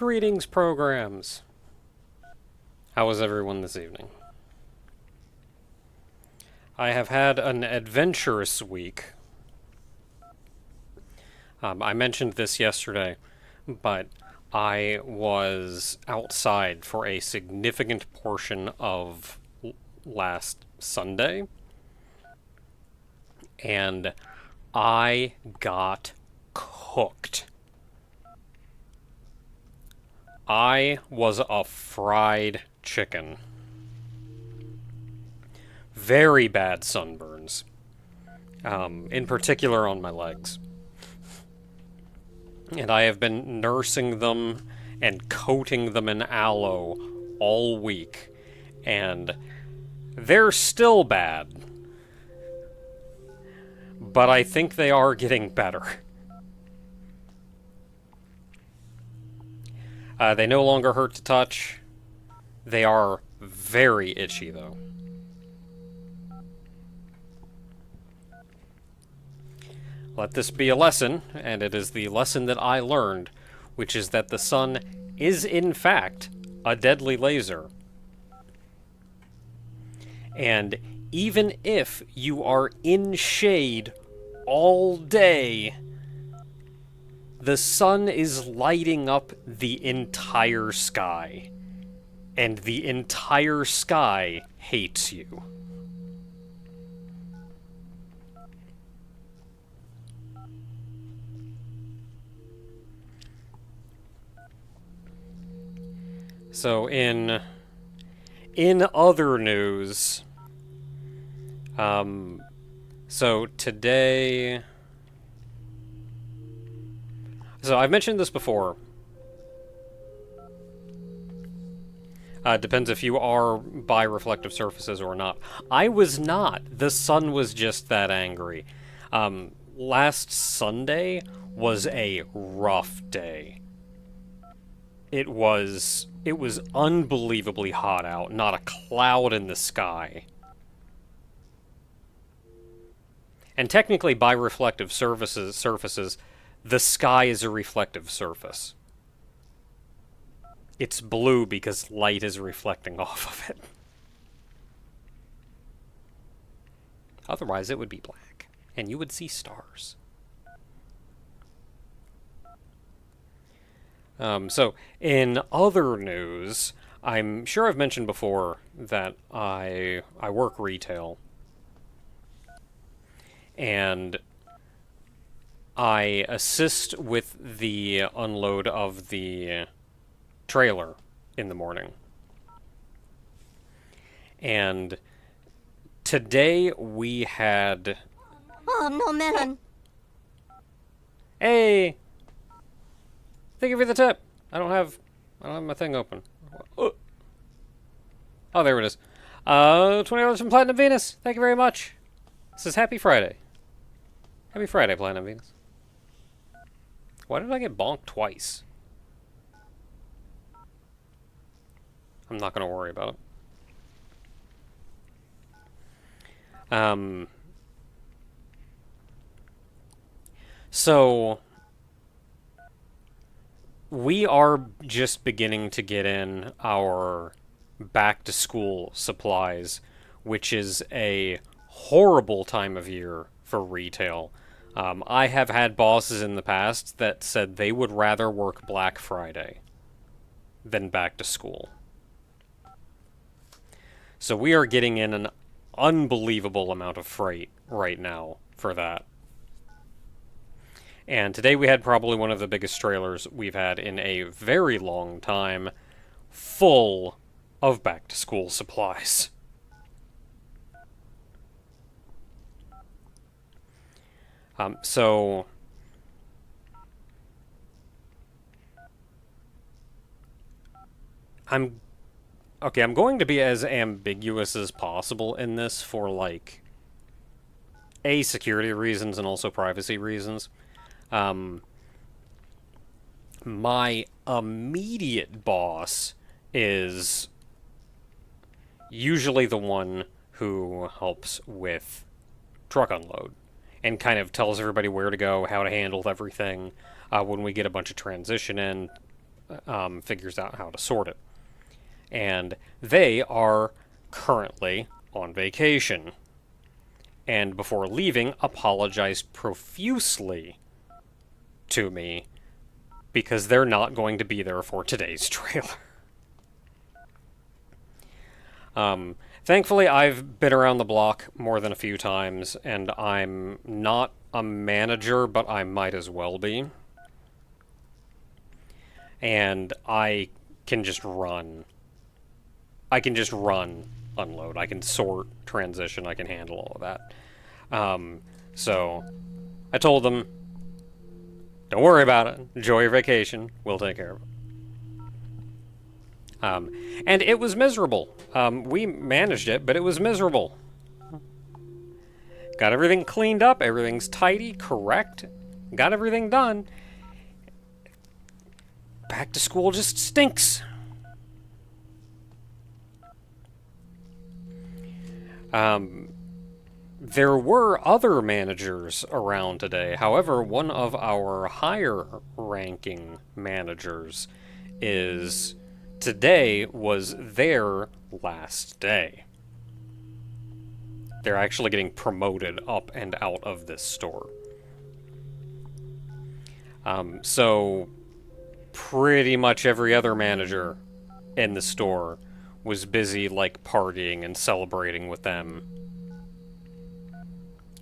Greetings, programs! How was everyone this evening? I have had an adventurous week. I mentioned this yesterday, but I was outside for a significant portion of last Sunday, and I got cooked. I was a fried chicken. Very bad sunburns. In particular on my legs. And I have been nursing them and coating them in aloe all week. And they're still bad. But I think they are getting better. They no longer hurt to touch. They are very itchy, though. Let this be a lesson, and it is the lesson that I learned, which is that the sun is, in fact, a deadly laser. And even if you are in shade all day, the sun is lighting up the entire sky, and the entire sky hates you. So in other news, so today, so I've mentioned this before. Depends if you are by reflective surfaces or not. I was not. The sun was just that angry. Last Sunday was a rough day. It was unbelievably hot out, not a cloud in the sky. And technically, by reflective surfaces, the sky is a reflective surface. It's blue because light is reflecting off of it. Otherwise, it would be black, and you would see stars. So, in other news, I'm sure I've mentioned before that I work retail. And I assist with the unload of the trailer in the morning. And today we had... Oh, no, man. Hey! Thank you for the tip. I don't have my thing open. Oh, there it is. $20 from Platinum Venus. Thank you very much. This is Happy Friday. Happy Friday, Platinum Venus. Why did I get bonked twice? I'm not going to worry about it. So... we are just beginning to get in our back-to-school supplies, which is a horrible time of year for retail. I have had bosses in the past that said they would rather work Black Friday than back-to-school. So we are getting in an unbelievable amount of freight right now for that. And today we had probably one of the biggest trailers we've had in a very long time, full of back-to-school supplies. So... I'm going to be as ambiguous as possible in this for, like, A, security reasons and also privacy reasons. My immediate boss is usually the one who helps with truck unload and kind of tells everybody where to go, how to handle everything. When we get a bunch of transition in, figures out how to sort it. And they are currently on vacation. And before leaving, apologized profusely to me because they're not going to be there for today's trailer. Thankfully, I've been around the block more than a few times, and I'm not a manager, but I might as well be. And I can just run. I can just run, unload. I can sort, transition. I can handle all of that. So I told them, don't worry about it. Enjoy your vacation. We'll take care of it. And it was miserable. We managed it, but it was miserable. Got everything cleaned up. Everything's tidy, correct. Got everything done. Back to school just stinks. There were other managers around today. However, one of our higher-ranking managers is... Today was their last day. They're actually getting promoted up and out of this store. So pretty much every other manager in the store was busy, like, partying and celebrating with them.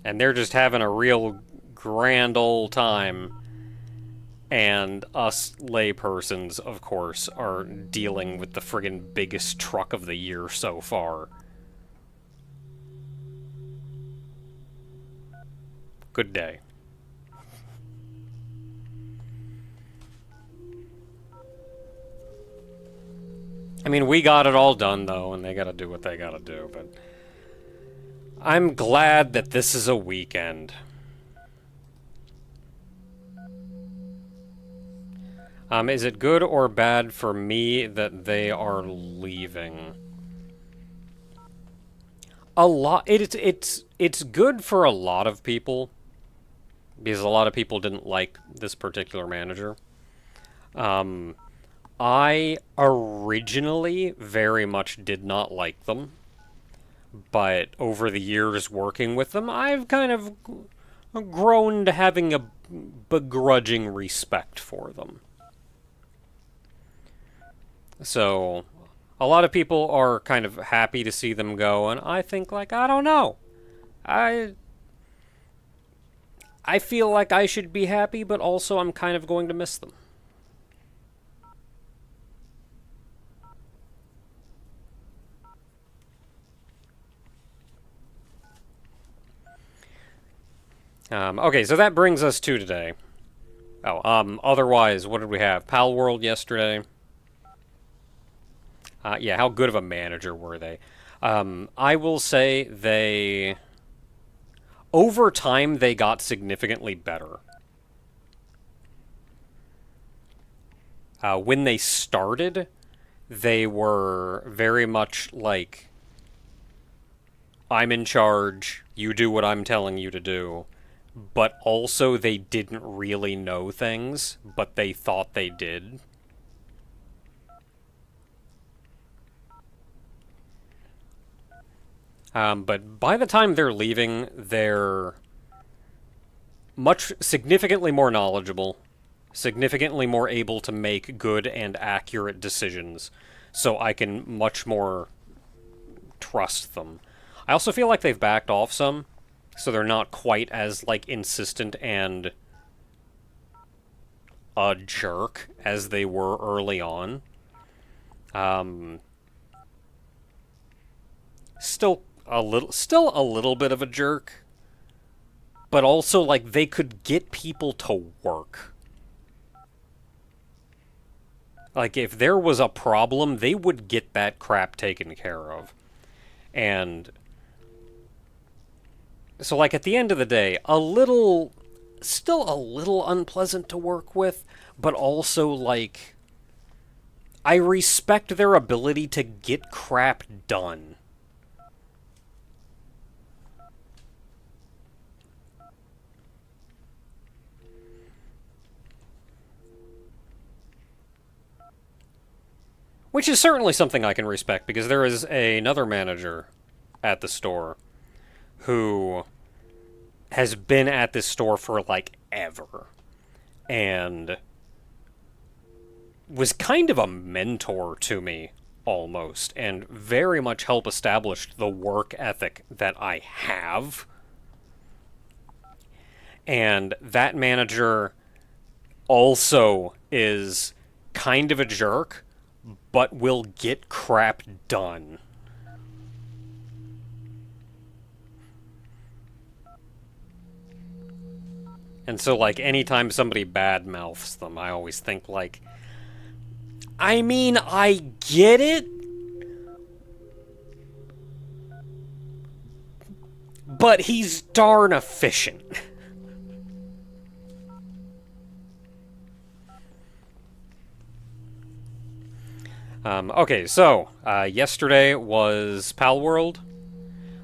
And they're just having a real grand old time. And us laypersons, of course, are dealing with the friggin' biggest truck of the year so far. Good day. I mean, we got it all done, though, and they gotta do what they gotta do, but... I'm glad that this is a weekend. Is it good or bad for me that they are leaving? It's good for a lot of people, because a lot of people didn't like this particular manager. I originally very much did not like them, but over the years working with them, I've kind of grown to having a begrudging respect for them. So, a lot of people are kind of happy to see them go, and I think, like, I don't know. I feel like I should be happy, but also I'm kind of going to miss them. Okay, so that brings us to today. Oh, otherwise, what did we have? Pal World yesterday. Yeah, how good of a manager were they? I will say they... Over time, they got significantly better. When they started, they were very much like, I'm in charge, you do what I'm telling you to do. But also, they didn't really know things, but they thought they did. But by the time they're leaving, they're significantly more knowledgeable, significantly more able to make good and accurate decisions, so I can much more trust them. I also feel like they've backed off some, so they're not quite as, like, insistent and a jerk as they were early on. Still a little bit of a jerk, but also, like, they could get people to work. Like, if there was a problem, they would get that crap taken care of. And so, like, at the end of the day, still a little unpleasant to work with, but also, like, I respect their ability to get crap done. Which is certainly something I can respect, because there is another manager at the store who has been at this store for, like, ever. And was kind of a mentor to me, almost, and very much helped establish the work ethic that I have. And that manager also is kind of a jerk, but will get crap done. And so, like, anytime somebody badmouths them, I always think, like, I mean, I get it, but he's darn efficient. Okay, so, yesterday was Pal World.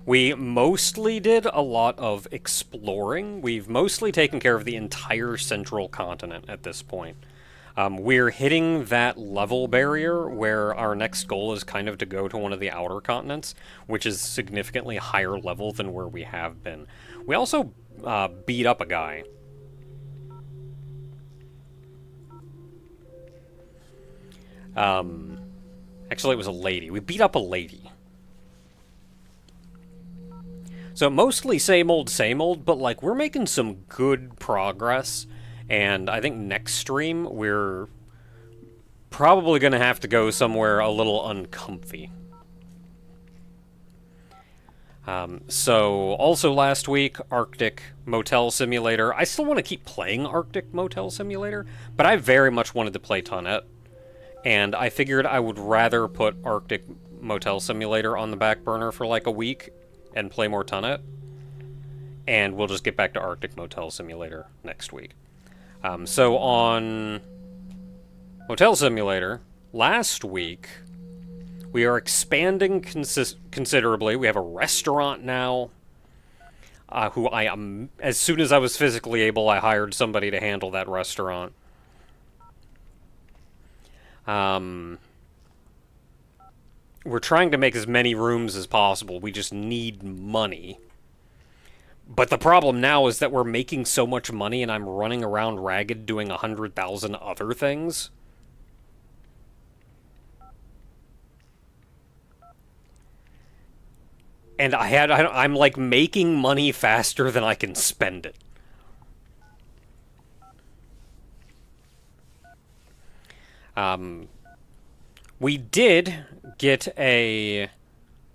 We mostly did a lot of exploring. We've mostly taken care of the entire central continent at this point. We're hitting that level barrier where our next goal is kind of to go to one of the outer continents, which is significantly higher level than where we have been. We also beat up a guy. Actually, it was a lady. We beat up a lady. So mostly same old, but, like, we're making some good progress. And I think next stream, we're probably going to have to go somewhere a little uncomfy. So, also last week, Arctic Motel Simulator. I still want to keep playing Arctic Motel Simulator, but I very much wanted to play Tunnet. And I figured I would rather put Arctic Motel Simulator on the back burner for like a week and play more Tunnet. And we'll just get back to Arctic Motel Simulator next week. So on Motel Simulator, last week, we are expanding considerably. We have a restaurant now, who I am, as soon as I was physically able, I hired somebody to handle that restaurant. We're trying to make as many rooms as possible. We just need money. But the problem now is that we're making so much money and I'm running around ragged doing 100,000 other things. And I'm like making money faster than I can spend it. We did get a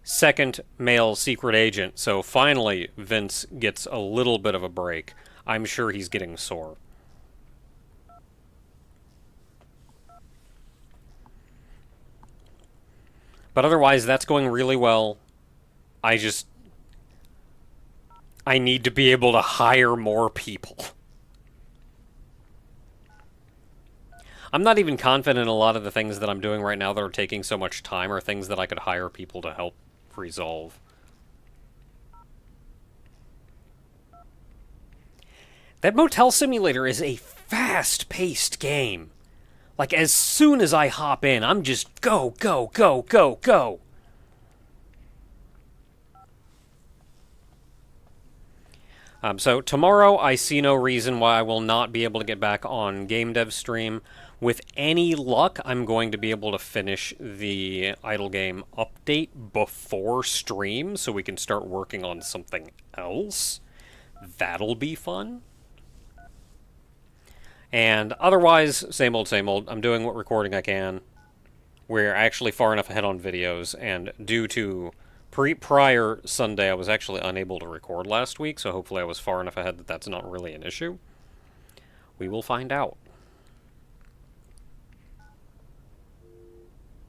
second male secret agent, so finally Vince gets a little bit of a break. I'm sure he's getting sore. But otherwise, that's going really well. I need to be able to hire more people. I'm not even confident a lot of the things that I'm doing right now that are taking so much time are things that I could hire people to help resolve. That Motel Simulator is a fast-paced game. Like, as soon as I hop in, I'm just go, go, go, go, go. So tomorrow, I see no reason why I will not be able to get back on Game Dev Stream. With any luck, I'm going to be able to finish the Idle Game update before stream, so we can start working on something else. That'll be fun. And otherwise, same old, same old. I'm doing what recording I can. We're actually far enough ahead on videos, and due to prior Sunday, I was actually unable to record last week, so hopefully I was far enough ahead that that's not really an issue. We will find out.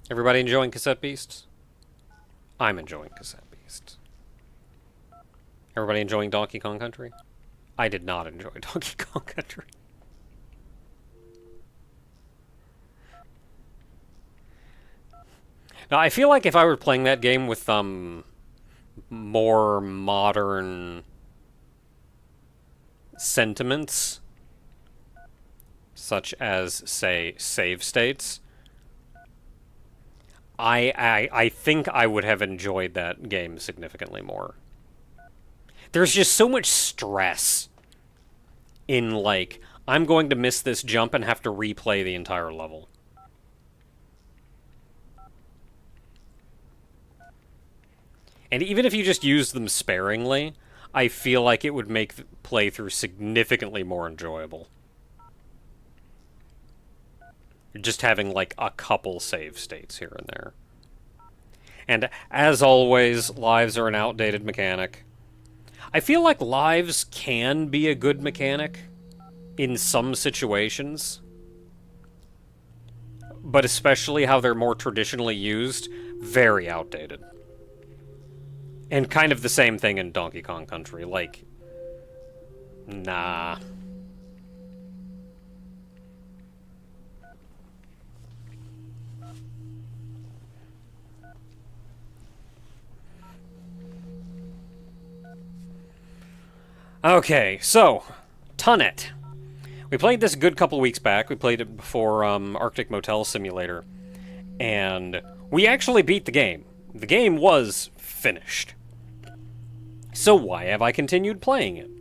Everybody enjoying Cassette Beasts? I'm enjoying Cassette Beasts. Everybody enjoying Donkey Kong Country? I did not enjoy Donkey Kong Country. Now, I feel like if I were playing that game with more modern sentiments, such as, say, save states, I think I would have enjoyed that game significantly more. There's just so much stress in, like, I'm going to miss this jump and have to replay the entire level. And even if you just use them sparingly, I feel like it would make the playthrough significantly more enjoyable. Just having, like, a couple save states here and there. And as always, lives are an outdated mechanic. I feel like lives can be a good mechanic in some situations, but especially how they're more traditionally used, very outdated. And kind of the same thing in Donkey Kong Country, like, nah. Okay, so, Tunnet. We played this a good couple weeks back. We played it before Arctic Motel Simulator. And we actually beat the game. The game was finished. So why have I continued playing it?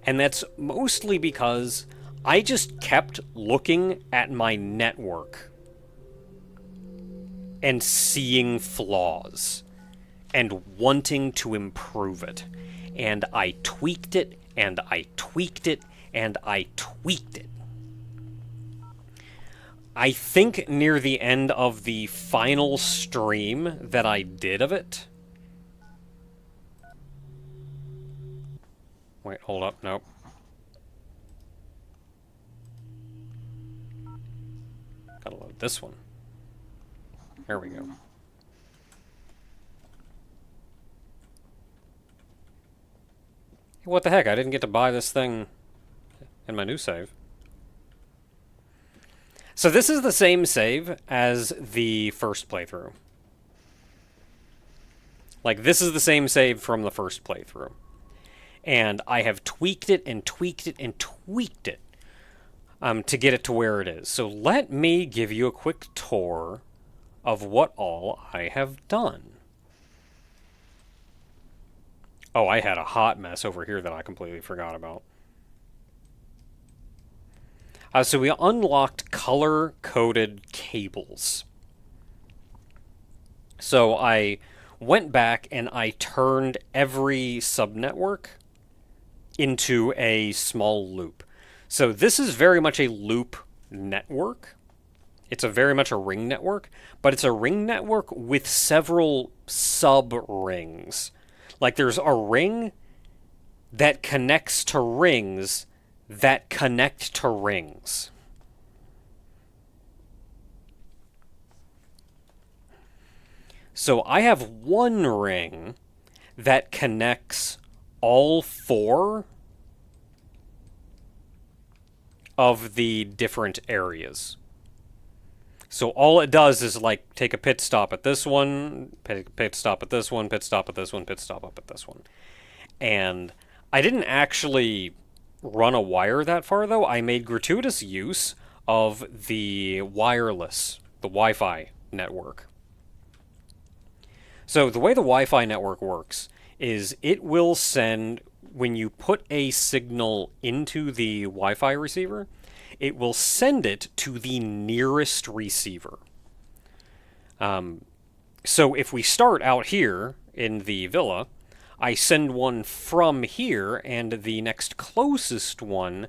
And that's mostly because I just kept looking at my network and seeing flaws and wanting to improve it. And I tweaked it, and I tweaked it, and I tweaked it. I think near the end of the final stream that I did of it... Wait, hold up, nope. Gotta load this one. There we go. What the heck, I didn't get to buy this thing in my new save. So this is the same save as the first playthrough. Like, this is the same save from the first playthrough. And I have tweaked it and tweaked it and tweaked it to get it to where it is. So let me give you a quick tour of what all I have done. Oh, I had a hot mess over here that I completely forgot about. So we unlocked color-coded cables. So I went back and I turned every subnetwork into a small loop. So this is very much a loop network. It's very much a ring network, but it's a ring network with several sub-rings. Like, there's a ring that connects to rings that connect to rings. So I have one ring that connects all four of the different areas. So all it does is, like, take a pit stop at this one, pit stop at this one, pit stop at this one, pit stop up at this one. And I didn't actually run a wire that far, though. I made gratuitous use of the wireless, the Wi-Fi network. So the way the Wi-Fi network works is it will send, when you put a signal into the Wi-Fi receiver, it will send it to the nearest receiver. So if we start out here in the villa, I send one from here, and the next closest one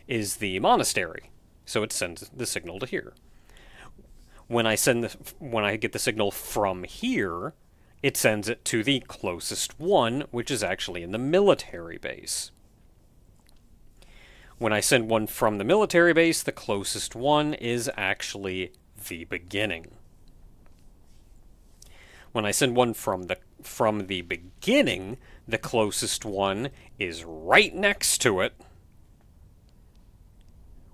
is the monastery. So it sends the signal to here. When I get the signal from here, it sends it to the closest one, which is actually in the military base. When I send one from the military base, the closest one is actually the beginning. When I send one from the beginning, the closest one is right next to it,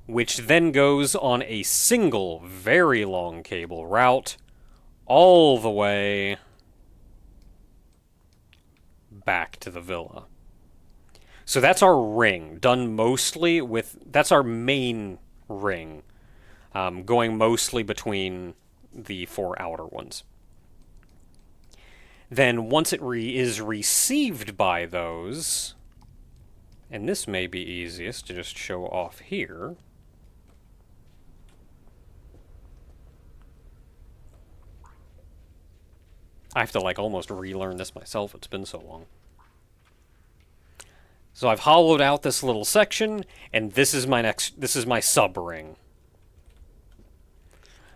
which then goes on a single, very long cable route all the way back to the villa. So that's our ring, done mostly with... That's our main ring, going mostly between the four outer ones. Then once it is received by those, and this may be easiest to just show off here. I have to like almost relearn this myself, it's been so long. So I've hollowed out this little section, and this is my sub-ring.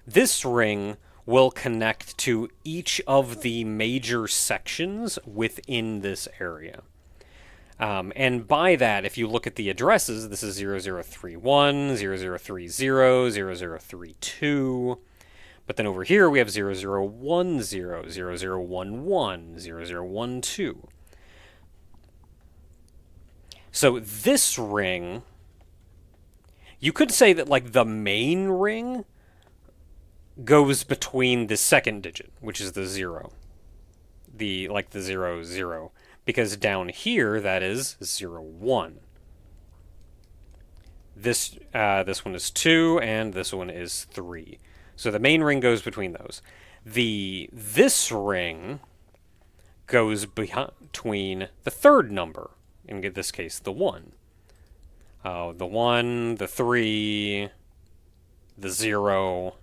This ring will connect to each of the major sections within this area. And by that, if you look at the addresses, this is 0031, 0030, 0032. But then over here we have 0010, 0011, 0012. So this ring, you could say that like the main ring goes between the second digit, which is the 0. The 0, 0. Because down here, that is 0, 1. This one is 2, and this one is 3. So the main ring goes between those. This ring goes between the third number, in this case, the 1. The 1, the 3, the 0.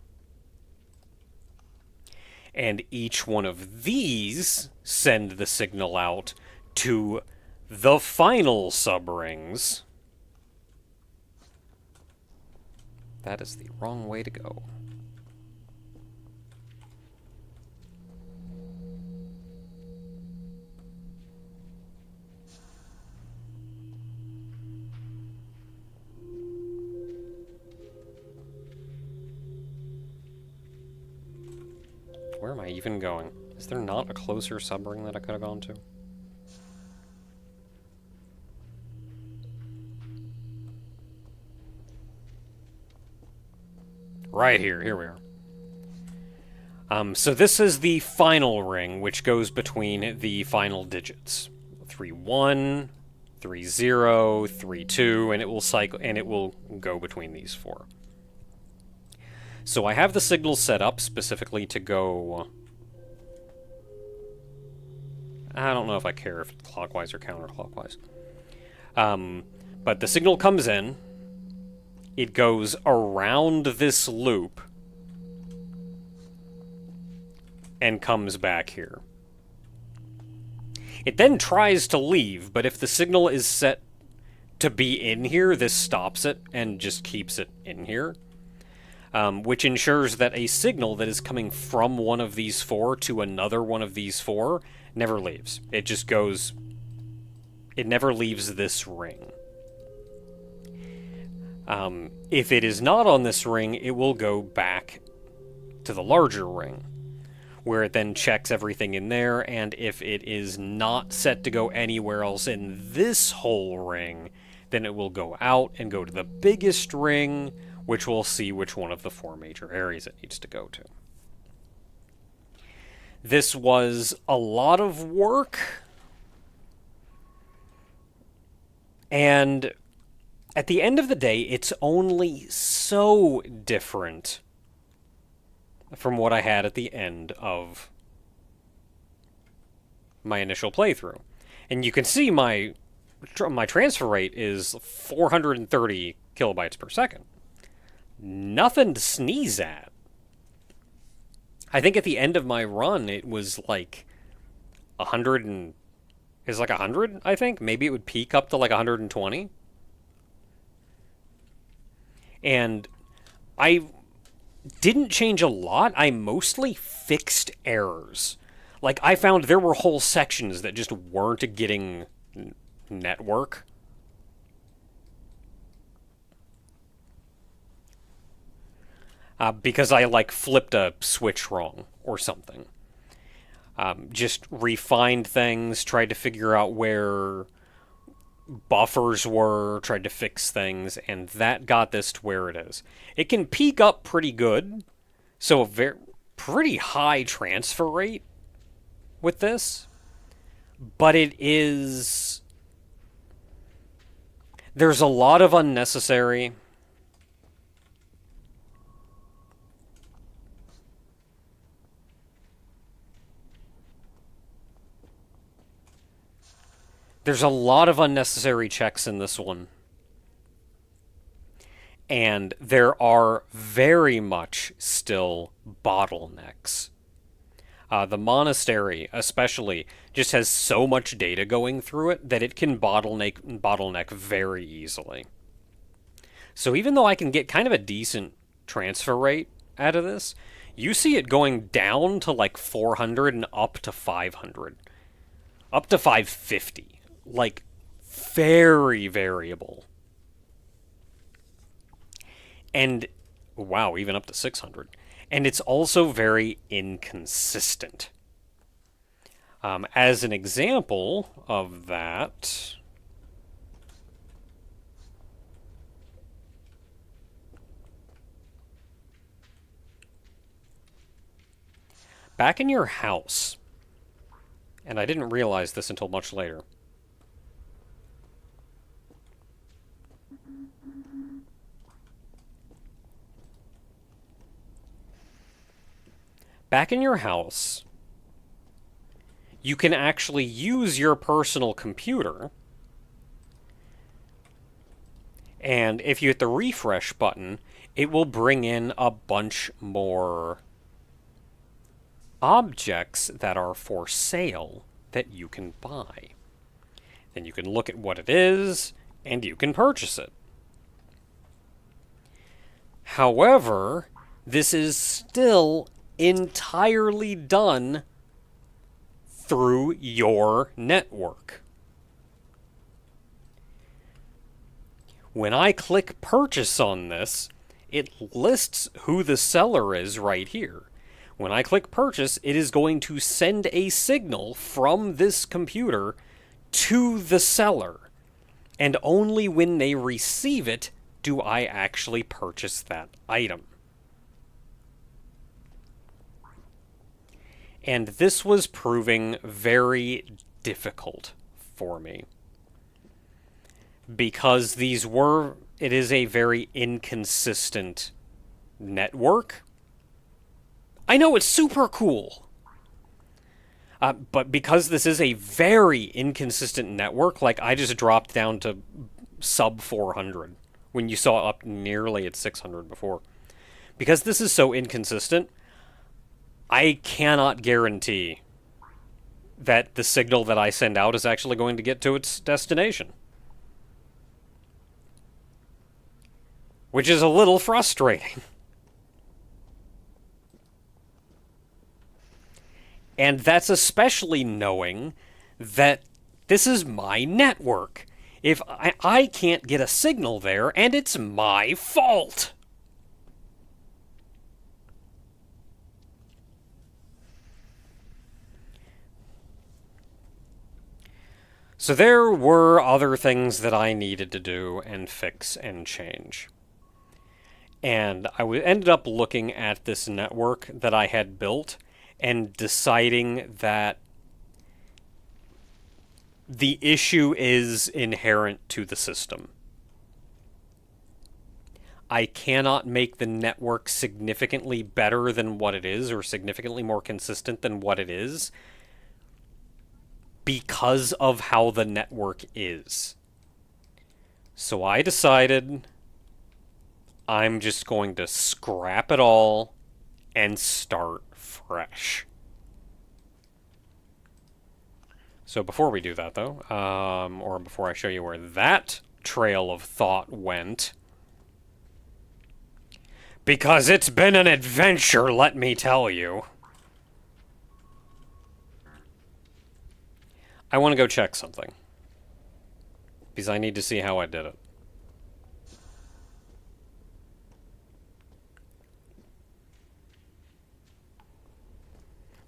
And each one of these send the signal out to the final subrings. That is the wrong way to go. Where am I even going? Is there not a closer subring that I could have gone to? Right here. Here we are. So this is the final ring, which goes between the final digits. 3-1, 3-0, 3-2, and it will cycle, and it will go between these 4. So I have the signal set up specifically to go... I don't know if I care if it's clockwise or counterclockwise. But the signal comes in, it goes around this loop, and comes back here. It then tries to leave, but if the signal is set to be in here, this stops it and just keeps it in here. Which ensures that a signal that is coming from one of these 4 to another one of these 4 never leaves. It just goes... It never leaves this ring. If it is not on this ring, it will go back to the larger ring, where it then checks everything in there, and if it is not set to go anywhere else in this whole ring, then it will go out and go to the biggest ring, which will see which one of the 4 major areas it needs to go to. This was a lot of work, and at the end of the day, it's only so different from what I had at the end of my initial playthrough. And you can see my transfer rate is 430 kilobytes per second. Nothing to sneeze at. I think at the end of my run, it was like 100 and... It's like 100, I think? Maybe it would peak up to like 120. And I didn't change a lot. I mostly fixed errors. Like, I found there were whole sections that just weren't getting network. Because I, like, flipped a switch wrong or something. Just refined things, tried to figure out where buffers were, tried to fix things, and that got this to where it is. It can peak up pretty good, so a pretty high transfer rate with this, but it is... There's a lot of unnecessary... There's a lot of unnecessary checks in this one. And there are very much still bottlenecks. The monastery, especially, just has so much data going through it that it can bottleneck very easily. So even though I can get kind of a decent transfer rate out of this, you see it going down to like 400 and up to 500, up to 550. Like, very variable. And, wow, even up to 600. And it's also very inconsistent. As an example of that, back in your house, and I didn't realize this until much later, back in your house, you can actually use your personal computer, and if you hit the refresh button, it will bring in a bunch more objects that are for sale that you can buy. Then you can look at what it is, and you can purchase it. However, this is still entirely done through your network. When I click purchase on this, it lists who the seller is right here. When I click purchase, it is going to send a signal from this computer to the seller. And only when they receive it do I actually purchase that item. And this was proving very difficult for me. Because it is a very inconsistent network. I know it's super cool. But because this is a very inconsistent network, like I just dropped down to sub 400 when you saw up nearly at 600 before. Because this is so inconsistent, I cannot guarantee that the signal that I send out is actually going to get to its destination. Which is a little frustrating. And that's especially knowing that this is my network. If I can't get a signal there, and it's my fault. So there were other things that I needed to do and fix and change. And I ended up looking at this network that I had built and deciding that the issue is inherent to the system. I cannot make the network significantly better than what it is or significantly more consistent than what it is because of how the network is. So I decided I'm just going to scrap it all and start fresh. So before we do that, though, or before I show you where that trail of thought went, because it's been an adventure, let me tell you, I want to go check something. Because I need to see how I did it.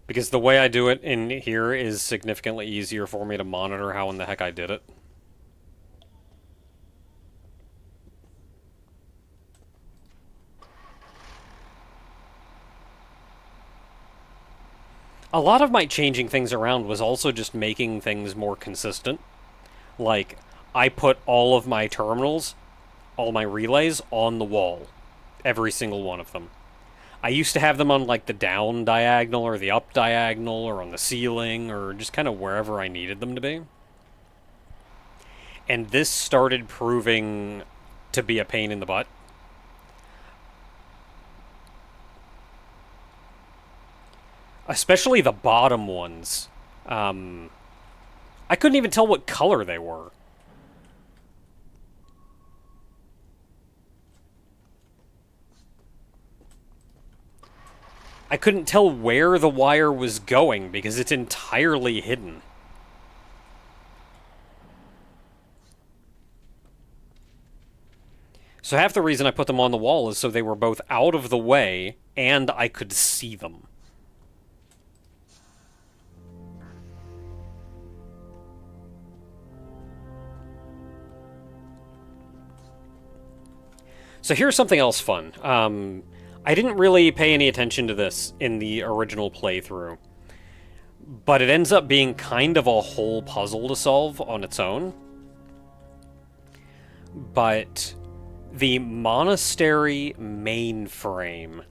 Because the way I do it in here is significantly easier for me to monitor how in the heck I did it. A lot of my changing things around was also just making things more consistent. Like, I put all of my terminals, all my relays, on the wall. Every single one of them. I used to have them on, like, the down diagonal or the up diagonal or on the ceiling or just kind of wherever I needed them to be. And this started proving to be a pain in the butt. Especially the bottom ones. I couldn't even tell what color they were. I couldn't tell where the wire was going because it's entirely hidden. So half the reason I put them on the wall is so they were both out of the way and I could see them. So here's something else fun. I didn't really pay any attention to this in the original playthrough, but it ends up being kind of a whole puzzle to solve on its own. But the monastery mainframe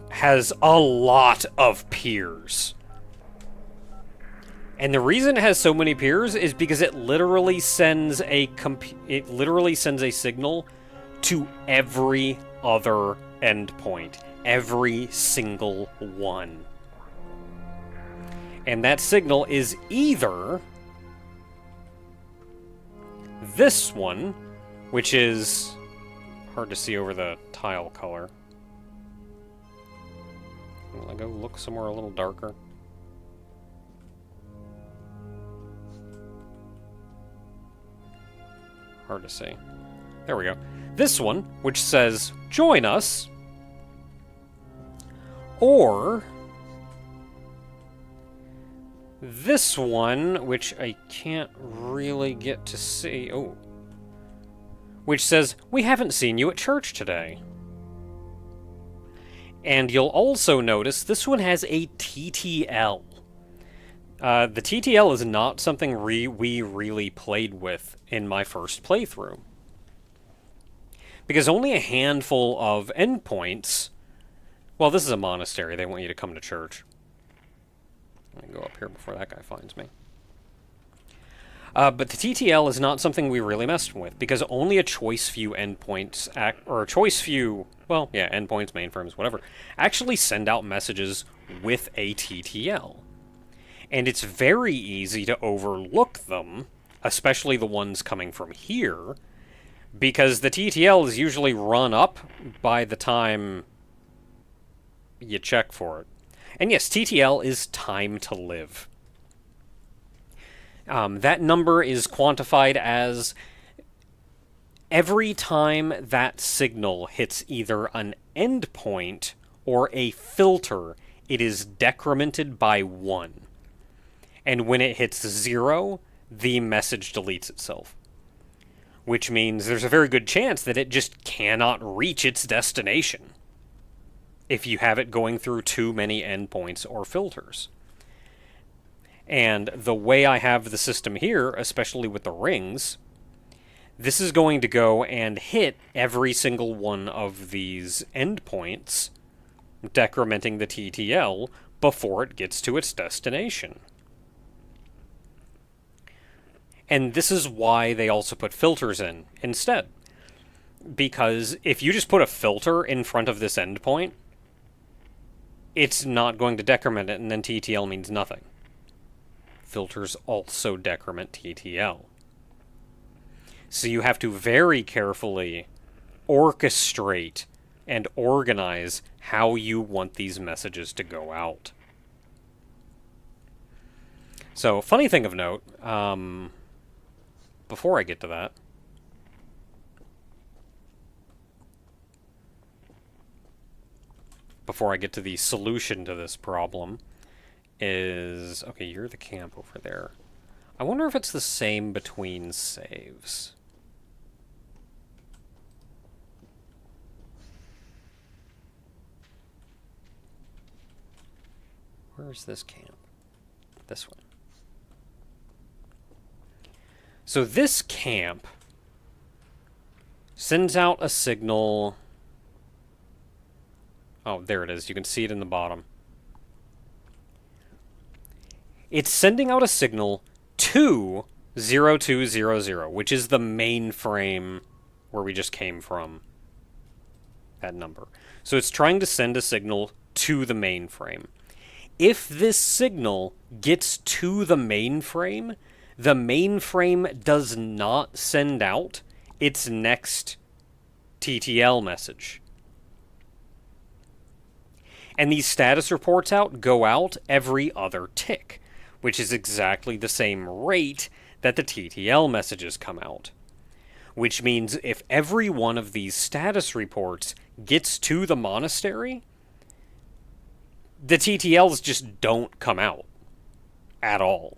has a lot of piers. And the reason it has so many piers is because it literally sends a signal to every other endpoint, every single one. And that signal is either this one, which is hard to see over the tile color. Will I go look somewhere a little darker? Hard to see. There we go. This one, which says, join us. Or this one, which I can't really get to see. Oh. Which says, we haven't seen you at church today. And you'll also notice this one has a TTL. The TTL is not something we really played with in my first playthrough. Because only a handful of endpoints... Well, this is a monastery. They want you to come to church. Let me go up here before that guy finds me. But the TTL is not something we really messed with, because only a choice few endpoints, or a choice few, well, yeah, endpoints, mainframes, whatever, actually send out messages with a TTL. And it's very easy to overlook them, especially the ones coming from here, because the TTL is usually run up by the time you check for it. And yes, TTL is time to live. That number is quantified as every time that signal hits either an endpoint or a filter, it is decremented by 1. And when it hits 0, the message deletes itself. Which means there's a very good chance that it just cannot reach its destination if you have it going through too many endpoints or filters. And the way I have the system here, especially with the rings, this is going to go and hit every single one of these endpoints, decrementing the TTL before it gets to its destination. And this is why they also put filters in instead. Because if you just put a filter in front of this endpoint, it's not going to decrement it, and then TTL means nothing. Filters also decrement TTL. So you have to very carefully orchestrate and organize how you want these messages to go out. So, funny thing of note, before I get to that, before I get to the solution to this problem, is... Okay, you're the camp over there. I wonder if it's the same between saves. Where's this camp? This one. So this camp sends out a signal... Oh, there it is. You can see it in the bottom. It's sending out a signal to 0200, which is the mainframe where we just came from, that number. So it's trying to send a signal to the mainframe. If this signal gets to the mainframe does not send out its next TTL message. And these status reports go out every other tick, which is exactly the same rate that the TTL messages come out. Which means if every one of these status reports gets to the monastery, the TTLs just don't come out at all.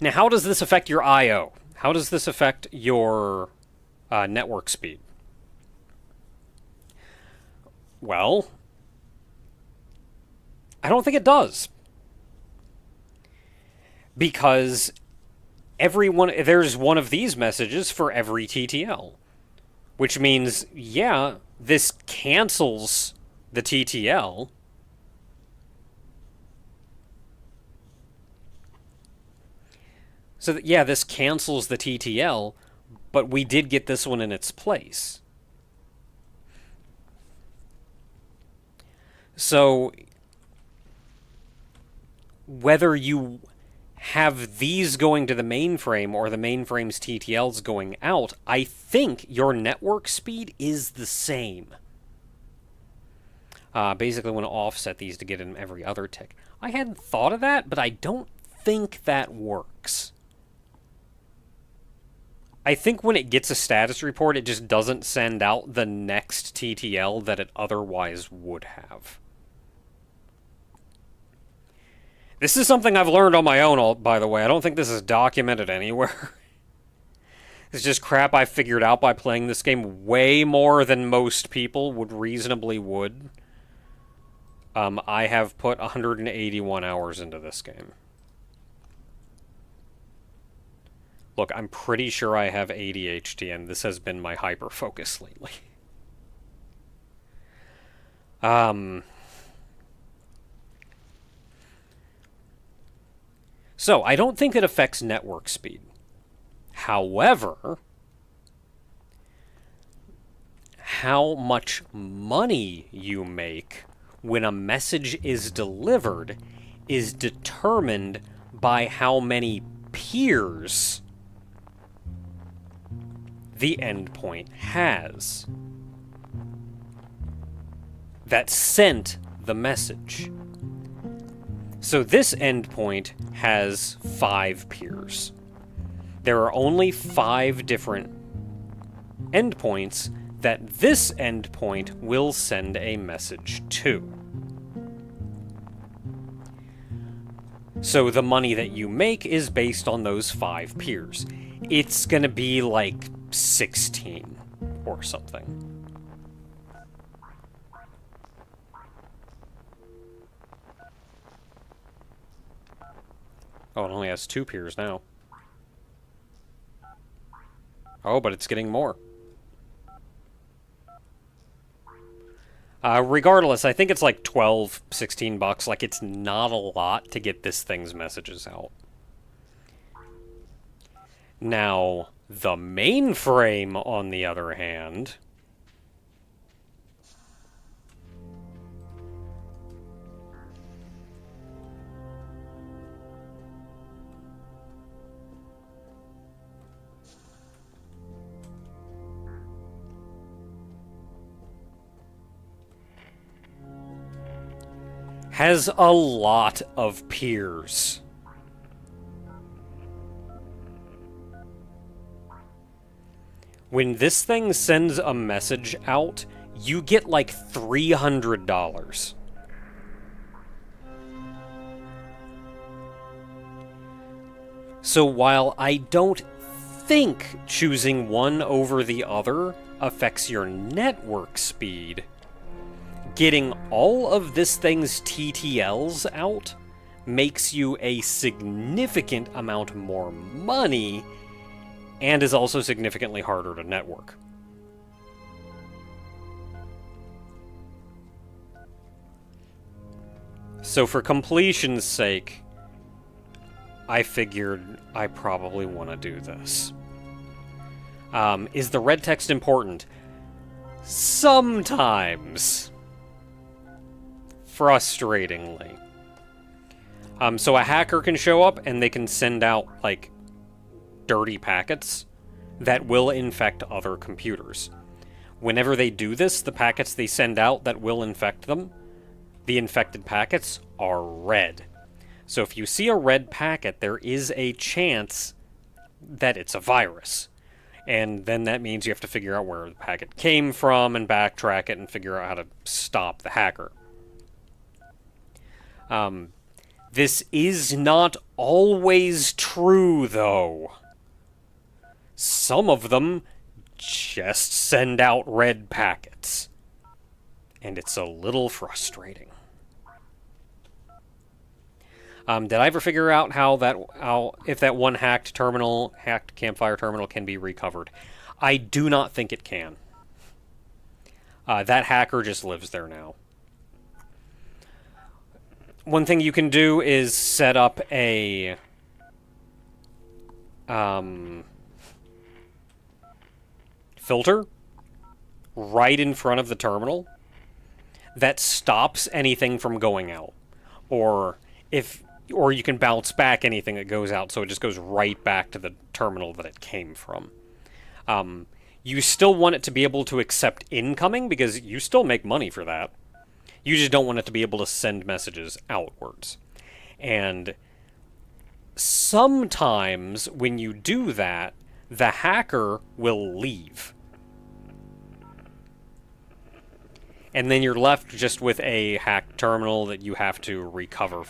Now, how does this affect your I/O? How does this affect your network speed? Well, I don't think it does. Because there's one of these messages for every TTL. Which means, yeah, this cancels the TTL. So, yeah, this cancels the TTL, but we did get this one in its place. So, whether you have these going to the mainframe or the mainframe's TTLs going out, I think your network speed is the same. Basically, want to offset these to get in every other tick. I hadn't thought of that, but I don't think that works. I think when it gets a status report, it just doesn't send out the next TTL that it otherwise would have. This is something I've learned on my own, by the way. I don't think this is documented anywhere. It's just crap I figured out by playing this game way more than most people would. I have put 181 hours into this game. Look, I'm pretty sure I have ADHD, and this has been my hyper-focus lately. So, I don't think it affects network speed. However, how much money you make when a message is delivered is determined by how many peers the endpoint has that sent the message. So this endpoint has 5 peers. There are only 5 different endpoints that this endpoint will send a message to. So the money that you make is based on those 5 peers. It's gonna be like 16 or something. Oh, it only has 2 peers now. Oh, but it's getting more. Regardless, I think it's like 12, 16 bucks. Like, it's not a lot to get this thing's messages out. Now, the mainframe, on the other hand, has a lot of peers. When this thing sends a message out, you get like $300. So while I don't think choosing one over the other affects your network speed, getting all of this thing's TTLs out makes you a significant amount more money and is also significantly harder to network. So for completion's sake, I figured I probably want to do this. Is the red text important? Sometimes. Frustratingly. So a hacker can show up and they can send out, like, dirty packets that will infect other computers. Whenever they do this, the packets they send out that will infect them, the infected packets are red. So if you see a red packet, there is a chance that it's a virus. And then that means you have to figure out where the packet came from and backtrack it and figure out how to stop the hacker. This is not always true, though. Some of them just send out red packets. And it's a little frustrating. Did I ever figure out if that one hacked campfire terminal can be recovered? I do not think it can. That hacker just lives there now. One thing you can do is set up a filter right in front of the terminal that stops anything from going out. Or you can bounce back anything that goes out, so it just goes right back to the terminal that it came from. You still want it to be able to accept incoming, because you still make money for that. You just don't want it to be able to send messages outwards. And sometimes when you do that, the hacker will leave. And then you're left just with a hacked terminal that you have to recover.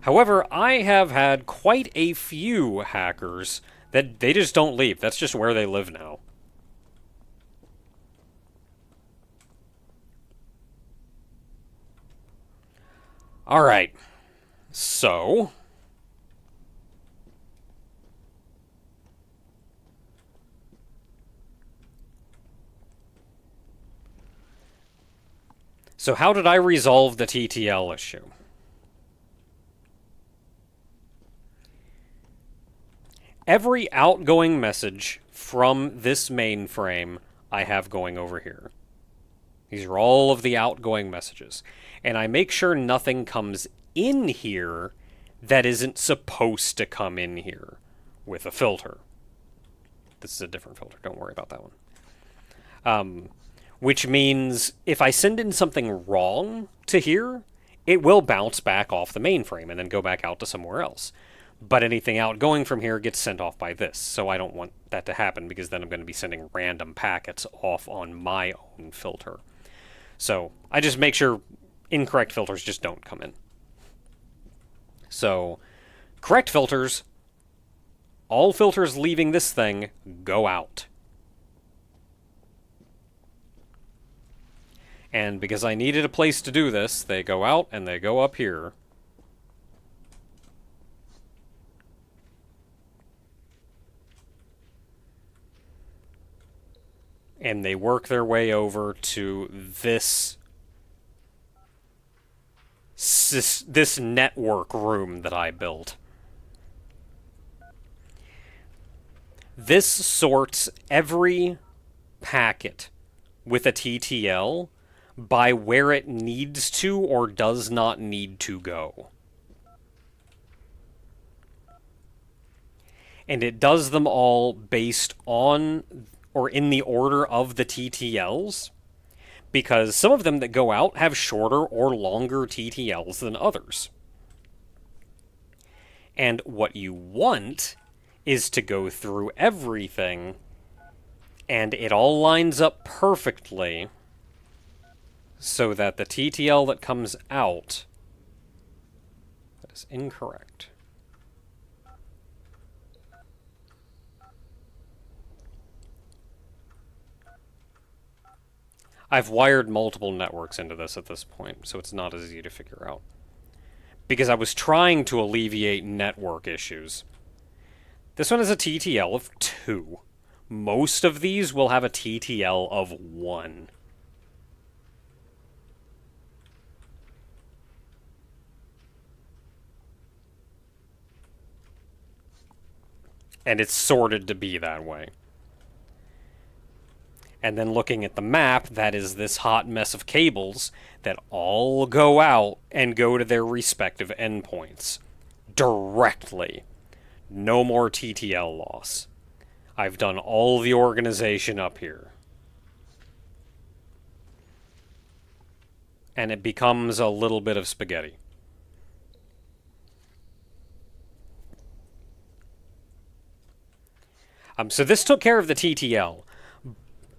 However, I have had quite a few hackers that they just don't leave. That's just where they live now. Alright. So how did I resolve the TTL issue? Every outgoing message from this mainframe I have going over here. These are all of the outgoing messages. And I make sure nothing comes in here that isn't supposed to come in here with a filter. This is a different filter. Don't worry about that one. Which means if I send in something wrong to here, it will bounce back off the mainframe and then go back out to somewhere else. But anything outgoing from here gets sent off by this, so I don't want that to happen, because then I'm going to be sending random packets off on my own filter. So I just make sure incorrect filters just don't come in. So correct filters, all filters leaving this thing go out. And because I needed a place to do this, they go out and they go up here. And they work their way over to this network room that I built. This sorts every packet with a TTL by where it needs to or does not need to go. And it does them all based on or in the order of the TTLs, because some of them that go out have shorter or longer TTLs than others. And what you want is to go through everything, and it all lines up perfectly so that the TTL that comes out, that is incorrect. I've wired multiple networks into this at this point, so it's not as easy to figure out. Because I was trying to alleviate network issues. This one has a TTL of 2. Most of these will have a TTL of 1. And it's sorted to be that way. And then looking at the map, that is this hot mess of cables that all go out and go to their respective endpoints. Directly. No more TTL loss. I've done all the organization up here. And it becomes a little bit of spaghetti. So this took care of the TTL.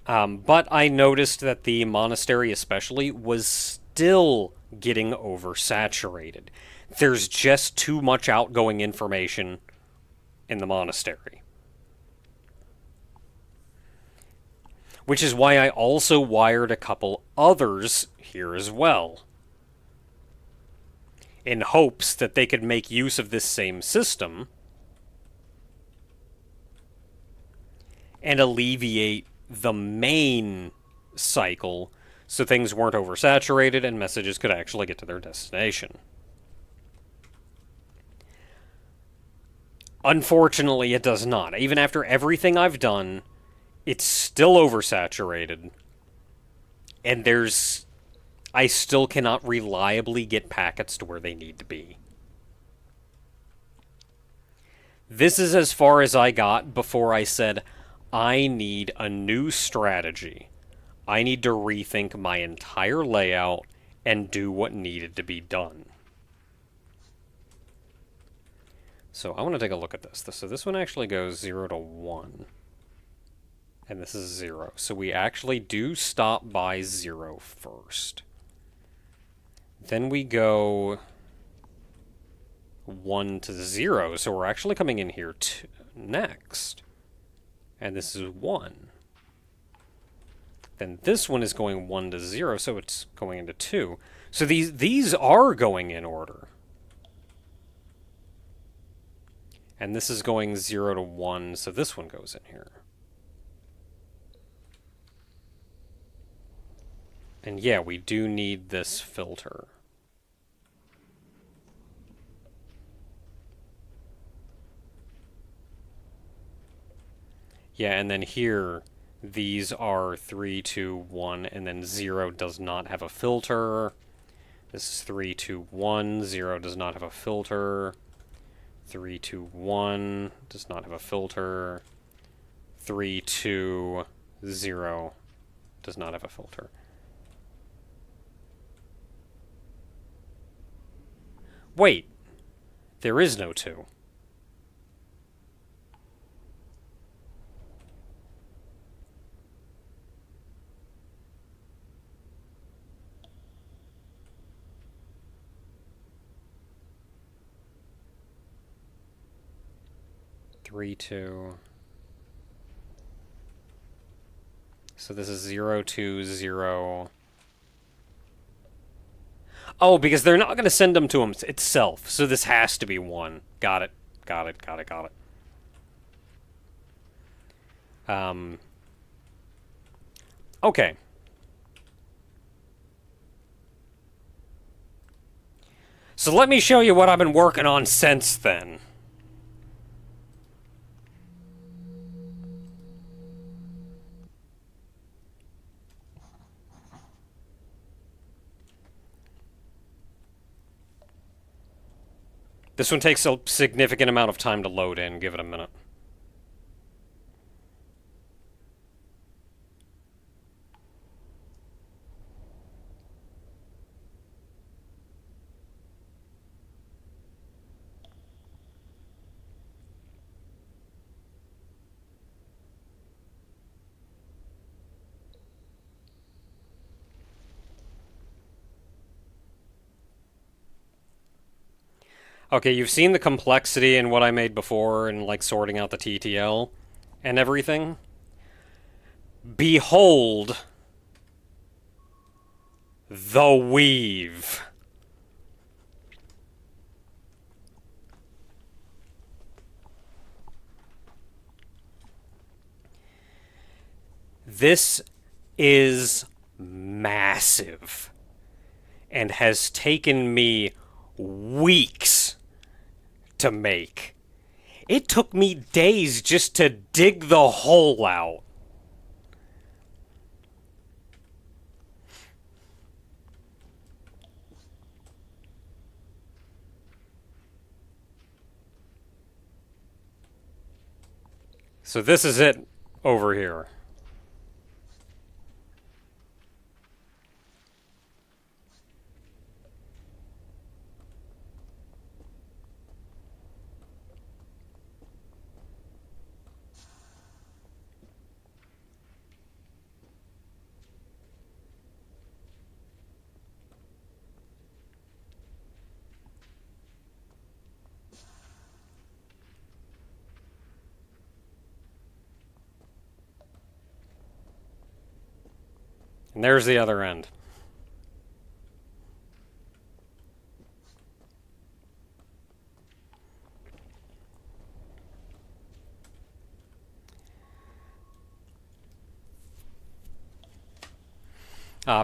But I noticed that the monastery especially was still getting oversaturated. There's just too much outgoing information in the monastery. Which is why I also wired a couple others here as well. In hopes that they could make use of this same system and alleviate the main cycle so things weren't oversaturated and messages could actually get to their destination. Unfortunately, it does not. Even after everything I've done, it's still oversaturated. And I still cannot reliably get packets to where they need to be. This is as far as I got before I said, I need a new strategy. I need to rethink my entire layout and do what needed to be done. So I want to take a look at this. So this one actually goes 0 to 1. And this is 0. So we actually do stop by 0 first. Then we go 1 to 0. So we're actually coming in here next. And this is 1. Then this one is going 1 to 0, so it's going into 2. So these are going in order. And this is going 0 to 1, so this one goes in here. And yeah, we do need this filter. Yeah, and then here, these are 3, 2, 1, and then 0 does not have a filter. This is 3, 2, 1, 0 does not have a filter. 3, 2, 1 does not have a filter. 3, 2, 0 does not have a filter. Wait, there is no 2. Three, 2. So this is 0, 2, 0. Oh, because they're not going to send them to him itself. So this has to be 1. Got it. Got it. Got it. Got it. Okay. So let me show you what I've been working on since then. This one takes a significant amount of time to load in. Give it a minute. Okay, you've seen the complexity in what I made before and like sorting out the TTL and everything. Behold the weave. This is massive and has taken me weeks to make. It took me days just to dig the hole out. So this is it over here. And there's the other end.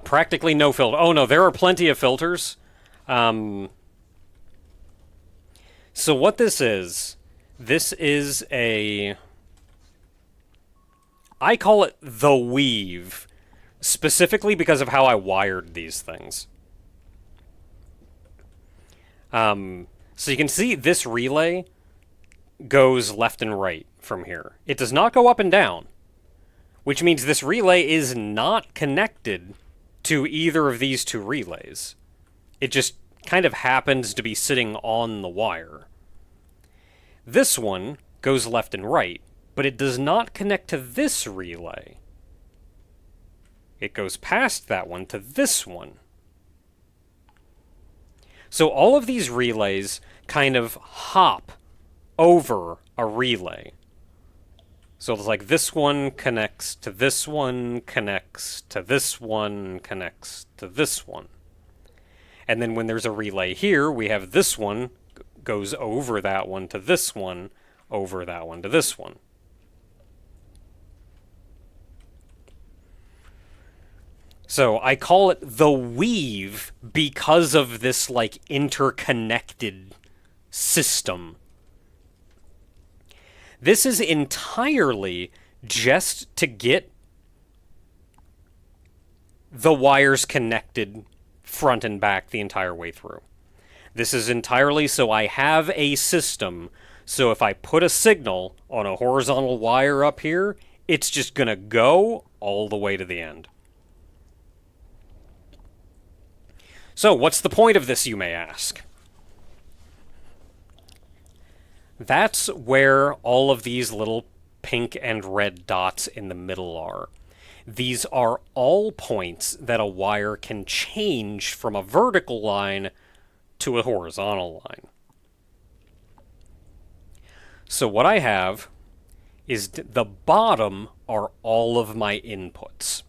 Practically no filter. Oh no, there are plenty of filters. So what this is a... I call it the weave, specifically because of how I wired these things. So you can see this relay goes left and right from here. It does not go up and down, which means this relay is not connected to either of these two relays. It just kind of happens to be sitting on the wire. This one goes left and right, but it does not connect to this relay. It goes past that one to this one. So all of these relays kind of hop over a relay. So it's like this one connects to this one, connects to this one, connects to this one. And then when there's a relay here, we have this one goes over that one to this one, over that one to this one. So I call it the weave because of this like interconnected system. This is entirely just to get the wires connected front and back the entire way through. This is entirely so I have a system, so if I put a signal on a horizontal wire up here, it's just going to go all the way to the end. So what's the point of this, you may ask? That's where all of these little pink and red dots in the middle are. These are all points that a wire can change from a vertical line to a horizontal line. So what I have is the bottom are all of my inputs.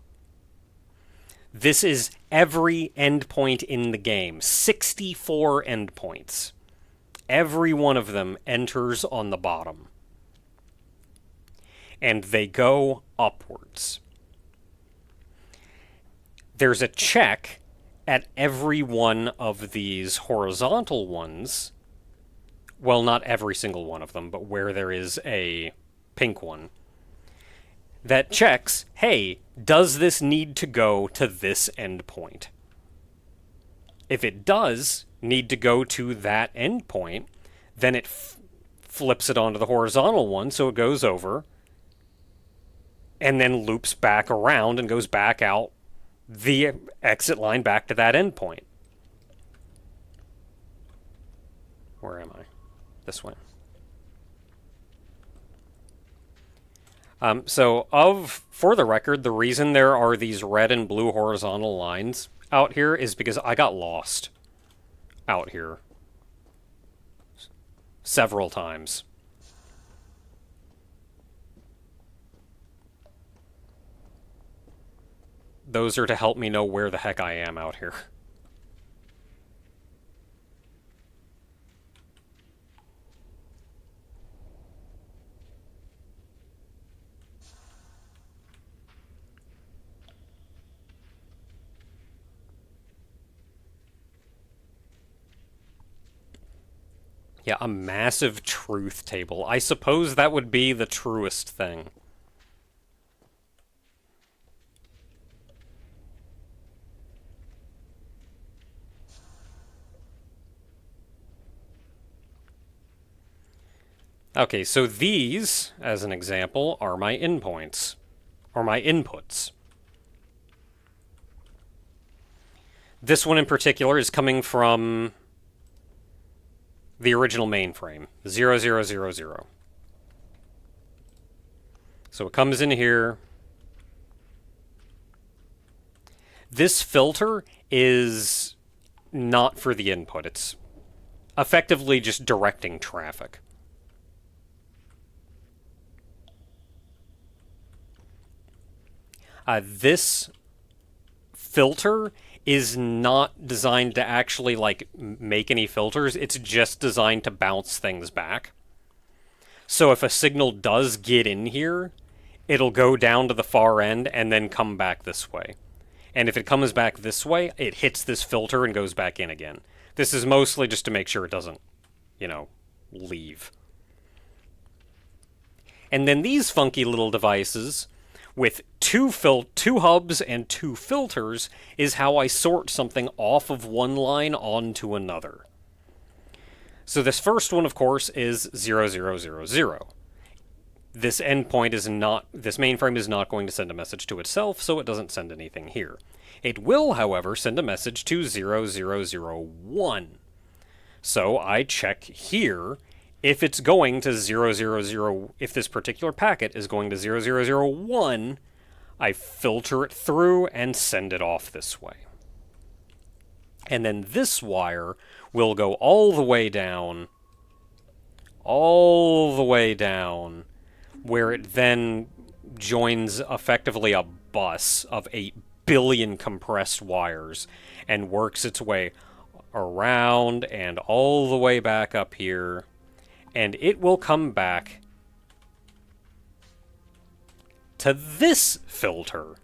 This is every endpoint in the game, 64 endpoints. Every one of them enters on the bottom. And they go upwards. There's a check at every one of these horizontal ones. Well, not every single one of them, but where there is a pink one. That checks, hey, does this need to go to this endpoint? If it does need to go to that endpoint, then it flips it onto the horizontal one, so it goes over, and then loops back around and goes back out the exit line back to that endpoint. Where am I? This way. For the record, the reason there are these red and blue horizontal lines out here is because I got lost out here several times. Those are to help me know where the heck I am out here. Yeah, a massive truth table. I suppose that would be the truest thing. Okay, so these, as an example, are my endpoints, or my inputs. This one in particular is coming from the original mainframe, 0000. So it comes in here. This filter is not for the input. It's effectively just directing traffic. This filter is not designed to actually, like, make any filters. It's just designed to bounce things back. So if a signal does get in here, it'll go down to the far end and then come back this way. And if it comes back this way, it hits this filter and goes back in again. This is mostly just to make sure it doesn't, leave. And then these funky little devices with two hubs and two filters is how I sort something off of one line onto another. So this first one, of course, is 0000. This endpoint is not, this mainframe is not going to send a message to itself, so it doesn't send anything here. It will, however, send a message to 0001. So I check here if it's going to 000, if this particular packet is going to 0001, I filter it through and send it off this way. And then this wire will go all the way down, where it then joins effectively a bus of 8 billion compressed wires and works its way around and all the way back up here. And it will come back to this filter,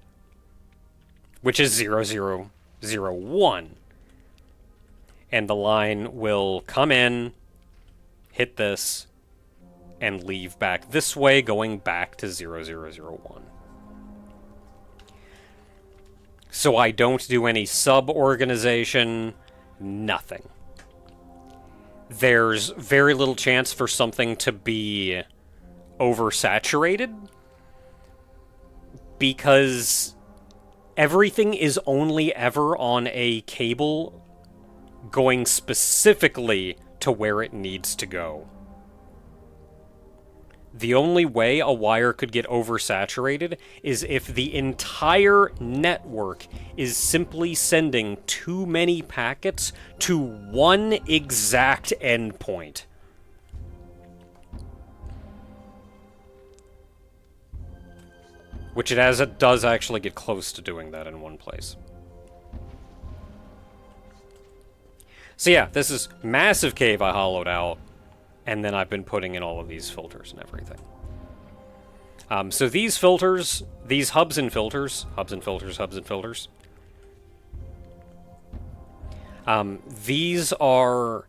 which is 0001. And the line will come in, hit this, and leave back this way, going back to 0001. So I don't do any sub-organization, nothing. There's very little chance for something to be oversaturated, because everything is only ever on a cable going specifically to where it needs to go. The only way a wire could get oversaturated is if the entire network is simply sending too many packets to one exact endpoint. Which it does actually get close to doing that in one place. So yeah, this is massive cave I hollowed out, and then I've been putting in all of these filters and everything. So these filters, these hubs and filters, these are...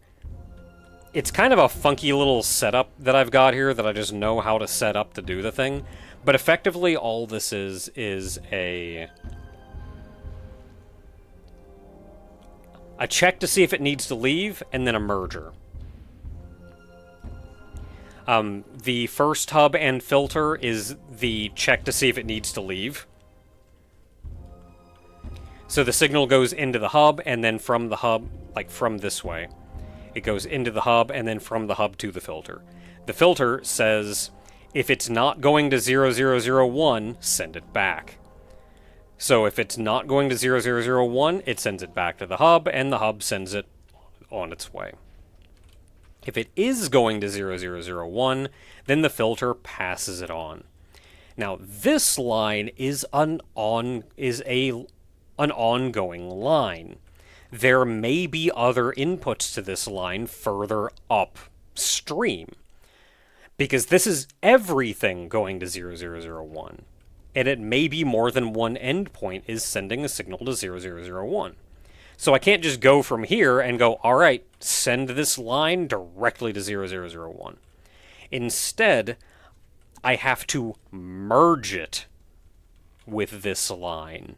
It's kind of a funky little setup that I've got here that I just know how to set up to do the thing. But effectively all this is a check to see if it needs to leave, and then a merger. The first hub and filter is the check to see if it needs to leave. So the signal goes into the hub, and then from the hub, like from this way, it goes into the hub, and then from the hub to the filter. The filter says, if it's not going to 0001, send it back. So if it's not going to 0001, it sends it back to the hub, and the hub sends it on its way. If it is going to 0001, then the filter passes it on. Now, this line is an ongoing line. There may be other inputs to this line further upstream, because this is everything going to 0001. And it may be more than one endpoint is sending a signal to 0001. So I can't just go from here and go, all right, send this line directly to 0001. Instead, I have to merge it with this line.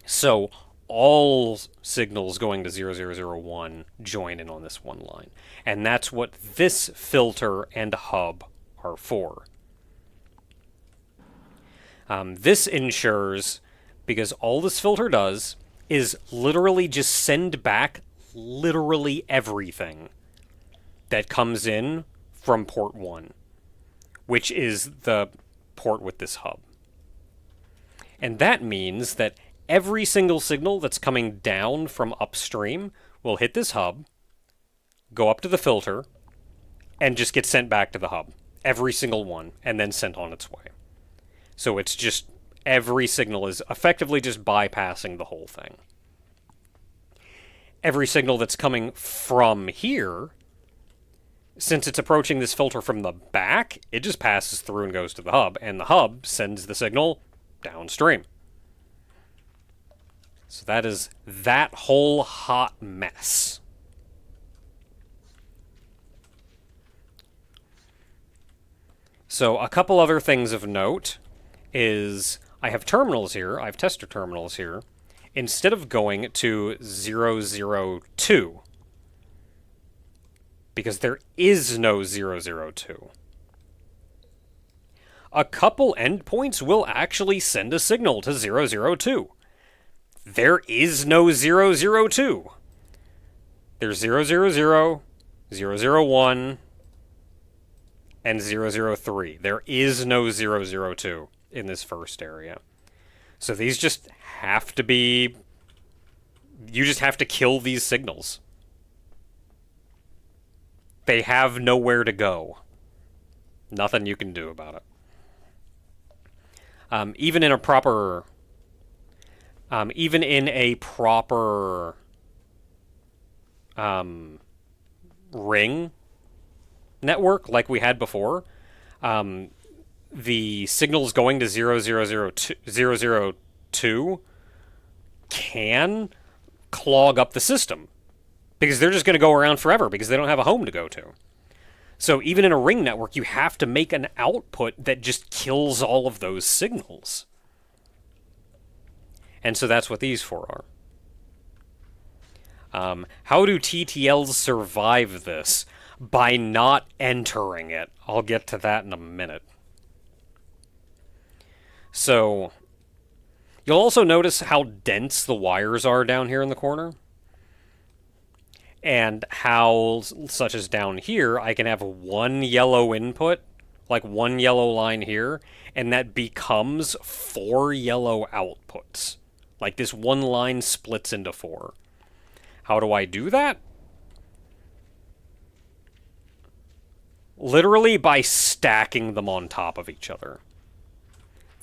So all signals going to 0001 join in on this one line. And that's what this filter and hub are for. This ensures, because all this filter does is literally just send back literally everything that comes in from port 1, which is the port with this hub. And that means that every single signal that's coming down from upstream will hit this hub, go up to the filter, and just get sent back to the hub. Every single one, and then sent on its way. So it's just, every signal is effectively just bypassing the whole thing. Every signal that's coming from here, since it's approaching this filter from the back, it just passes through and goes to the hub, and the hub sends the signal downstream. So that is that whole hot mess. So a couple other things of note is I have terminals here, I have tester terminals here, instead of going to 002, because there is no 002. A couple endpoints will actually send a signal to 002. There is no 002. There's 000, 001, and 003. There is no 002 in this first area. So these just have to be... You just have to kill these signals. They have nowhere to go. Nothing you can do about it. Even in a proper ring network like we had before, the signals going to 002 can clog up the system because they're just going to go around forever because they don't have a home to go to. So even in a ring network, you have to make an output that just kills all of those signals. And so that's what these four are. How do TTLs survive this? By not entering it. I'll get to that in a minute. So, you'll also notice how dense the wires are down here in the corner. And how, such as down here, I can have one yellow input, like one yellow line here, and that becomes 4 yellow outputs. Like this one line splits into 4. How do I do that? Literally by stacking them on top of each other.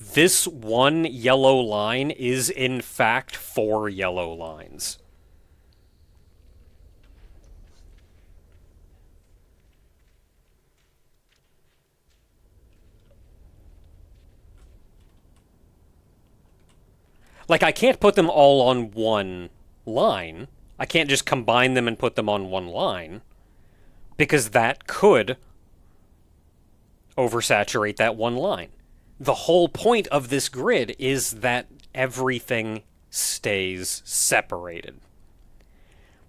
This one yellow line is in fact 4 yellow lines. Like, I can't put them all on one line. I can't just combine them and put them on one line, because that could oversaturate that one line. The whole point of this grid is that everything stays separated.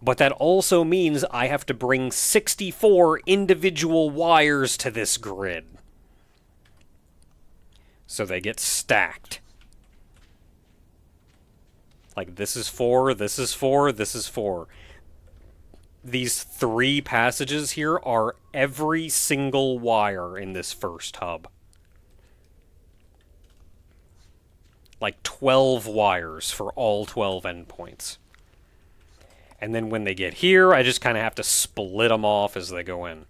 But that also means I have to bring 64 individual wires to this grid. So they get stacked. Like, this is 4, this is 4, this is 4. These 3 passages here are every single wire in this first hub. Like 12 wires for all 12 endpoints. And then when they get here, I just kind of have to split them off as they go in.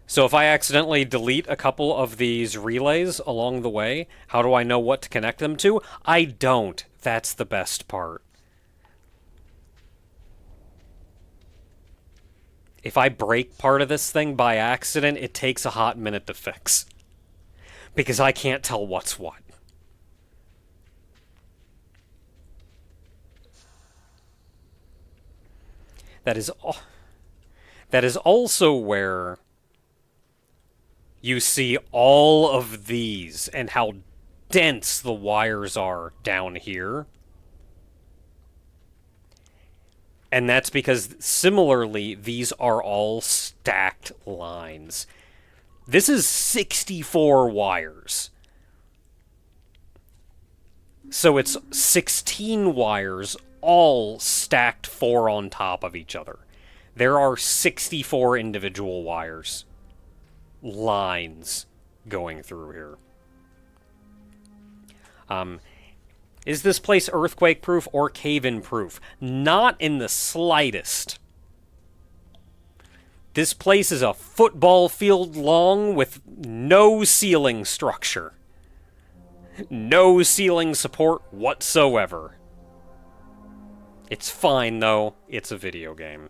So if I accidentally delete a couple of these relays along the way, how do I know what to connect them to? I don't. That's the best part. If I break part of this thing by accident, it takes a hot minute to fix. Because I can't tell what's what. That is that is also where you see all of these and how dense the wires are down here. And that's because, similarly, these are all stacked lines. This is 64 wires. So it's 16 wires, all stacked 4 on top of each other. There are 64 individual wires, lines, going through here. Is this place earthquake-proof or cave-in-proof? Not in the slightest. This place is a football field long with no ceiling structure. No ceiling support whatsoever. It's fine, though. It's a video game.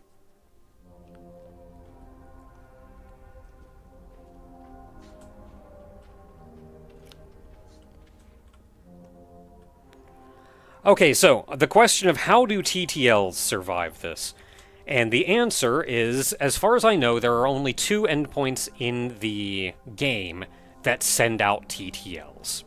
Okay, so the question of how do TTLs survive this? And the answer is, as far as I know, there are only 2 endpoints in the game that send out TTLs.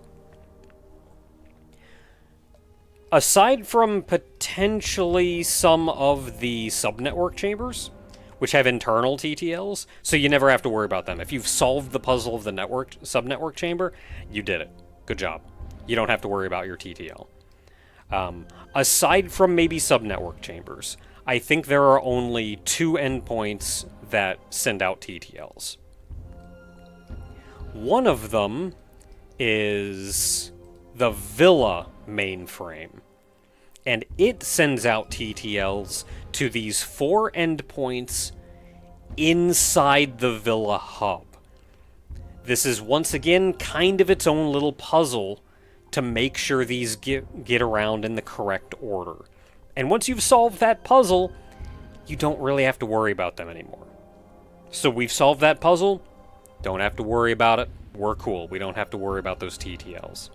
Aside from potentially some of the subnetwork chambers, which have internal TTLs, so you never have to worry about them. If you've solved the puzzle of the subnetwork chamber, you did it. Good job. You don't have to worry about your TTL. Aside from maybe subnetwork chambers, I think there are only 2 endpoints that send out TTLs. One of them is the Villa mainframe, and it sends out TTLs to these 4 endpoints inside the Villa hub. This is once again kind of its own little puzzle to make sure these get around in the correct order. And once you've solved that puzzle, you don't really have to worry about them anymore. So we've solved that puzzle, don't have to worry about it, we're cool, we don't have to worry about those TTLs.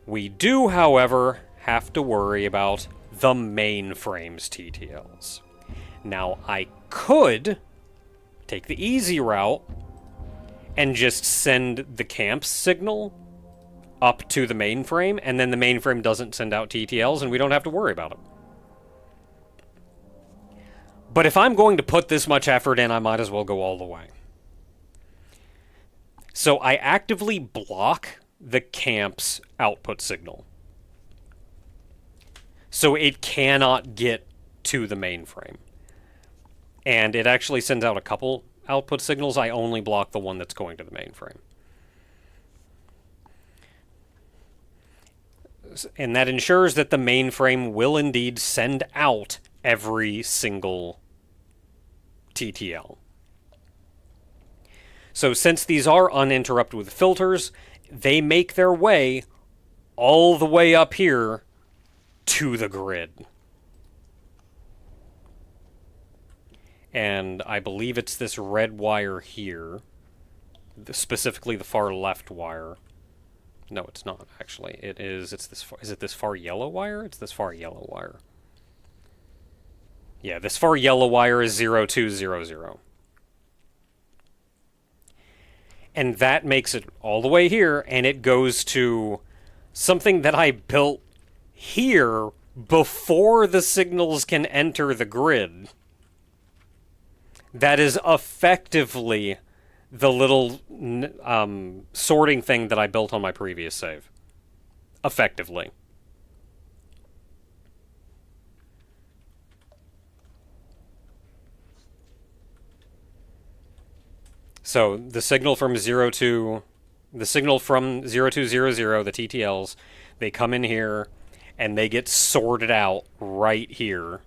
We do, however, have to worry about the mainframe's TTLs. Now, I could take the easy route and just send the camp's signal up to the mainframe, and then the mainframe doesn't send out TTLs, and we don't have to worry about it. But if I'm going to put this much effort in, I might as well go all the way. So I actively block the camp's output signal, so it cannot get to the mainframe. And it actually sends out a couple output signals. I only block the one that's going to the mainframe. And that ensures that the mainframe will indeed send out every single TTL. So since these are uninterrupted with filters, they make their way all the way up here to the grid. And I believe it's this red wire here, specifically the far left wire. No, it's not, actually. Is it this far yellow wire? It's this far yellow wire. Yeah, this far yellow wire is 0200. And that makes it all the way here, and it goes to something that I built here before the signals can enter the grid. That is effectively the little sorting thing that I built on my previous save. Effectively. So the signal from 0200, the TTLs, they come in here and they get sorted out right here.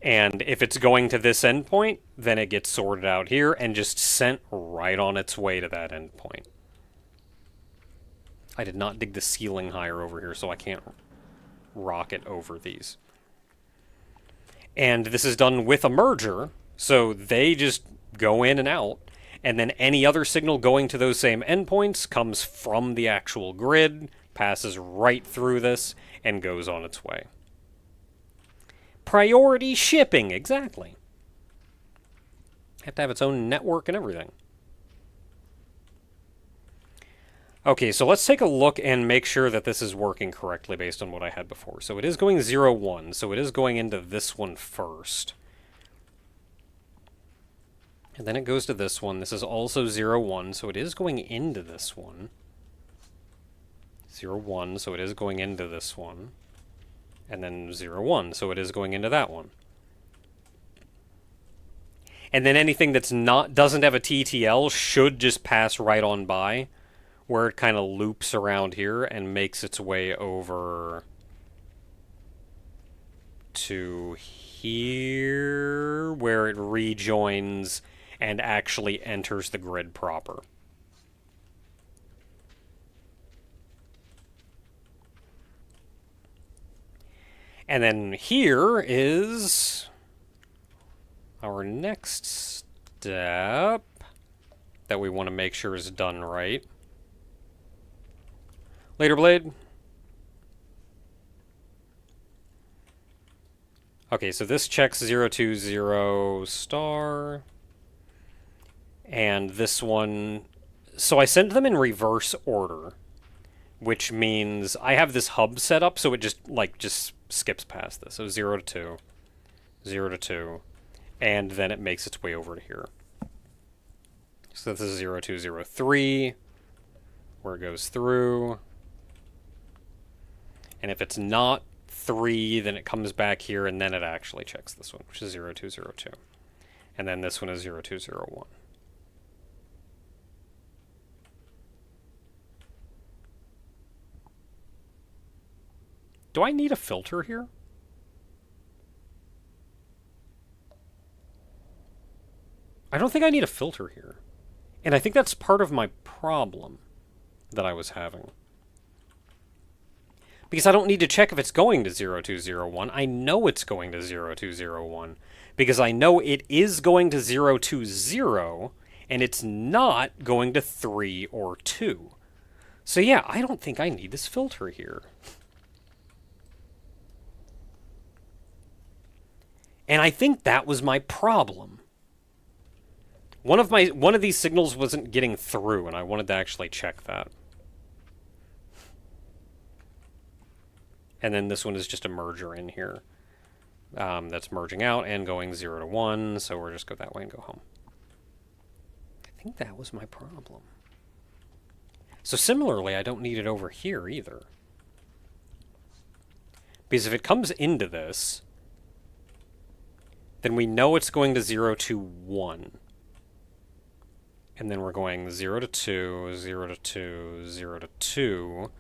And if it's going to this endpoint, then it gets sorted out here and just sent right on its way to that endpoint. I did not dig the ceiling higher over here, so I can't rocket over these. And this is done with a merger, so they just go in and out, and then any other signal going to those same endpoints comes from the actual grid, passes right through this, and goes on its way. priority shipping, exactly. Have to have its own network and everything. Okay, so let's take a look and make sure that this is working correctly based on what I had before. So it is going 0, 1, so it is going into this one first. And then it goes to this one. This is also 0, 1, so it is going into this one. 0, 1, so it is going into this one. And then 0, 1, so it is going into that one. And then anything that's doesn't have a TTL should just pass right on by, where it kind of loops around here and makes its way over to here, where it rejoins and actually enters the grid proper. And then here is our next step that we want to make sure is done right. Later, Blade. Okay, so this checks 020 star. And this one... So I sent them in reverse order, which means I have this hub set up, so it just skips past this. So 0 to 2, 0 to 2, and then it makes its way over to here. So this is 0203, where it goes through. And if it's not 3, then it comes back here, and then it actually checks this one, which is 0202. And then this one is 0201. Do I need a filter here? I don't think I need a filter here. And I think that's part of my problem that I was having. Because I don't need to check if it's going to 0201. I know it's going to 0201. Because I know it is going to 020, and it's not going to 3 or 2. So yeah, I don't think I need this filter here. And I think that was my problem. One of these signals wasn't getting through, and I wanted to actually check that. And then this one is just a merger in here. That's merging out and going 0 to 1, so we'll just go that way and go home. I think that was my problem. So similarly, I don't need it over here either. Because if it comes into this, then we know it's going to 0 to 1. And then we're going 0 to 2, 0 to 2, 0 to 2.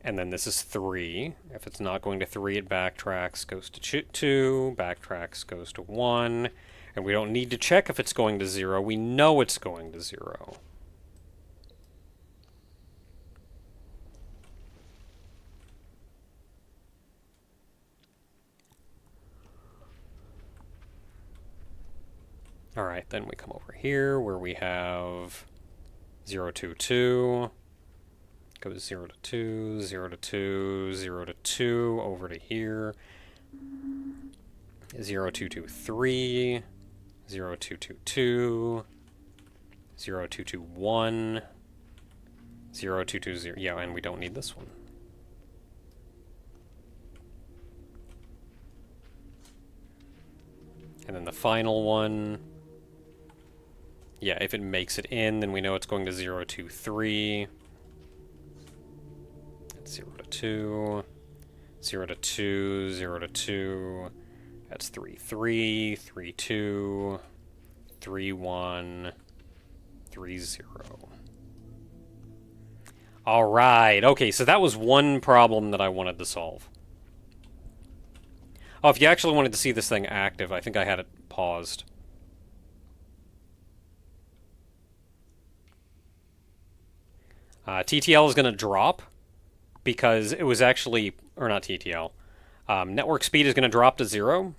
And then this is 3. If it's not going to 3, it backtracks, goes to 2, backtracks, goes to 1. And we don't need to check if it's going to 0. We know it's going to 0. Alright, then we come over here where we have 0, 2, 2. Goes 0 to 2, 0 to 2, 0 to 2, over to here. 0, 2, 2, 3, 0, 2, 2, 2, 0, 2, 2, 1, 0, 2, 2, 0. Yeah, and we don't need this one. And then the final one. Yeah, if it makes it in, then we know it's going to 0, 2, 3. 0 to 2, 0 to 2, 0 to 2, that's 3, 3, 3, 2, 3, 1, 3, 0. Alright, okay, so that was one problem that I wanted to solve. Oh, if you actually wanted to see this thing active, I think I had it paused. TTL is going to drop. Because it was actually, or not TTL, network speed is going to drop to 0,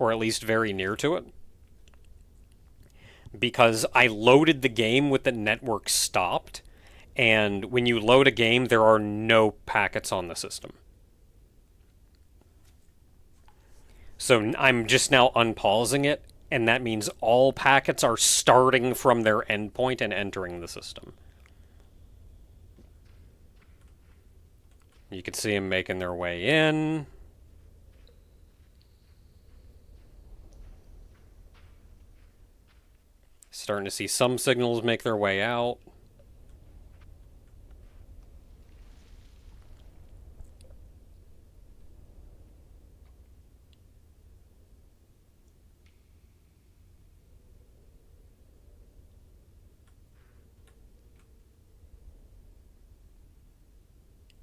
or at least very near to it, because I loaded the game with the network stopped, and when you load a game, there are no packets on the system. So I'm just now unpausing it, and that means all packets are starting from their endpoint and entering the system. You can see them making their way in. Starting to see some signals make their way out.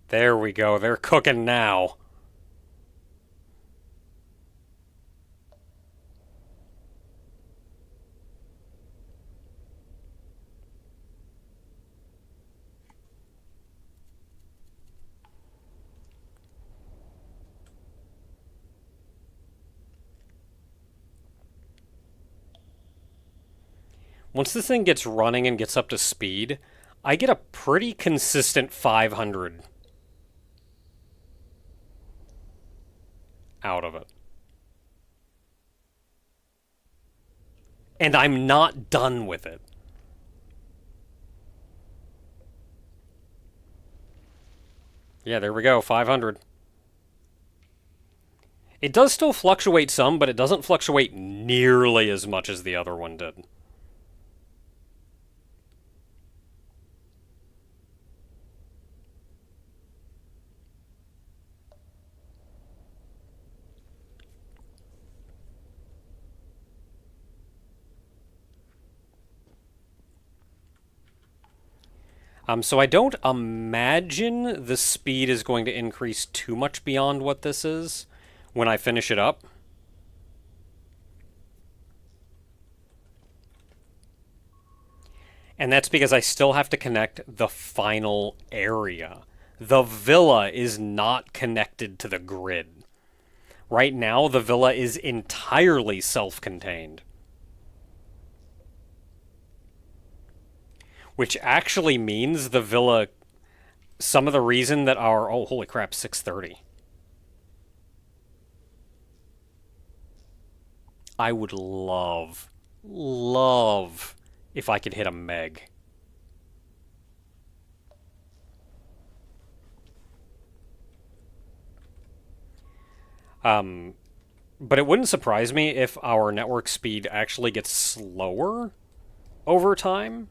There we go. They're cooking now. Once this thing gets running and gets up to speed, I get a pretty consistent 500 out of it. And I'm not done with it. Yeah, there we go, 500. It does still fluctuate some, but it doesn't fluctuate nearly as much as the other one did. So I don't imagine the speed is going to increase too much beyond what this is when I finish it up. And that's because I still have to connect the final area. The villa is not connected to the grid. Right now, the villa is entirely self-contained. Which actually means the villa, some of the reason that our, oh, holy crap, 630. I would love if I could hit a meg. But it wouldn't surprise me if our network speed actually gets slower over time.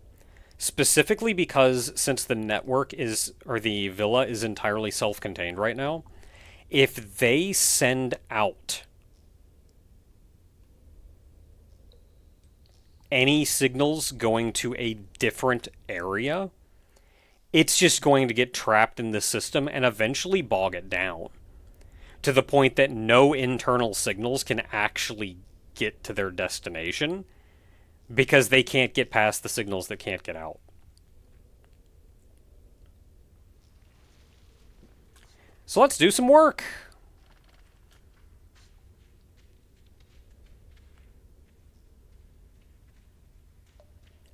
Specifically because since the network is, or the villa is entirely self-contained right now, if they send out any signals going to a different area, it's just going to get trapped in the system and eventually bog it down to the point that no internal signals can actually get to their destination because they can't get past the signals that can't get out. So let's do some work.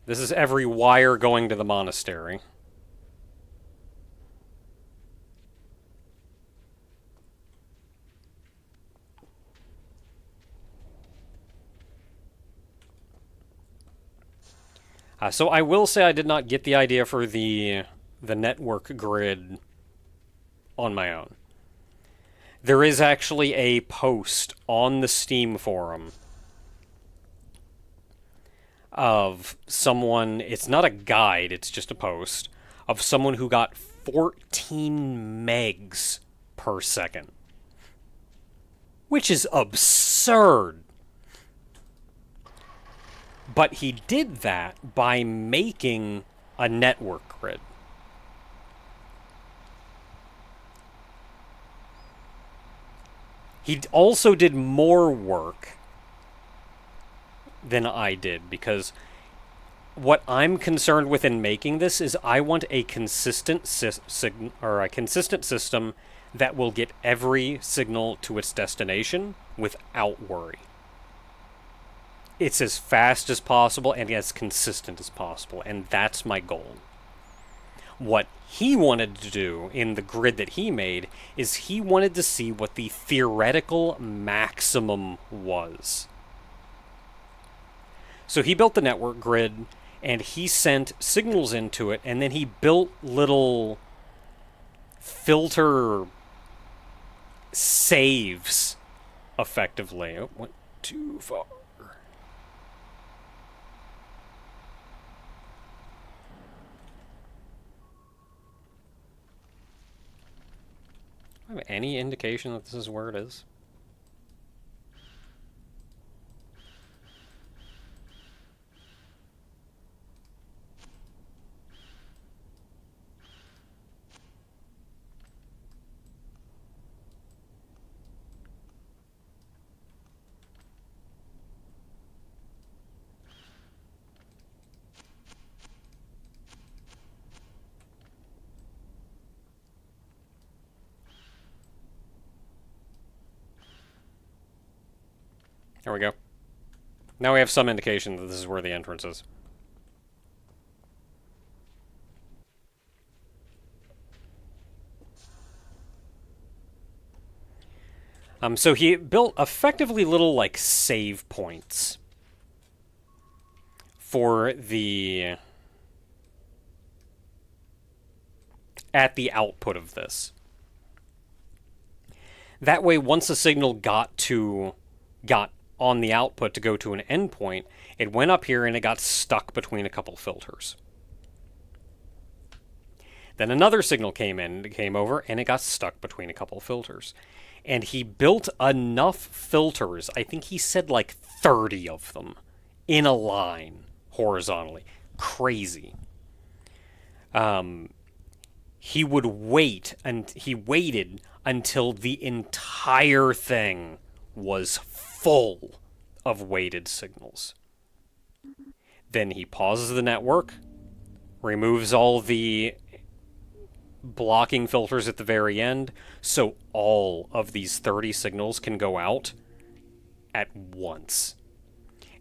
This is every wire going to the monastery. So I will say I did not get the idea for the network grid on my own. There is actually a post on the Steam forum of someone, it's not a guide, it's just a post, of someone who got 14 megs per second. Which is absurd. But he did that by making a network grid. He also did more work than I did, because what I'm concerned with in making this is I want a consistent system that will get every signal to its destination without worry. It's as fast as possible and as consistent as possible, and that's my goal. What he wanted to do in the grid that he made is he wanted to see what the theoretical maximum was. So he built the network grid, and he sent signals into it, and then he built little filter saves, effectively. Oh, went too far. Do I have any indication that this is where it is? There we go. Now we have some indication that this is where the entrance is. So he built effectively little, like, save points for the... at the output of this. That way, once a signal got on the output to go to an endpoint, it went up here and it got stuck between a couple filters. Then another signal came over, and it got stuck between a couple filters. And he built enough filters, I think he said like 30 of them, in a line, horizontally. Crazy. He would wait, and he waited until the entire thing was full of weighted signals. Then he pauses the network, removes all the blocking filters at the very end, so all of these 30 signals can go out at once.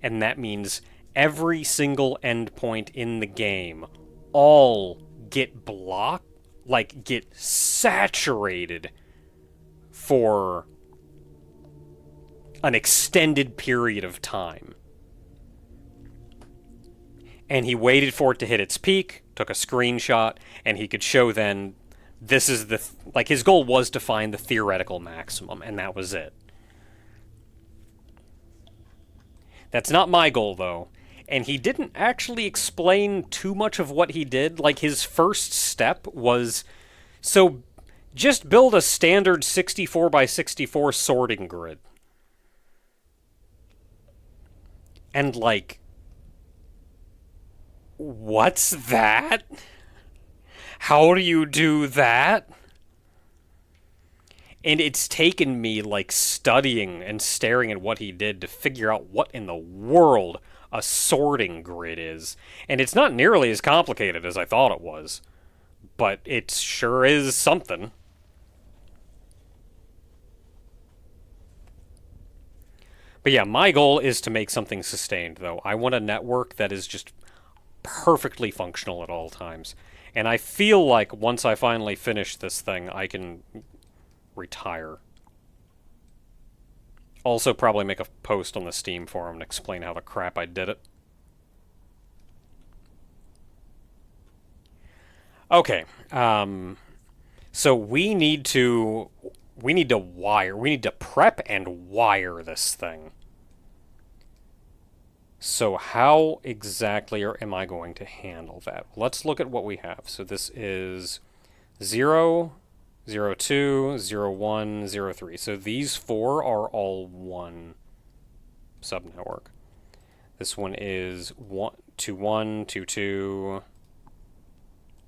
And that means every single endpoint in the game all get blocked, like get saturated for an extended period of time. And he waited for it to hit its peak, took a screenshot, and he could show then this is the... like, his goal was to find the theoretical maximum, and that was it. That's not my goal, though. And he didn't actually explain too much of what he did. Like, his first step was... so, just build a standard 64 by 64 sorting grid. And, like... what's that? How do you do that? And it's taken me, like, studying and staring at what he did to figure out what in the world a sorting grid is. And it's not nearly as complicated as I thought it was. But it sure is something. But yeah, my goal is to make something sustained, though. I want a network that is just perfectly functional at all times. And I feel like once I finally finish this thing, I can retire. Also probably make a post on the Steam forum and explain how the crap I did it. Okay, so we need to prep and wire this thing. So how exactly am I going to handle that? Let's look at what we have. So this is 0, 0, 2, 0, 1, 0, 3. So these four are all one subnetwork. This one is 1, 2, 1, 2, 2,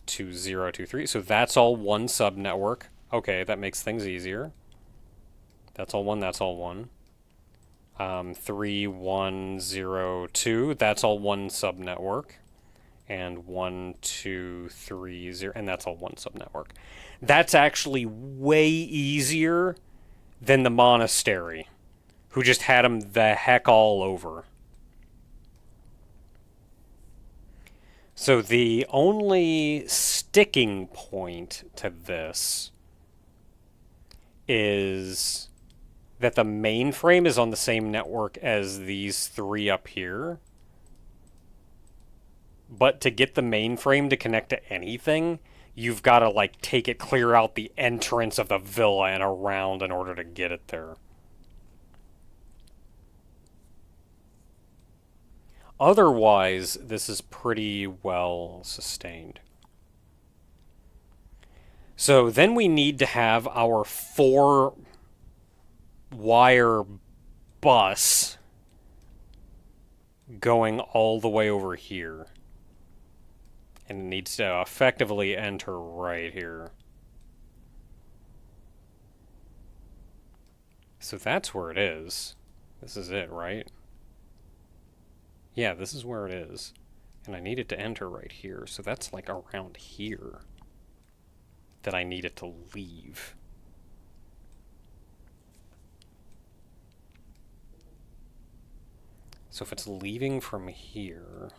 2, 0, 2, 3. So that's all one subnetwork. Okay, that makes things easier. That's all one, that's all one. 3, 1, 0, 2. That's all one subnetwork. And 1, 2, 3, 0. And that's all one subnetwork. That's actually way easier than the monastery, who just had them the heck all over. So the only sticking point to this is that the mainframe is on the same network as these three up here. But to get the mainframe to connect to anything, you've got to, like, take it clear out the entrance of the villa and around in order to get it there. Otherwise, this is pretty well sustained. So then we need to have our 4-wire bus going all the way over here. And it needs to effectively enter right here. So that's where it is. This is it, right? Yeah, this is where it is. And I need it to enter right here. So that's like around here that I need it to leave. So if it's leaving from here...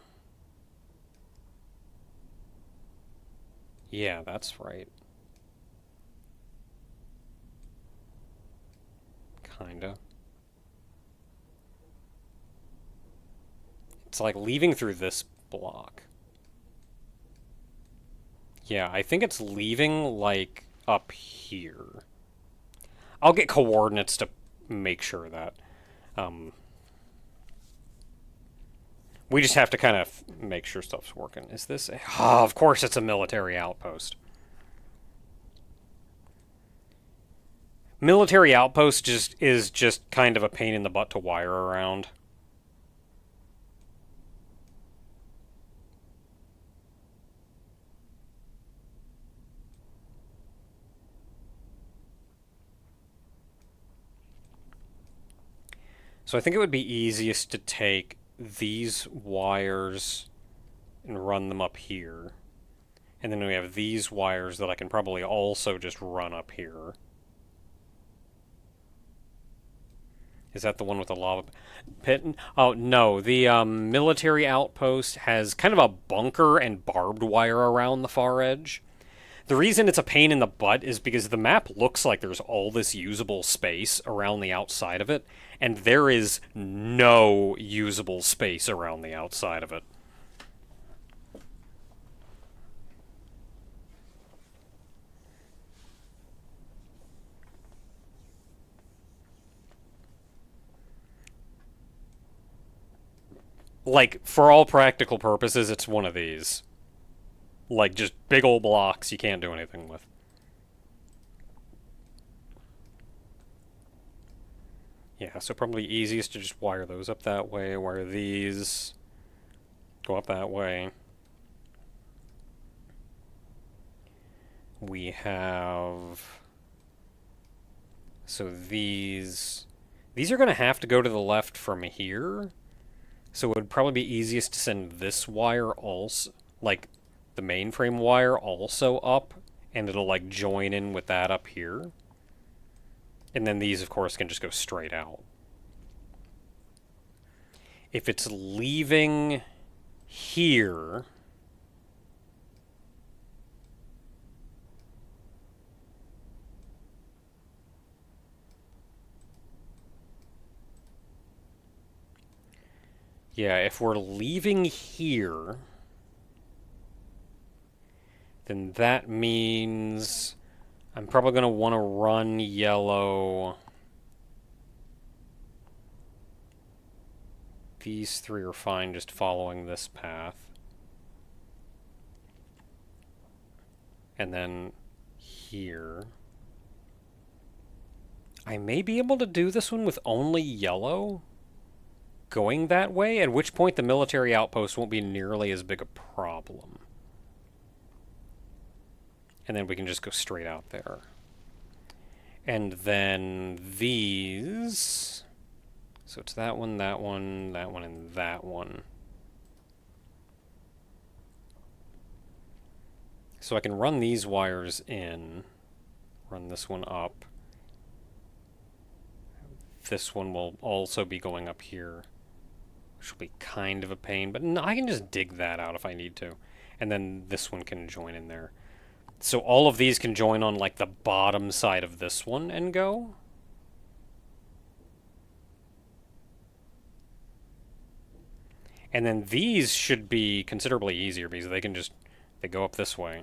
Yeah, that's right. Kinda. It's like leaving through this block. Yeah, I think it's leaving, like, up here. I'll get coordinates to make sure of that. We just have to kind of make sure stuff's working. Is this a... Oh, of course it's a military outpost. Military outpost is just kind of a pain in the butt to wire around. So I think it would be easiest to take these wires and run them up here. And then we have these wires that I can probably also just run up here. Is that the one with the lava pit? Oh, no. The military outpost has kind of a bunker and barbed wire around the far edge. The reason it's a pain in the butt is because the map looks like there's all this usable space around the outside of it, and there is no usable space around the outside of it. Like, for all practical purposes, it's one of these. Like, just big old blocks you can't do anything with. Yeah, so probably easiest to just wire those up that way, wire these, go up that way. We have... So these are going to have to go to the left from here. So it would probably be easiest to send this wire also, like, the mainframe wire also up, and it'll, like, join in with that up here. And then these, of course, can just go straight out. If it's leaving here... Yeah, if we're leaving here, then that means I'm probably going to want to run yellow. These three are fine just following this path. And then here. I may be able to do this one with only yellow going that way, at which point the military outpost won't be nearly as big a problem. And then we can just go straight out there. And then these... So it's that one, that one, that one, and that one. So I can run these wires in, run this one up. This one will also be going up here, which will be kind of a pain, but no, I can just dig that out if I need to. And then this one can join in there. So all of these can join on like the bottom side of this one and go. And then these should be considerably easier because they go up this way.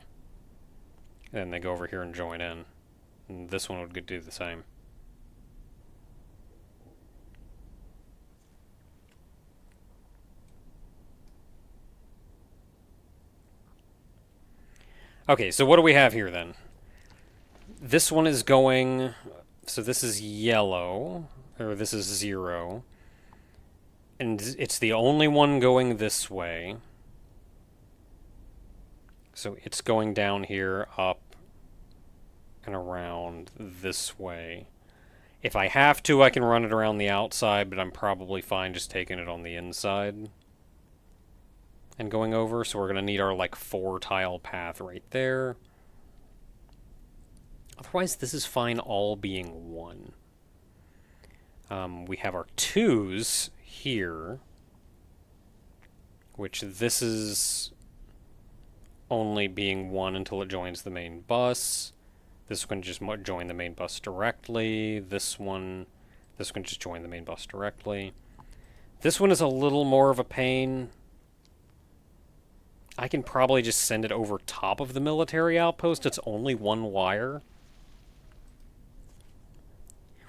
And then they go over here and join in. And this one would do the same. Okay, so what do we have here then? This one is going... So this is yellow, or this is 0. And it's the only one going this way. So it's going down here, up, and around this way. If I have to, I can run it around the outside, but I'm probably fine just taking it on the inside and going over. So we're going to need our, like, 4-tile path right there. Otherwise, this is fine all being 1. We have our 2s here, which this is only being 1 until it joins the main bus. This one just join the main bus directly. This one just join the main bus directly. This one is a little more of a pain. I can probably just send it over top of the military outpost. It's only 1 wire.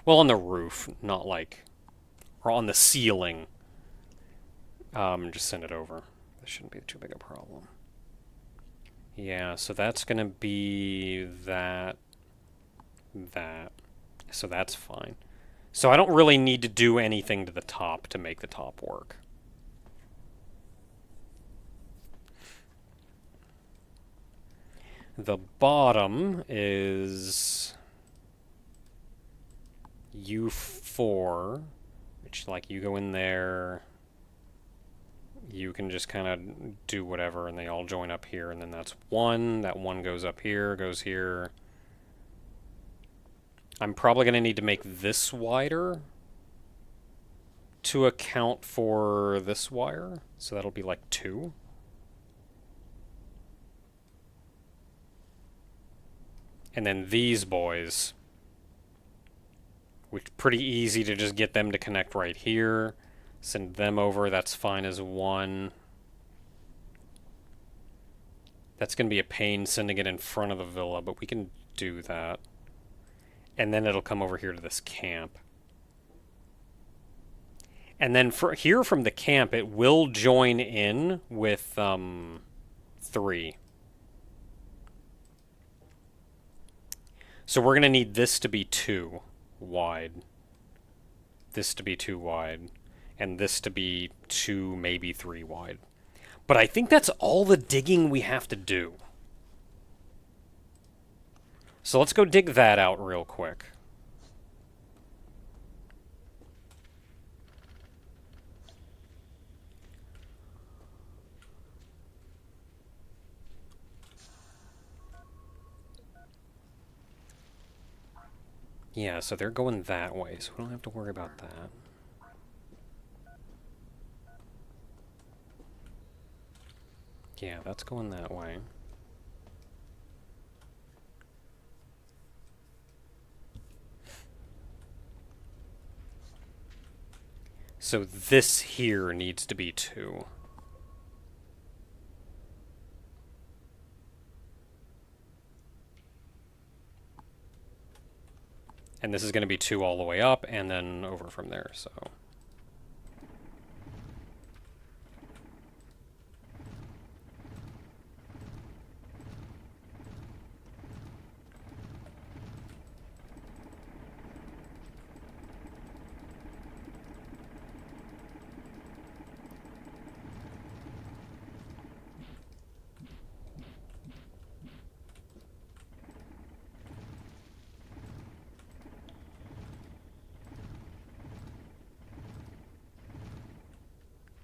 Well, on the roof, not like... Or on the ceiling. Just send it over. This shouldn't be too big a problem. Yeah, so that's going to be that. So that's fine. So I don't really need to do anything to the top to make the top work. The bottom is U4, which, like, you go in there, you can just kind of do whatever, and they all join up here, and then that's 1. That 1 goes up here, goes here. I'm probably going to need to make this wider to account for this wire, so that'll be like 2. And then these boys, which pretty easy to just get them to connect right here. Send them over, that's fine as 1. That's going to be a pain sending it in front of the villa, but we can do that. And then it'll come over here to this camp. And then here from the camp, it will join in with 3. So we're going to need this to be 2 wide. This to be 2 wide. And this to be 2, maybe 3 wide. But I think that's all the digging we have to do. So let's go dig that out real quick. Yeah, so they're going that way, so we don't have to worry about that. Yeah, that's going that way. So this here needs to be 2. And this is going to be 2 all the way up, and then over from there, so...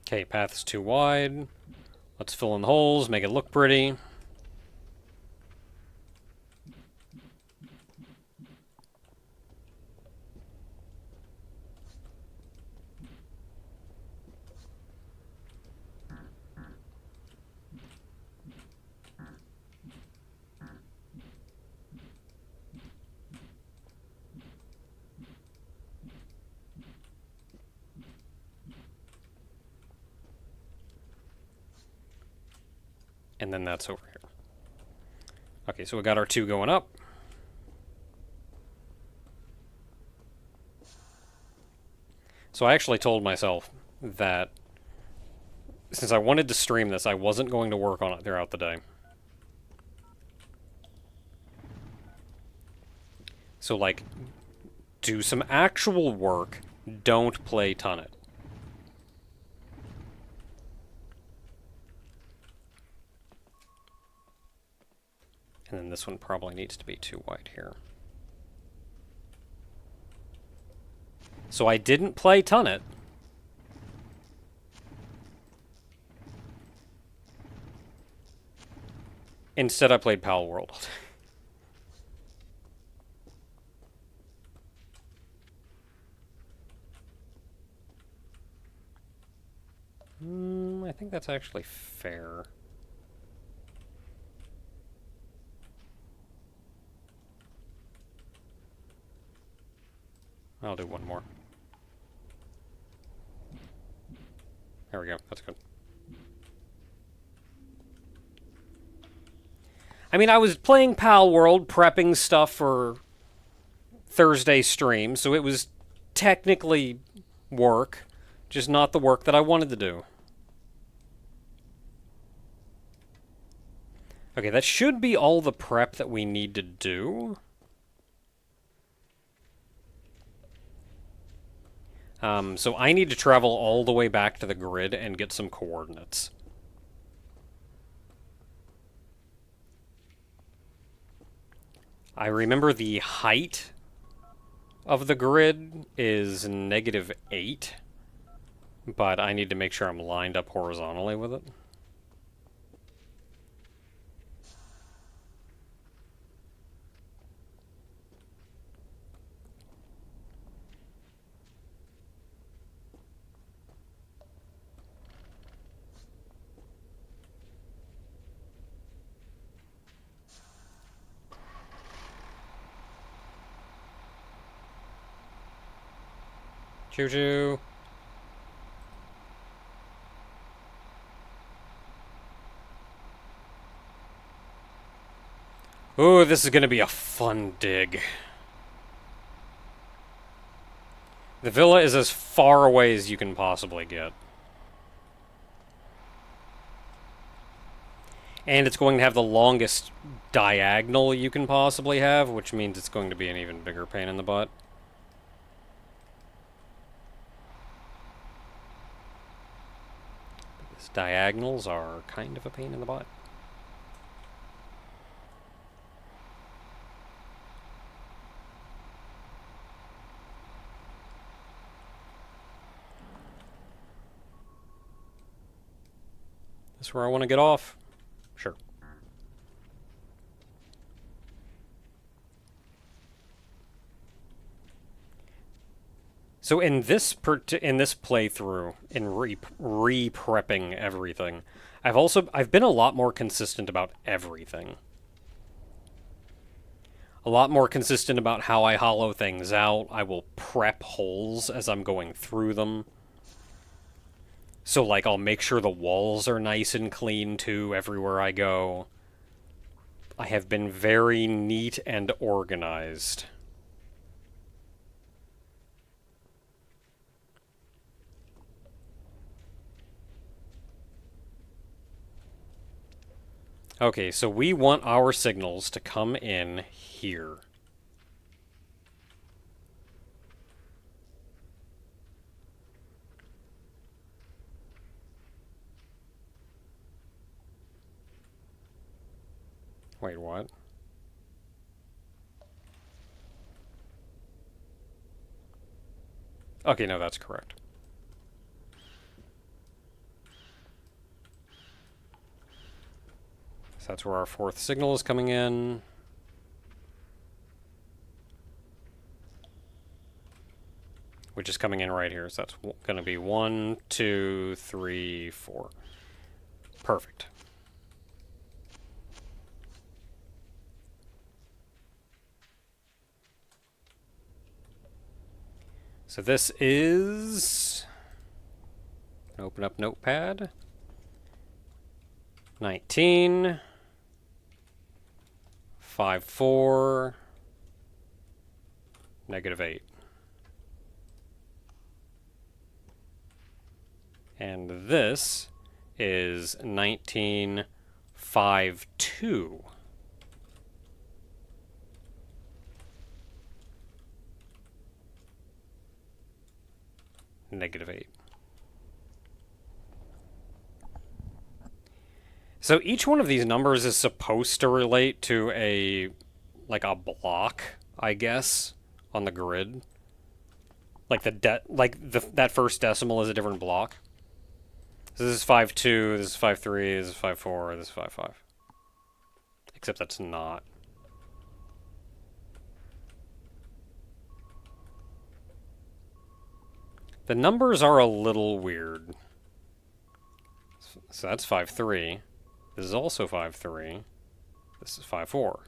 Okay, path is too wide. Let's fill in the holes, make it look pretty. And then that's over here. Okay, so we got our 2 going up. So I actually told myself that since I wanted to stream this, I wasn't going to work on it throughout the day. So, like, do some actual work, don't play Tunnet. And then this one probably needs to be too white here. So I didn't play Tunnet. Instead I played Pal World. I think that's actually fair. I'll do one more. There we go. That's good. I mean, I was playing Pal World, prepping stuff for Thursday stream, so it was technically work, just not the work that I wanted to do. Okay, that should be all the prep that we need to do. So I need to travel all the way back to the grid and get some coordinates. I remember the height of the grid is -8, but I need to make sure I'm lined up horizontally with it. Choo-choo. Ooh, this is gonna be a fun dig. The villa is as far away as you can possibly get. And it's going to have the longest diagonal you can possibly have, which means it's going to be an even bigger pain in the butt. These diagonals are kind of a pain in the butt. This is where I want to get off. Sure. So in this playthrough, in re-prepping everything, I've been a lot more consistent about everything. A lot more consistent about how I hollow things out. I will prep holes as I'm going through them. So, like, I'll make sure the walls are nice and clean, too, everywhere I go. I have been very neat and organized. Okay, so we want our signals to come in here. Wait, what? Okay, no, that's correct. So that's where our 4th signal is coming in. Which is coming in right here. So that's going to be 1, 2, 3, 4. Perfect. So this is... Open up Notepad. 19, 5, 4, -8. And this is 19, 5, 2. -8. So each one of these numbers is supposed to relate to a block, I guess, on the grid. Like that first decimal is a different block. So this is 5-2, this is 5-3, this is 5-4, this is 5-5. Except that's not. The numbers are a little weird. So that's 5-3. This is also 5-3. This is 5-4.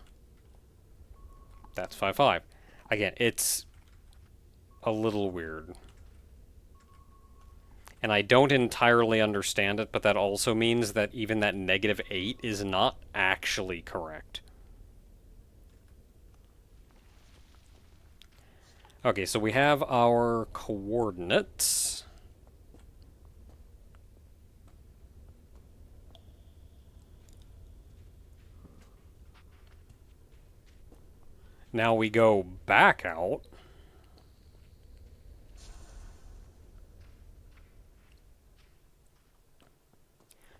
That's 5-5. Again, it's a little weird. And I don't entirely understand it, but that also means that even that -8 is not actually correct. Okay, so we have our coordinates. Now we go back out.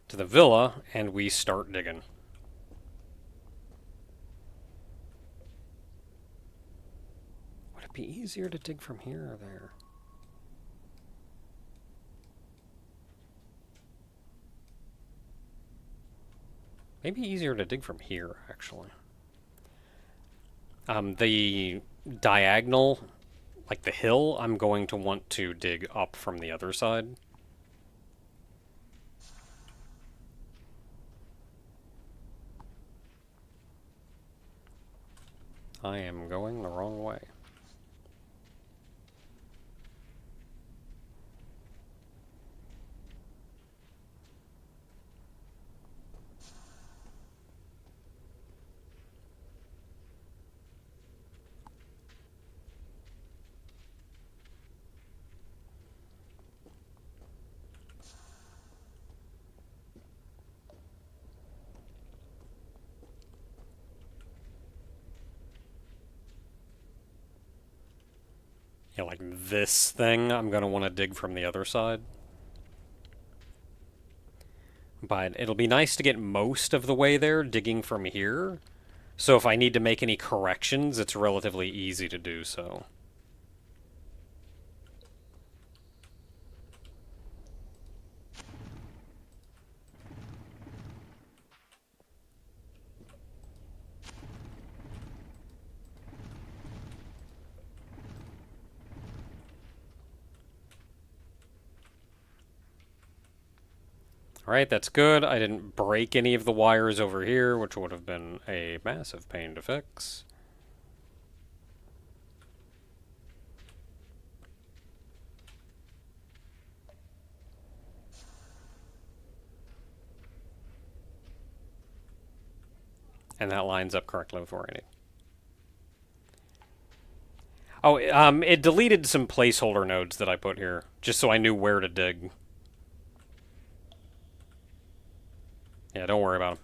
To the villa, and we start digging. Would it be easier to dig from here or there? Maybe easier to dig from here, actually. The diagonal, like the hill, I'm going to want to dig up from the other side. I am going the wrong way. Yeah, like this thing, I'm going to want to dig from the other side. But it'll be nice to get most of the way there digging from here. So if I need to make any corrections, it's relatively easy to do so. Alright, that's good. I didn't break any of the wires over here, which would have been a massive pain to fix. And that lines up correctly with where I need. Oh, it deleted some placeholder nodes that I put here, just so I knew where to dig. Yeah, don't worry about them.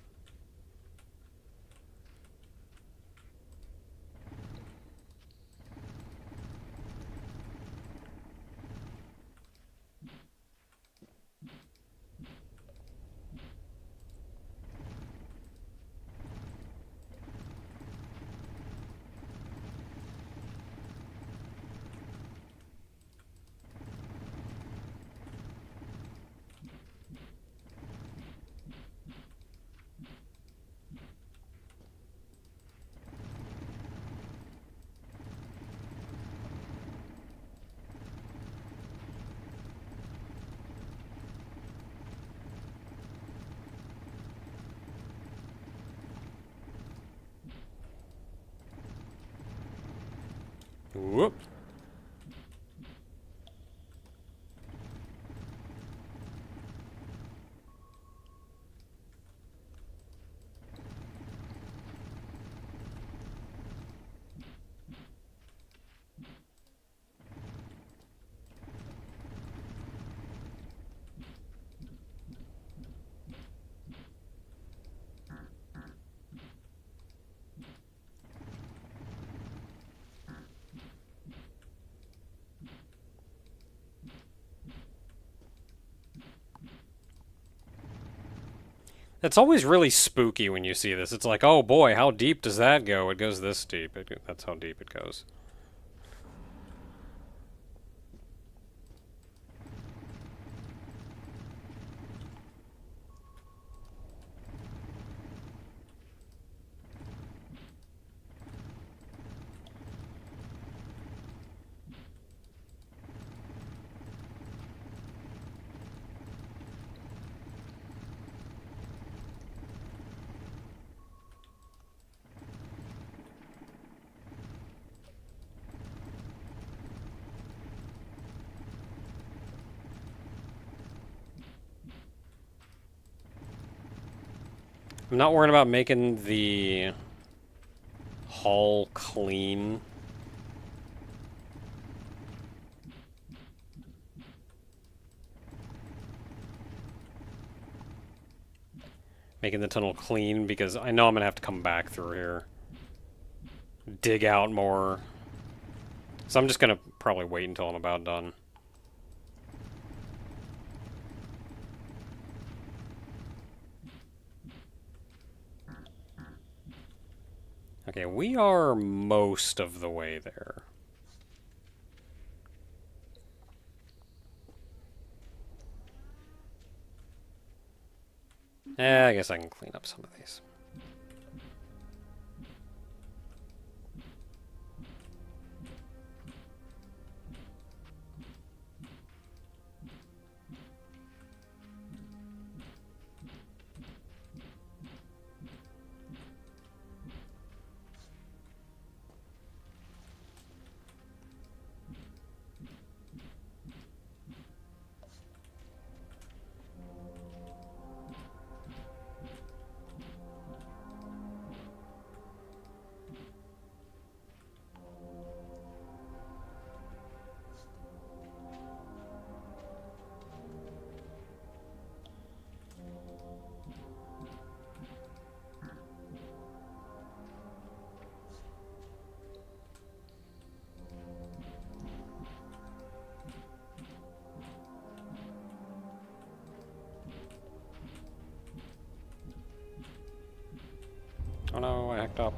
Whoop. It's always really spooky when you see this. It's like, oh boy, how deep does that go? It goes this deep. That's how deep it goes. I'm not worried about making the hall clean. Making the tunnel clean because I know I'm gonna have to come back through here. Dig out more. So I'm just gonna probably wait until I'm about done. Okay, we are most of the way there. I guess I can clean up some of these. Oh no, I hacked up.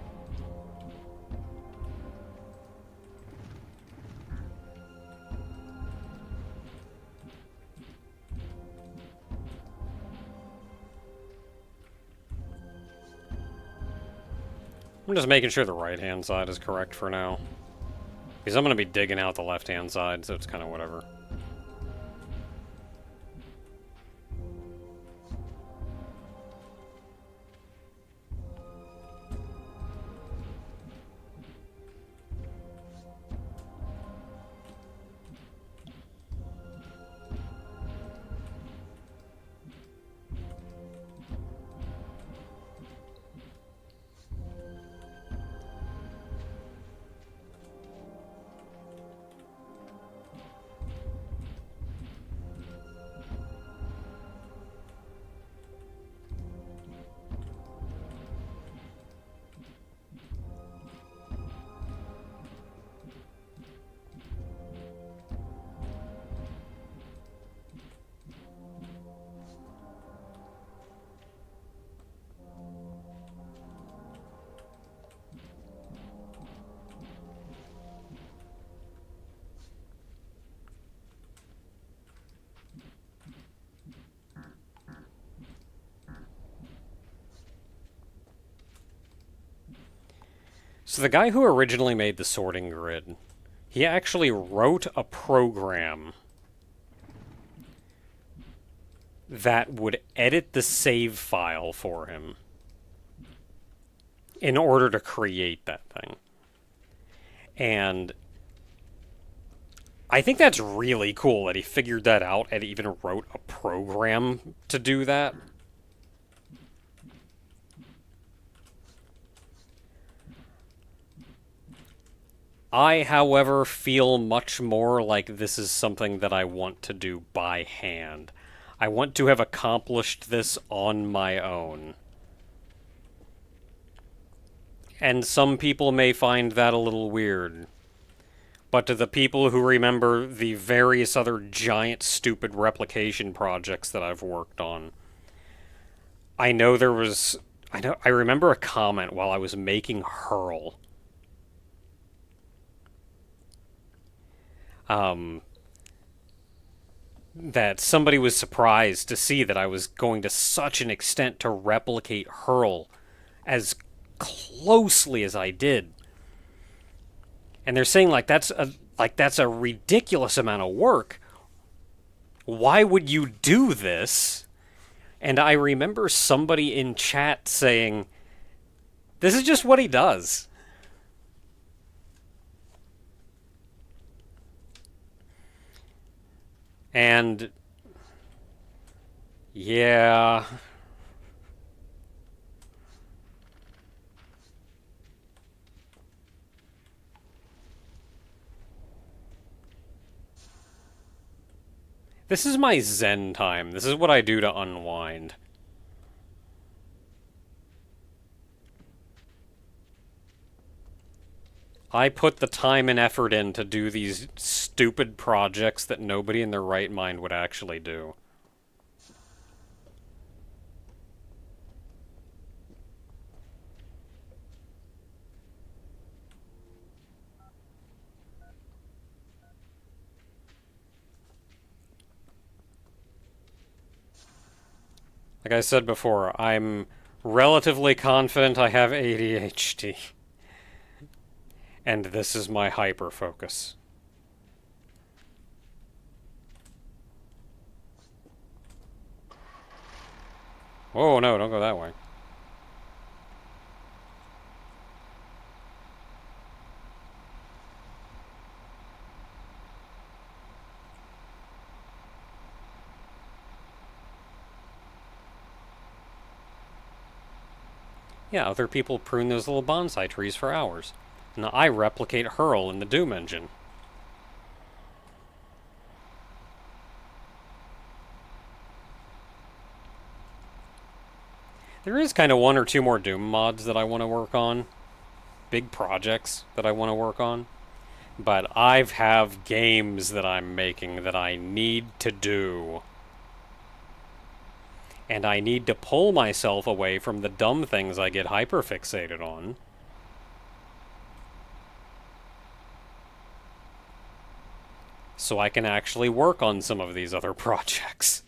I'm just making sure the right-hand side is correct for now. Because I'm going to be digging out the left-hand side, so it's kind of whatever. So the guy who originally made the sorting grid, he actually wrote a program that would edit the save file for him in order to create that thing. And I think that's really cool that he figured that out and even wrote a program to do that. I, however, feel much more like this is something that I want to do by hand. I want to have accomplished this on my own. And some people may find that a little weird. But to the people who remember the various other giant stupid replication projects that I've worked on, I know there was. I remember a comment while I was making Hurl. Um, that somebody was surprised to see that I was going to such an extent to replicate Hurl as closely as I did. And they're saying that's a ridiculous amount of work. Why would you do this? And I remember somebody in chat saying, "This is just what he does." And yeah, this is my Zen time. This is what I do to unwind. I put the time and effort in to do these stupid projects that nobody in their right mind would actually do. Like I said before, I'm relatively confident I have ADHD. And this is my hyper focus. Oh no, don't go that way. Yeah, other people prune those little bonsai trees for hours. And I replicate Hurl in the Doom engine. There is kind of one or two more Doom mods that I want to work on. Big projects that I want to work on. But I have games that I'm making that I need to do. And I need to pull myself away from the dumb things I get hyperfixated on. So I can actually work on some of these other projects.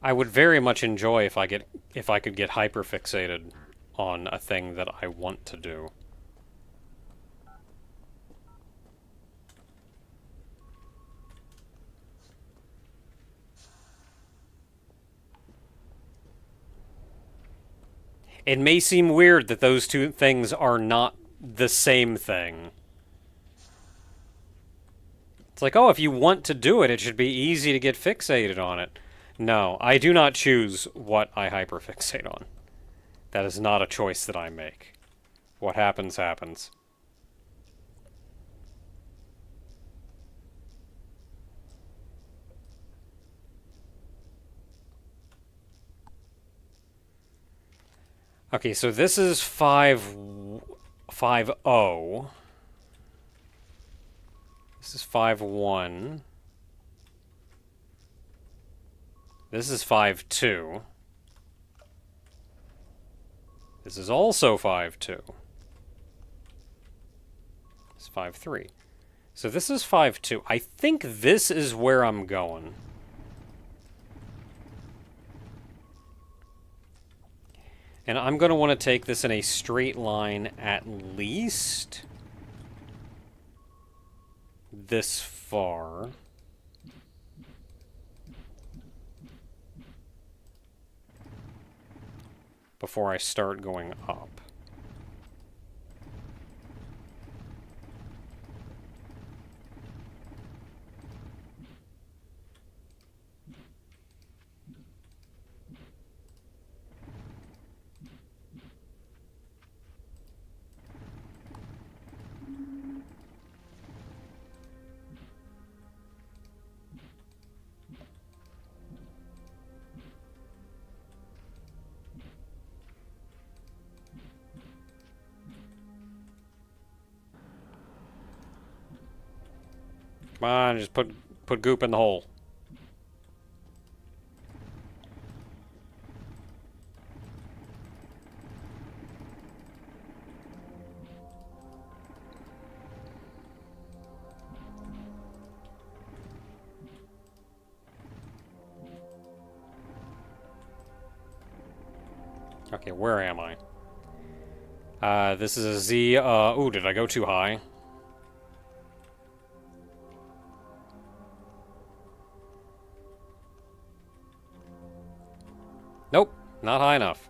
I would very much enjoy if I could get hyperfixated on a thing that I want to do. It may seem weird that those two things are not the same thing. It's like, oh, if you want to do it, it should be easy to get fixated on it. No, I do not choose what I hyperfixate on. That is not a choice that I make. What happens, happens. Okay, so this is 5-0. This is 5-1. This is 5-2. This is also 5-2. It's 5-3. So this is 5-2. I think this is where I'm going. And I'm going to want to take this in a straight line at least this far. Before I start going up. Come on, just put goop in the hole. Okay, where am I? This is a Z. Ooh, did I go too high? Nope, not high enough.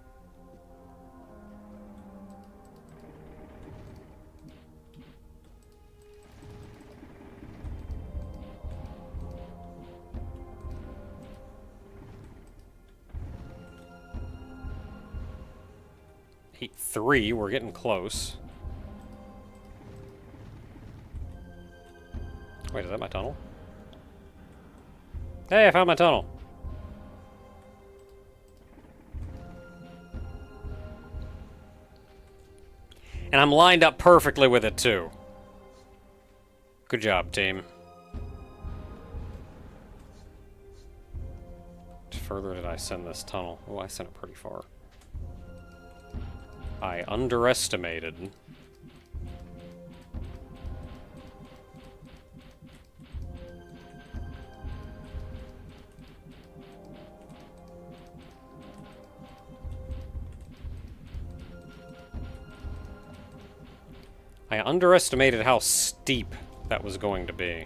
Heat 3, we're getting close. Wait, is that my tunnel? Hey, I found my tunnel. And I'm lined up perfectly with it, too. Good job, team. How further did I send this tunnel? Oh, I sent it pretty far. I underestimated. I underestimated how steep that was going to be.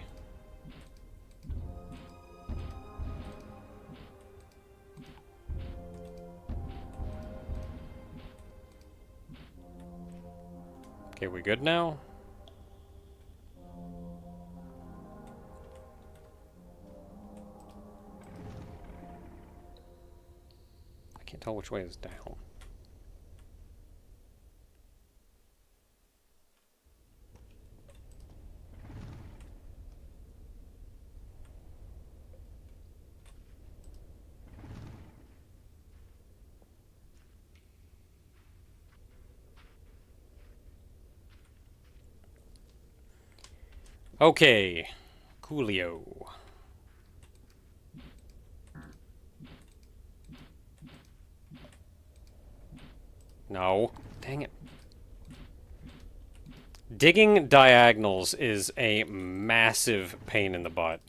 Okay, we good now? I can't tell which way is down. Okay, Coolio. No. Dang it. Digging diagonals is a massive pain in the butt.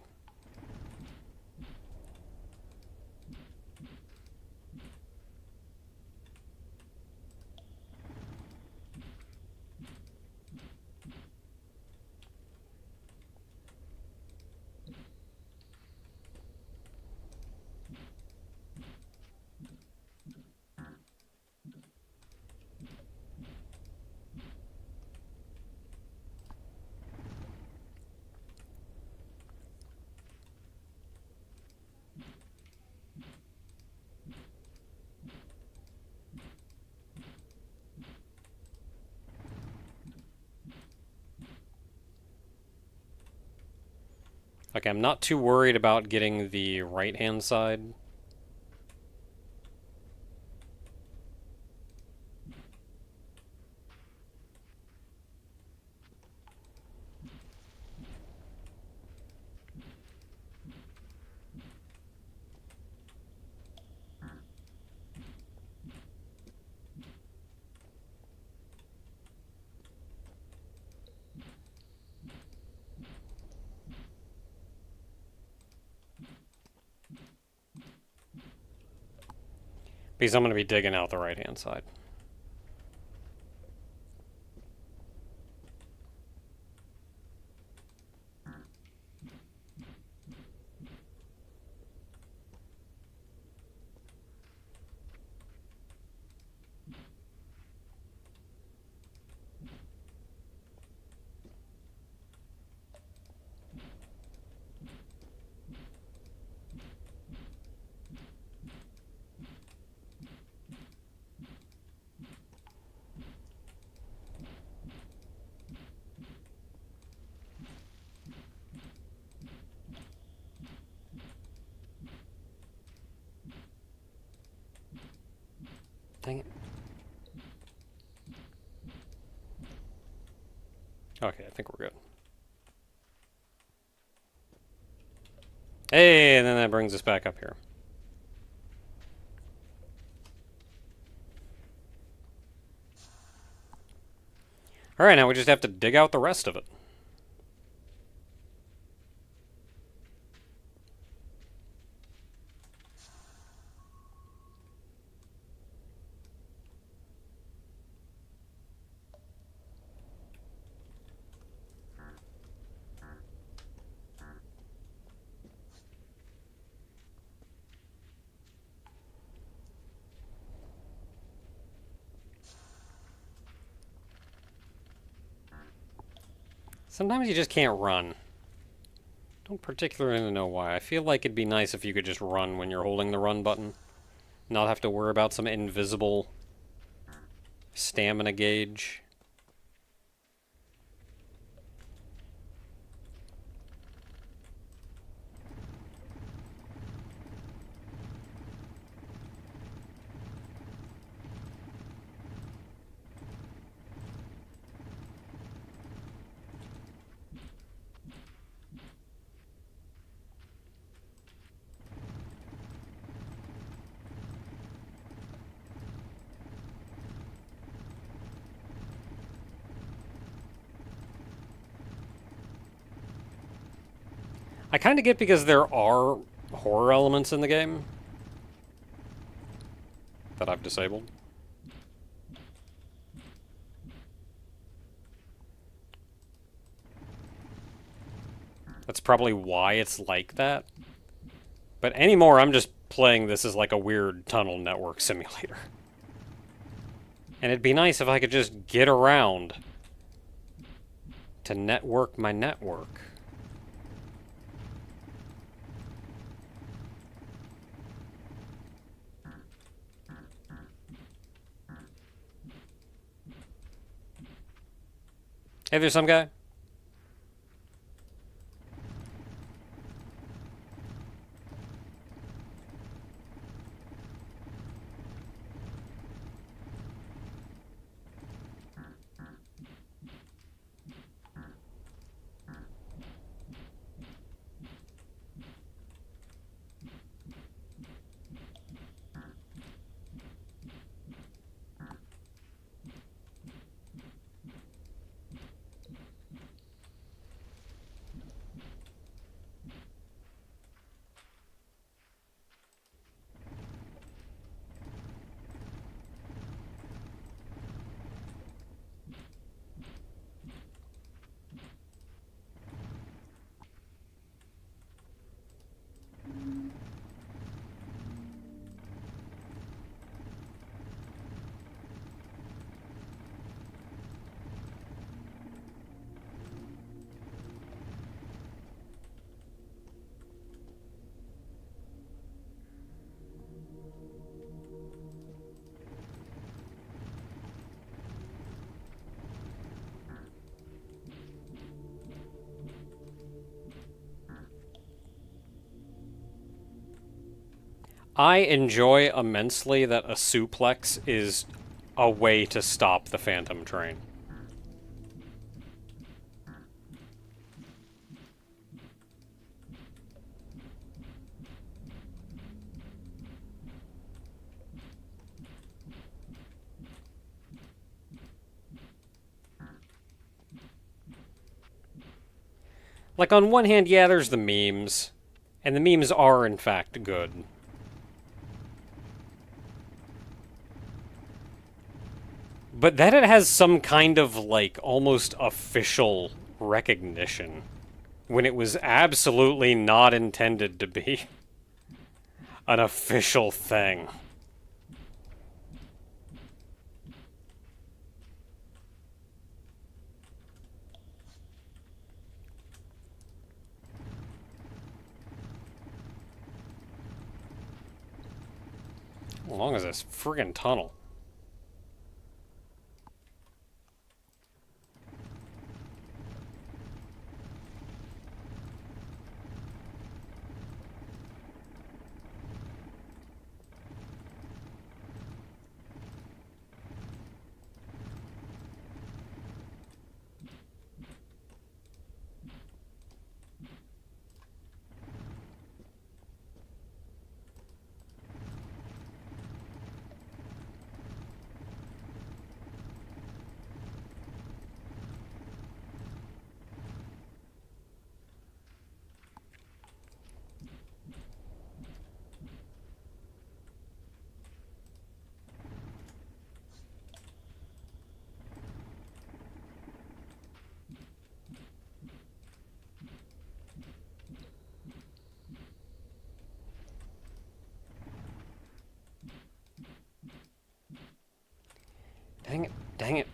Okay, I'm not too worried about getting the right-hand side. Because I'm going to be digging out the right-hand side. Dang it. Okay, I think we're good. Hey, and then that brings us back up here. Alright, now we just have to dig out the rest of it. Sometimes you just can't run. Don't particularly know why. I feel like it'd be nice if you could just run when you're holding the run button. Not have to worry about some invisible stamina gauge. I kind of get because there are horror elements in the game that I've disabled. That's probably why it's like that. But anymore, I'm just playing this as like a weird tunnel network simulator. And it'd be nice if I could just get around to network my network. Hey, there's some guy. I enjoy immensely that a suplex is a way to stop the Phantom train. Like, on one hand, yeah, there's the memes, and the memes are, in fact, good. But that it has some kind of, like, almost official recognition when it was absolutely not intended to be an official thing. How long is this friggin' tunnel? Dang it. Dang it.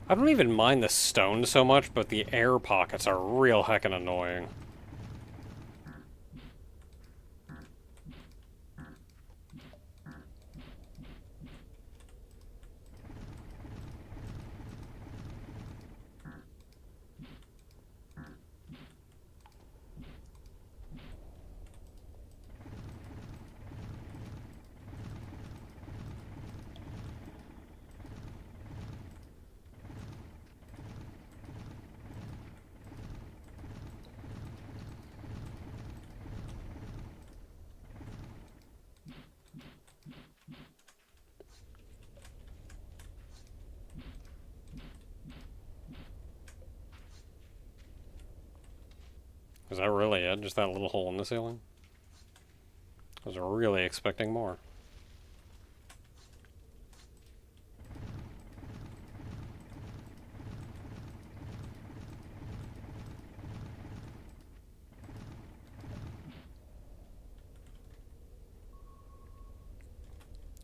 I don't even mind the stone so much, but the air pockets are real heckin' annoying. Is that really it? Just that little hole in the ceiling? I was really expecting more.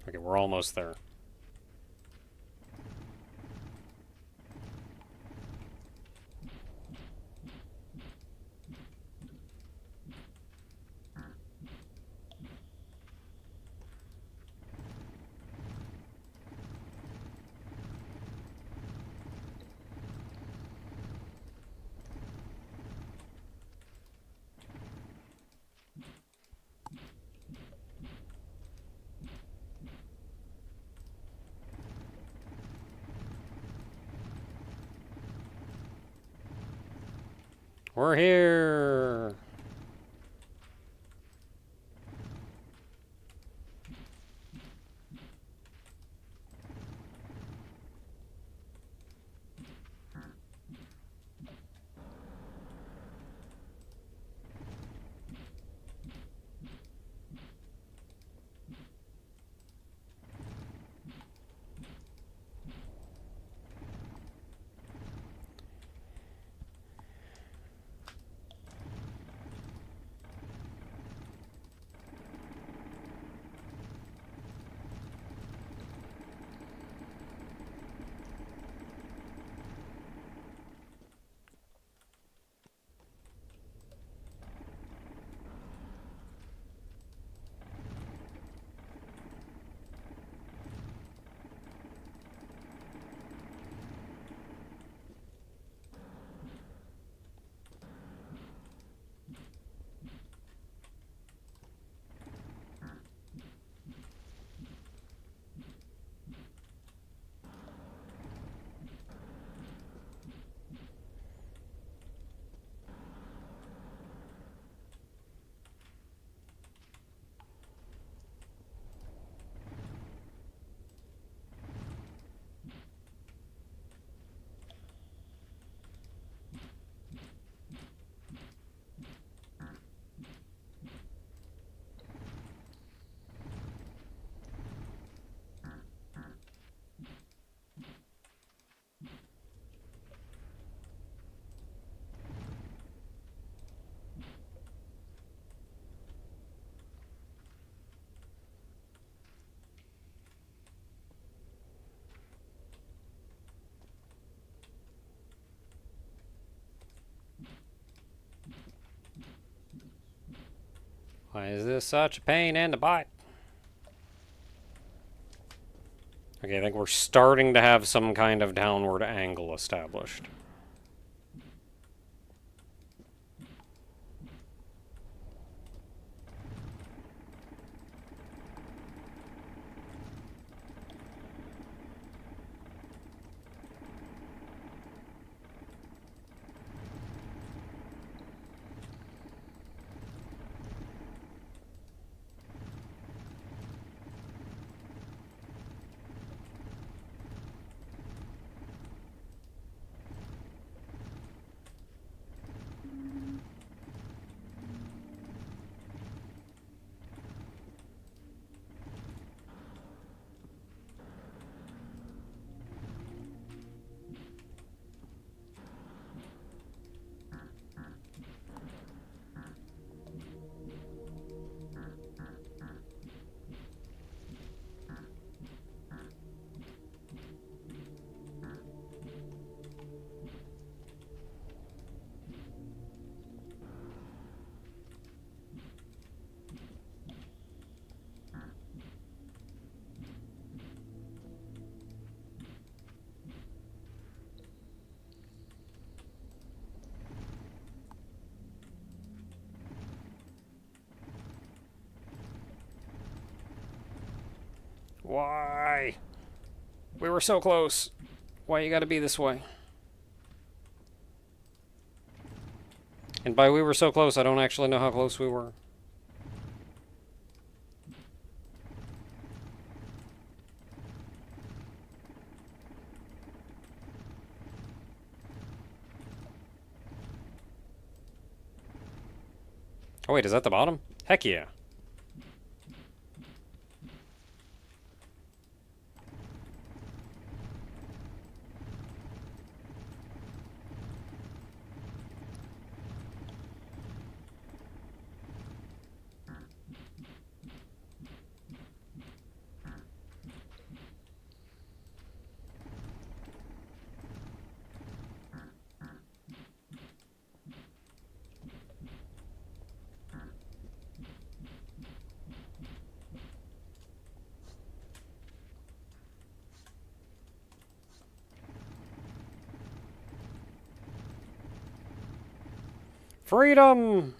Okay, we're almost there. We're here! Why is this such a pain in the butt? Okay, I think we're starting to have some kind of downward angle established. Why? We were so close. Why you gotta be this way? And by we were so close, I don't actually know how close we were. Oh wait, is that the bottom? Heck yeah. Freedom!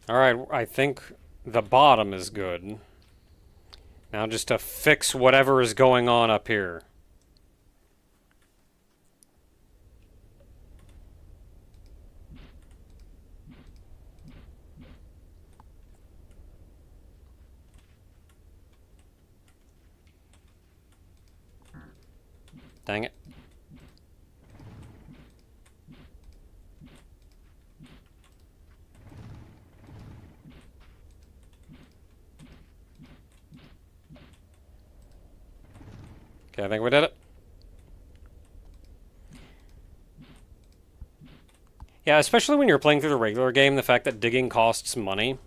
Alright, I think the bottom is good. Now just to fix whatever is going on up here. Dang it. Okay, I think we did it. Yeah, especially when you're playing through the regular game, the fact that digging costs money.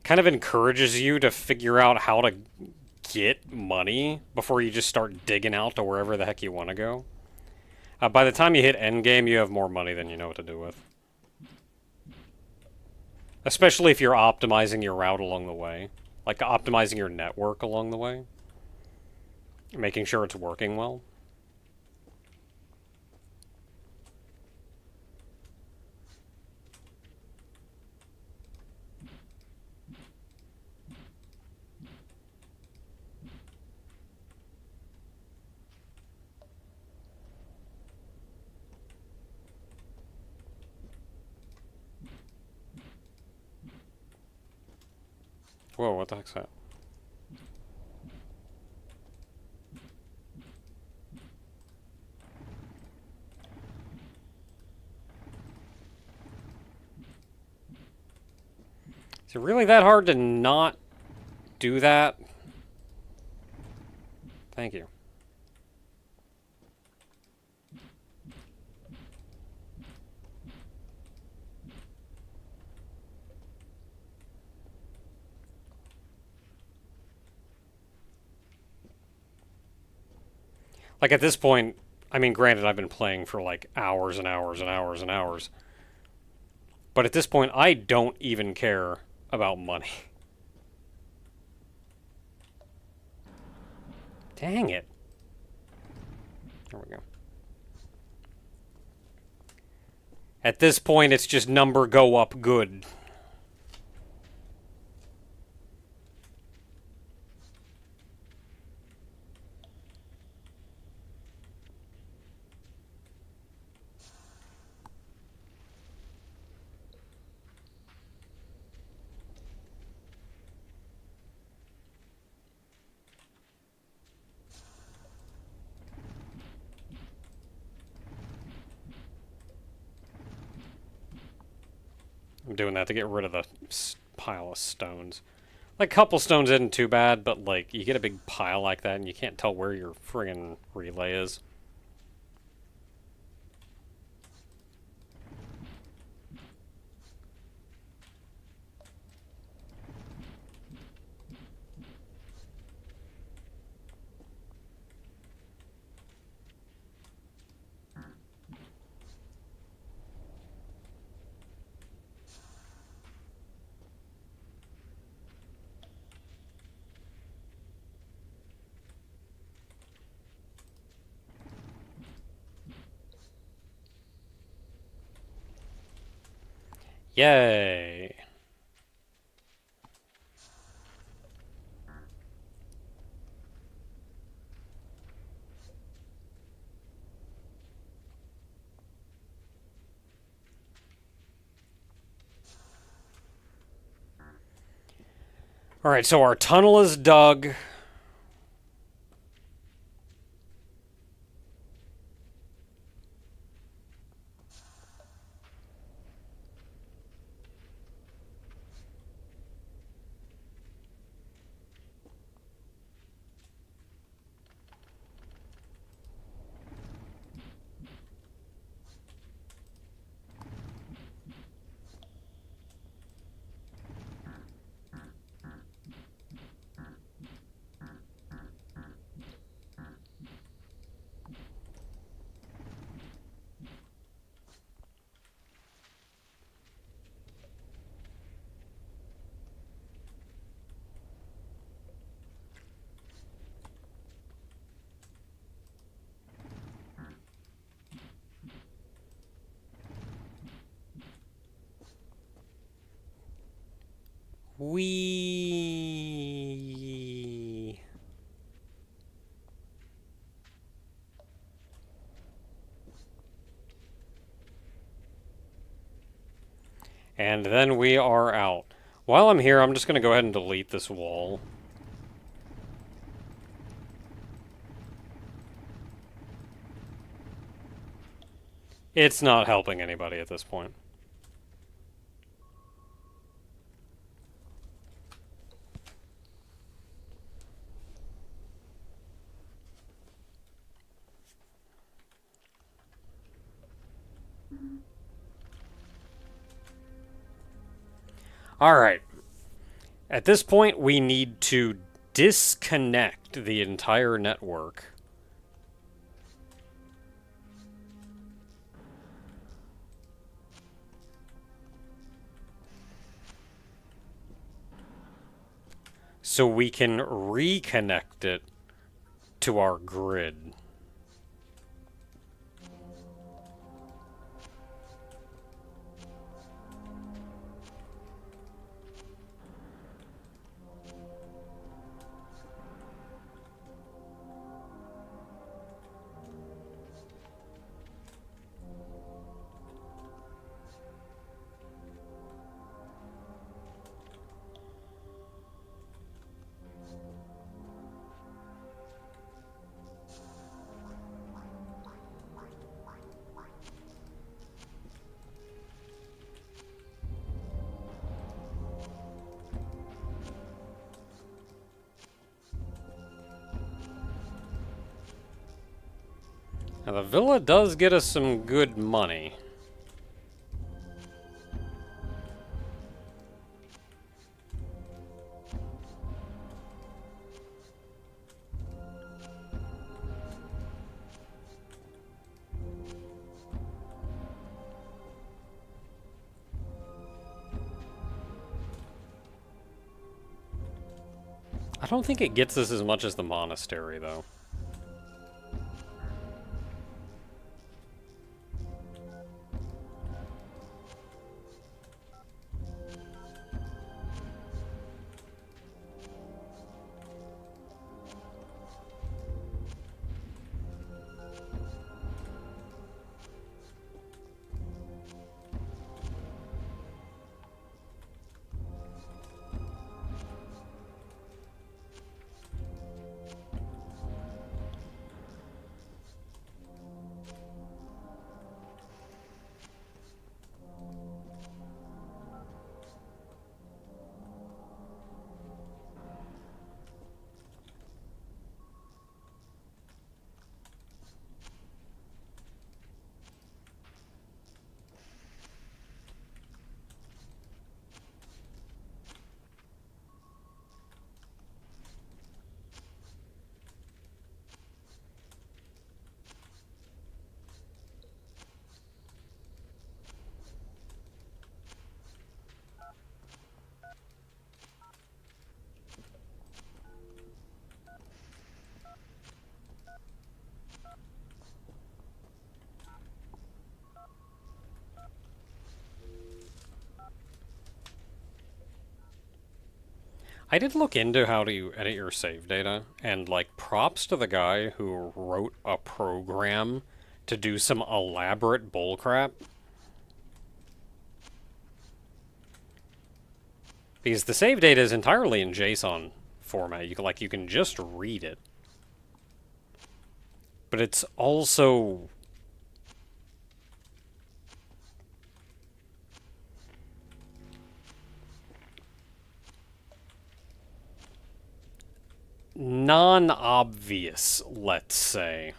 Kind of encourages you to figure out how to get money before you just start digging out to wherever the heck you want to go. By the time you hit endgame, you have more money than you know what to do with. Especially if you're optimizing your route along the way. Like optimizing your network along the way. Making sure it's working well. Whoa, what the heck's that? Is it really that hard to not do that? Thank you. Like at this point, I mean, granted, I've been playing for like hours and hours and hours and hours. But at this point, I don't even care about money. Dang it. There we go. At this point, it's just number go up good. I'm doing that to get rid of the pile of stones. Like, couple stones isn't too bad, but, like, you get a big pile like that and you can't tell where your friggin' relay is. Yay! Alright, so our tunnel is dug. Wee. And then we are out. While I'm here, I'm just going to go ahead and delete this wall. It's not helping anybody at this point. Alright. At this point, we need to disconnect the entire network. So we can reconnect it to our grid. Now, the villa does get us some good money. I don't think it gets us as much as the monastery, though. I did look into how to edit your save data, and like props to the guy who wrote a program to do some elaborate bullcrap. Because the save data is entirely in JSON format. You can just read it. But it's also non-obvious, let's say.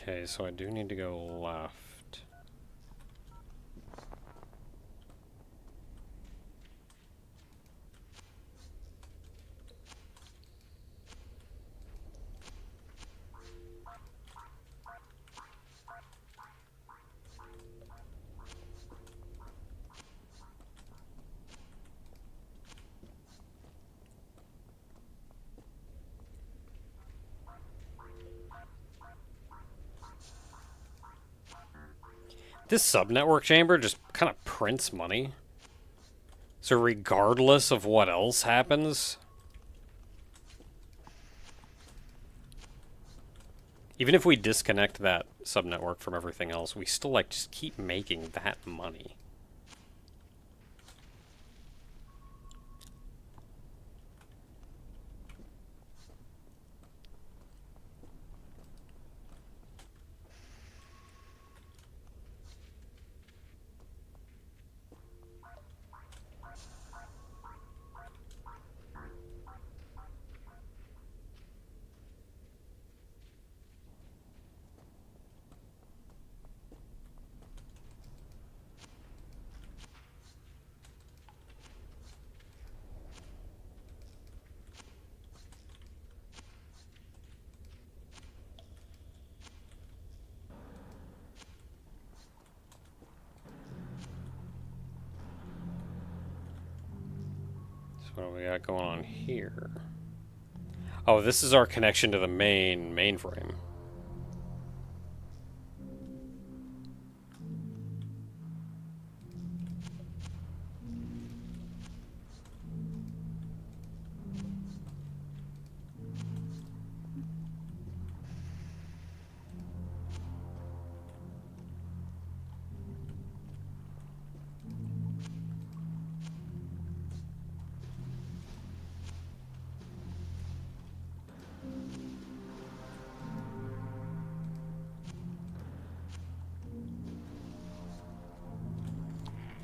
Okay, so I do need to go left. This subnetwork chamber just kind of prints money. So regardless of what else happens, even if we disconnect that subnetwork from everything else, we still like just keep making that money. So what do we got going on here? Oh, this is our connection to the mainframe.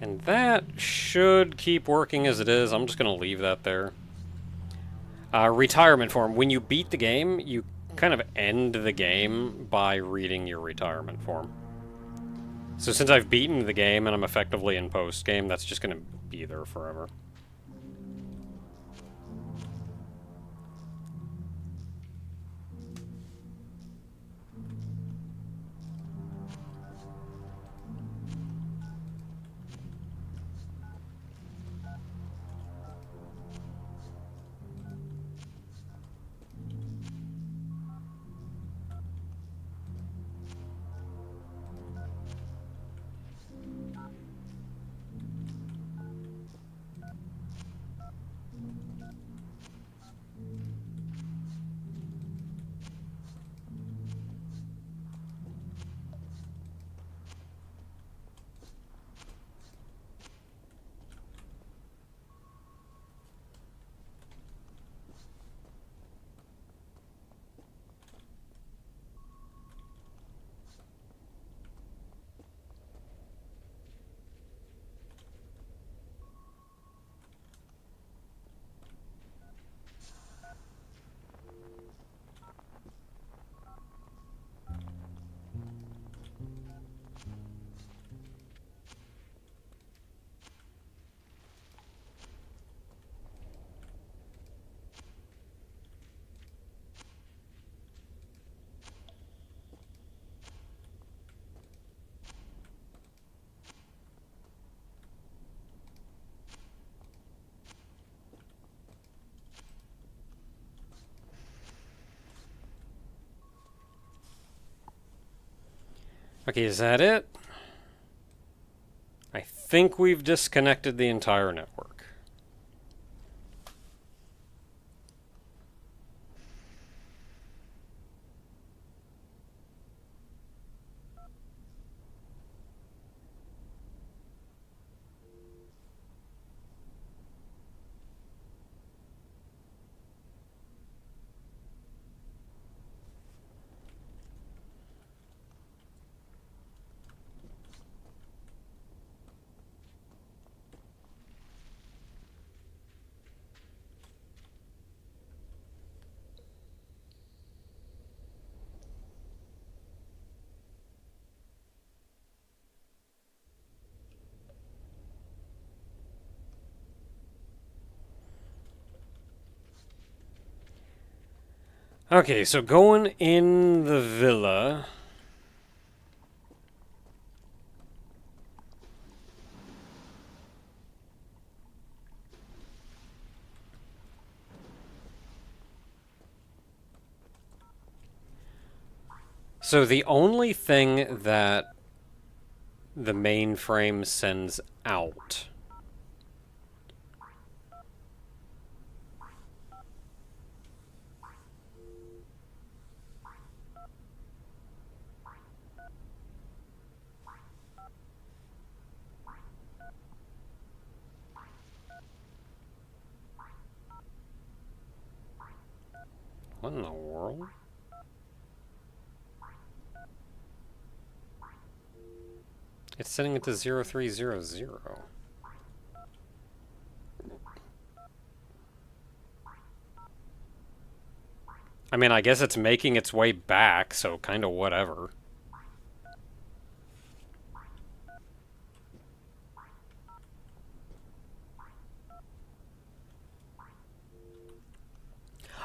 And that should keep working as it is. I'm just going to leave that there. Retirement form. When you beat the game, you kind of end the game by reading your retirement form. So since I've beaten the game and I'm effectively in post-game, that's just going to be there forever. Okay, is that it? I think we've disconnected the entire network. Okay, so going in the villa. So the only thing that the mainframe sends out what in the world? It's setting it to 0300. I mean, I guess it's making its way back, so kind of whatever.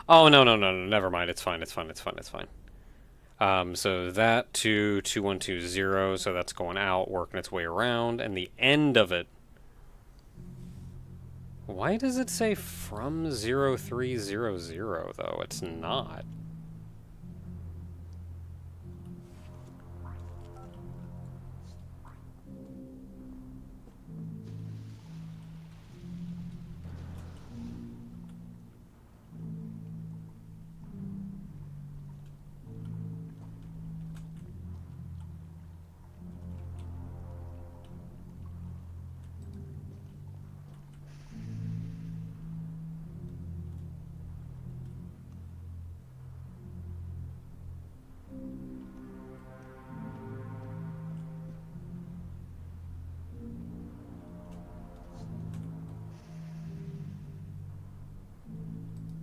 Oh, no, no, no, no, never mind. It's fine, it's fine, it's fine, it's fine. So that to 2120, so that's going out, working its way around, and the end of it. Why does it say from 0300 though? It's not.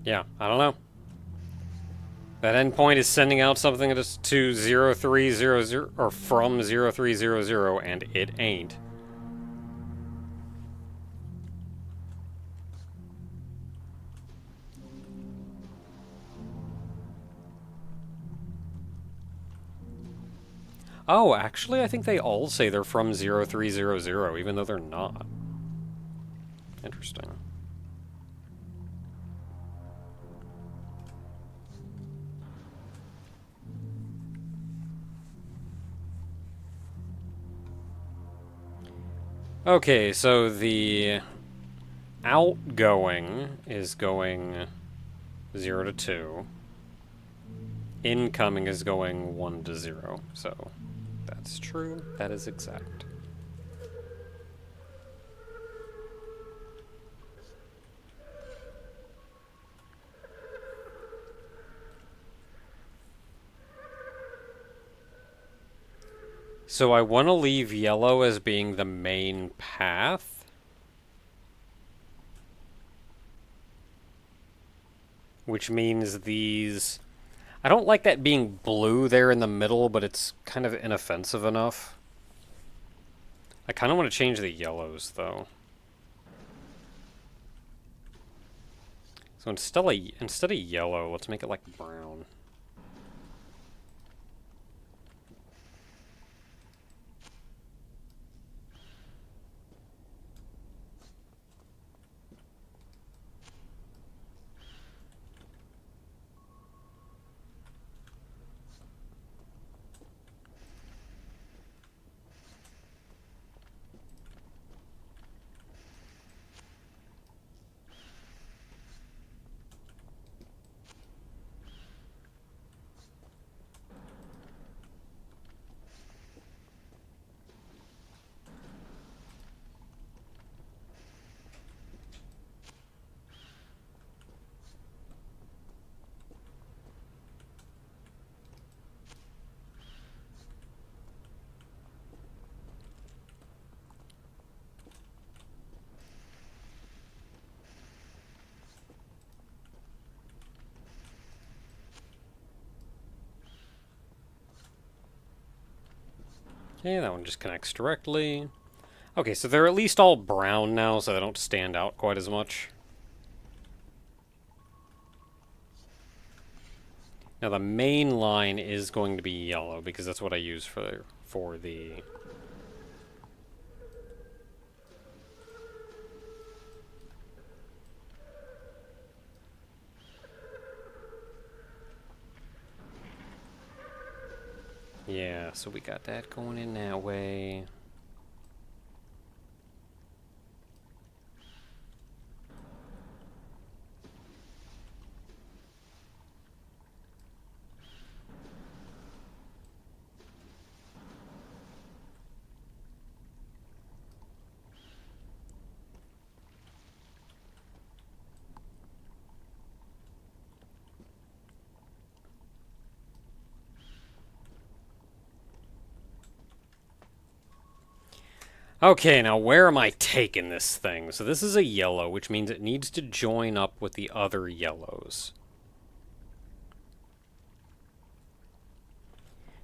Yeah, I don't know. That endpoint is sending out something that is to 0300 or from 0300, and it ain't. Oh, actually, I think they all say they're from 0300, even though they're not. Interesting. Okay, so the outgoing is going 0 to 2. Incoming is going 1 to 0. So that's true. That is exact. So I want to leave yellow as being the main path. Which means these... I don't like that being blue there in the middle, but it's kind of inoffensive enough. I kind of want to change the yellows, though. So instead of yellow, let's make it like brown. Okay, that one just connects directly. Okay, so they're at least all brown now, so they don't stand out quite as much. Now the main line is going to be yellow, because that's what I use for the... Yeah, so we got that going in that way. Okay, now where am I taking this thing? So this is a yellow, which means it needs to join up with the other yellows.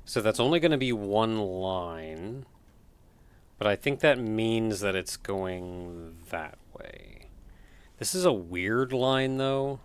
So that's only going to be one line. But I think that means that it's going that way. This is a weird line, though.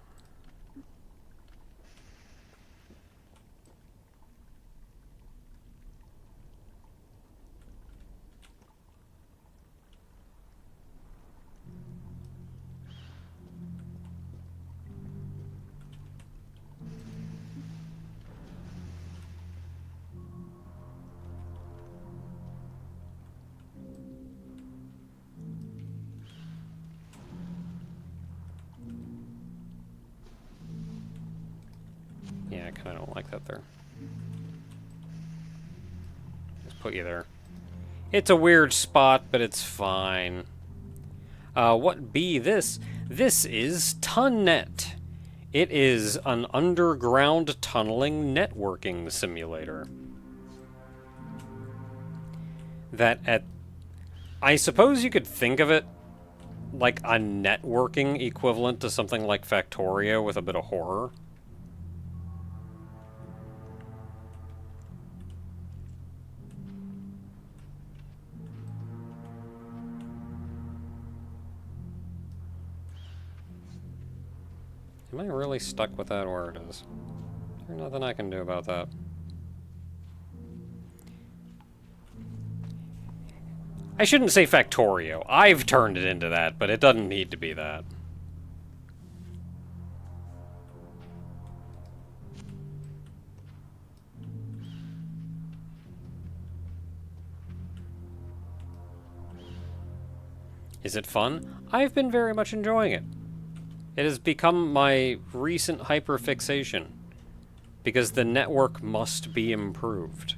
Yeah, I kind of don't like that there. Let's put you there. It's a weird spot, but it's fine. What be this? This is Tunnet. It is an underground tunneling networking simulator. I suppose you could think of it like a networking equivalent to something like Factorio with a bit of horror. Am I really stuck with that where it is? There's nothing I can do about that. I shouldn't say Factorio. I've turned it into that, but it doesn't need to be that. Is it fun? I've been very much enjoying it. It has become my recent hyperfixation, because the network must be improved.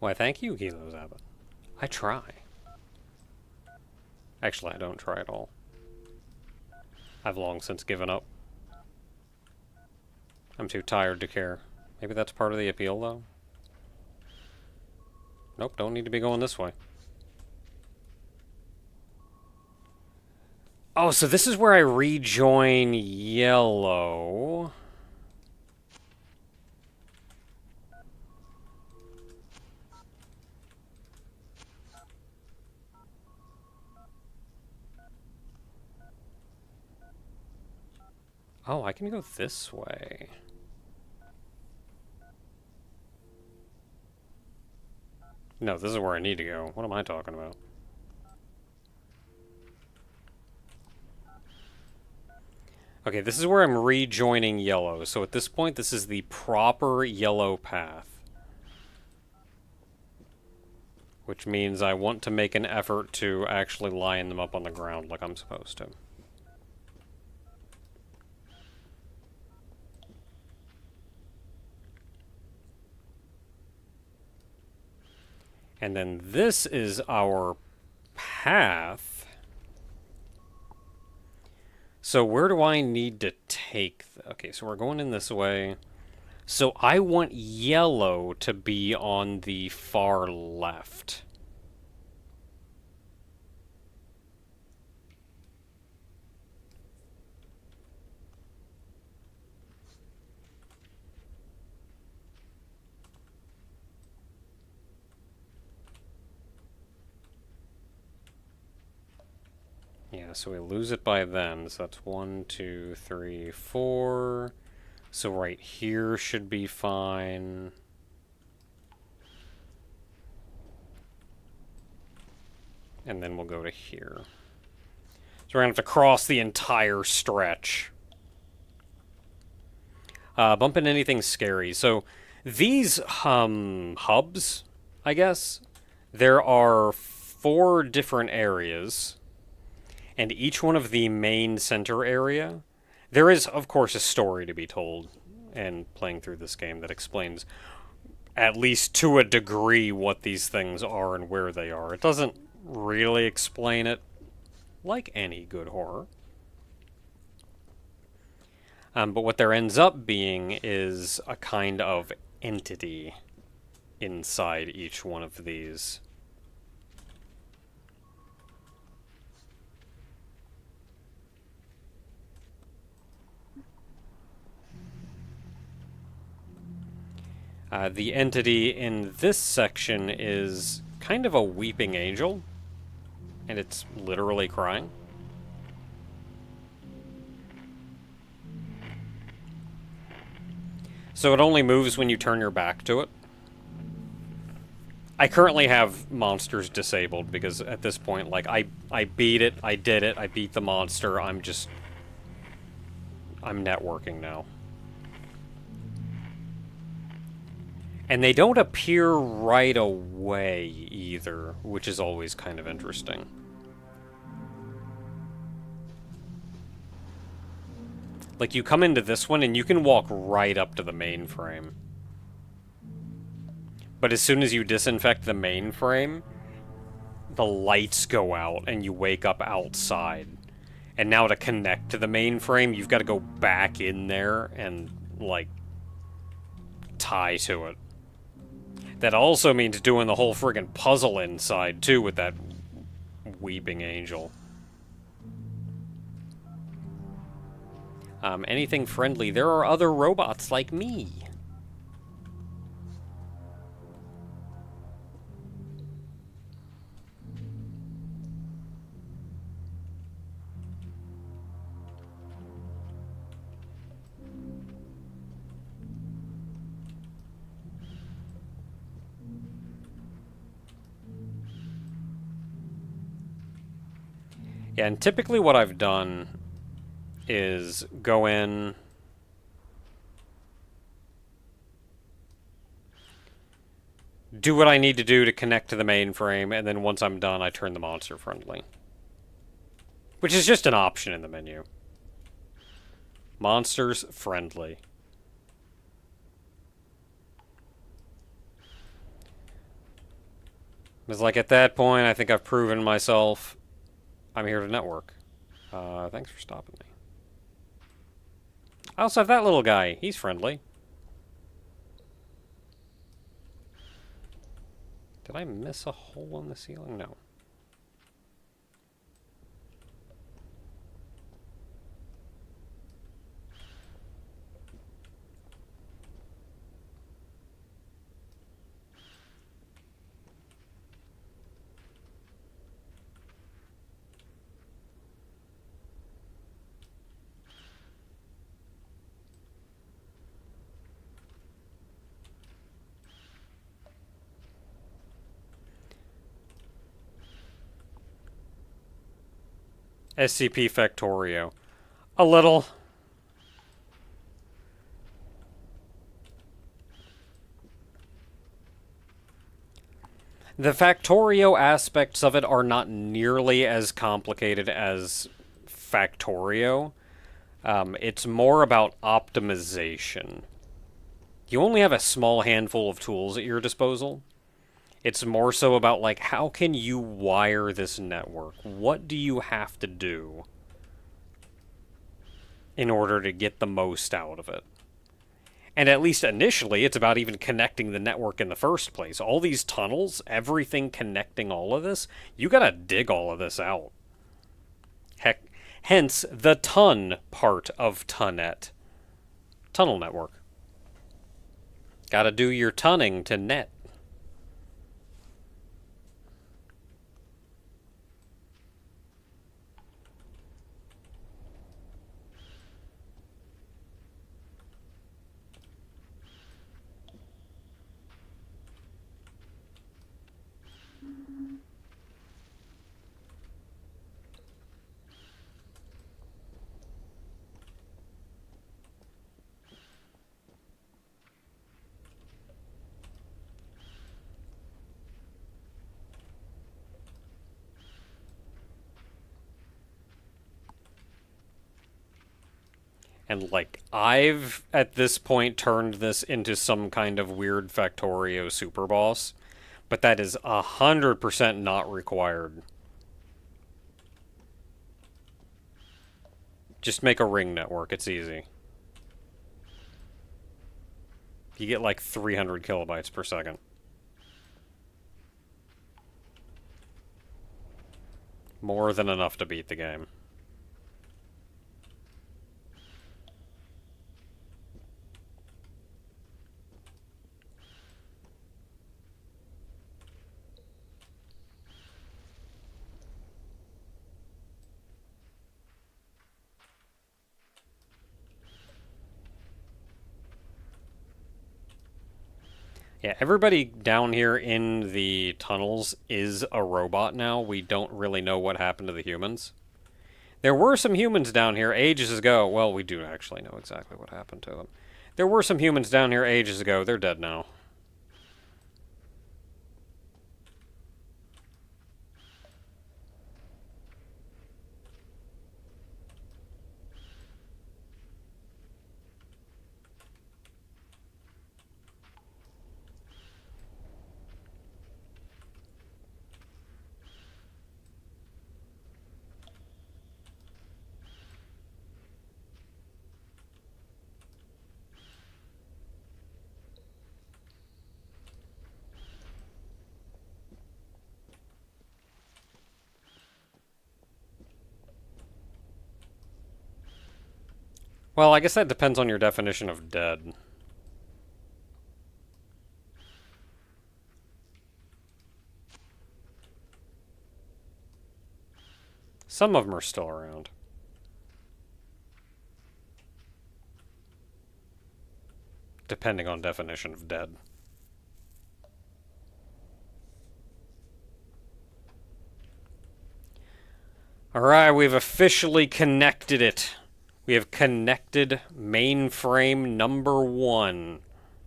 Why, thank you, Kilo Zabba. I try. Actually, I don't try at all. I've long since given up. I'm too tired to care. Maybe that's part of the appeal, though? Nope, don't need to be going this way. Oh, so this is where I rejoin Yellow. Oh, I can go this way. No, this is where I need to go. What am I talking about? Okay, this is where I'm rejoining Yellow. So at this point, this is the proper Yellow path. Which means I want to make an effort to actually line them up on the ground like I'm supposed to. And then this is our path. So where do I need to take... Okay, so we're going in this way. So I want Yellow to be on the far left. Yeah, so we lose it by then. So that's 1, 2, 3, 4. So right here should be fine. And then we'll go to here. So we're going to have to cross the entire stretch. Bump into anything scary. So these hubs, I guess, there are 4 different areas. And each one of the main center area, there is, of course, a story to be told and playing through this game that explains, at least to a degree, what these things are and where they are. It doesn't really explain it like any good horror. But what there ends up being is a kind of entity inside each one of these. The entity in this section is kind of a weeping angel, and it's literally crying. So it only moves when you turn your back to it. I currently have monsters disabled because at this point, like, I beat it, I did it, I beat the monster, I'm networking now. And they don't appear right away either, which is always kind of interesting. Like, you come into this one and you can walk right up to the mainframe. But as soon as you disinfect the mainframe, the lights go out and you wake up outside. And now to connect to the mainframe, you've got to go back in there and, like, tie to it. That also means doing the whole friggin' puzzle inside, too, with that weeping angel. Anything friendly? There are other robots like me. Yeah, and typically what I've done is go in, do what I need to do to connect to the mainframe, and then once I'm done, I turn the monster friendly. Which is just an option in the menu. Monsters friendly. It's like at that point, I think I've proven myself. I'm here to network. Thanks for stopping me. I also have that little guy. He's friendly. Did I miss a hole in the ceiling? No. SCP Factorio. A little. The Factorio aspects of it are not nearly as complicated as Factorio. It's more about optimization. You only have a small handful of tools at your disposal. It's more so about, like, how can you wire this network? What do you have to do in order to get the most out of it? And at least initially, it's about even connecting the network in the first place. All these tunnels, everything connecting all of this, you gotta dig all of this out. Heck, hence the ton part of Tunnet. Tunnel network. Gotta do your tunning to net. And, like, I've, at this point, turned this into some kind of weird Factorio super boss. But that is 100% not required. Just make a ring network, it's easy. You get, like, 300 kilobytes per second. More than enough to beat the game. Yeah, everybody down here in the tunnels is a robot now. We don't really know what happened to the humans. There were some humans down here ages ago. Well, we do actually know exactly what happened to them. There were some humans down here ages ago. They're dead now. Well, I guess that depends on your definition of dead. Some of them are still around. Depending on definition of dead. Alright, we've officially connected it. We have connected mainframe number 1.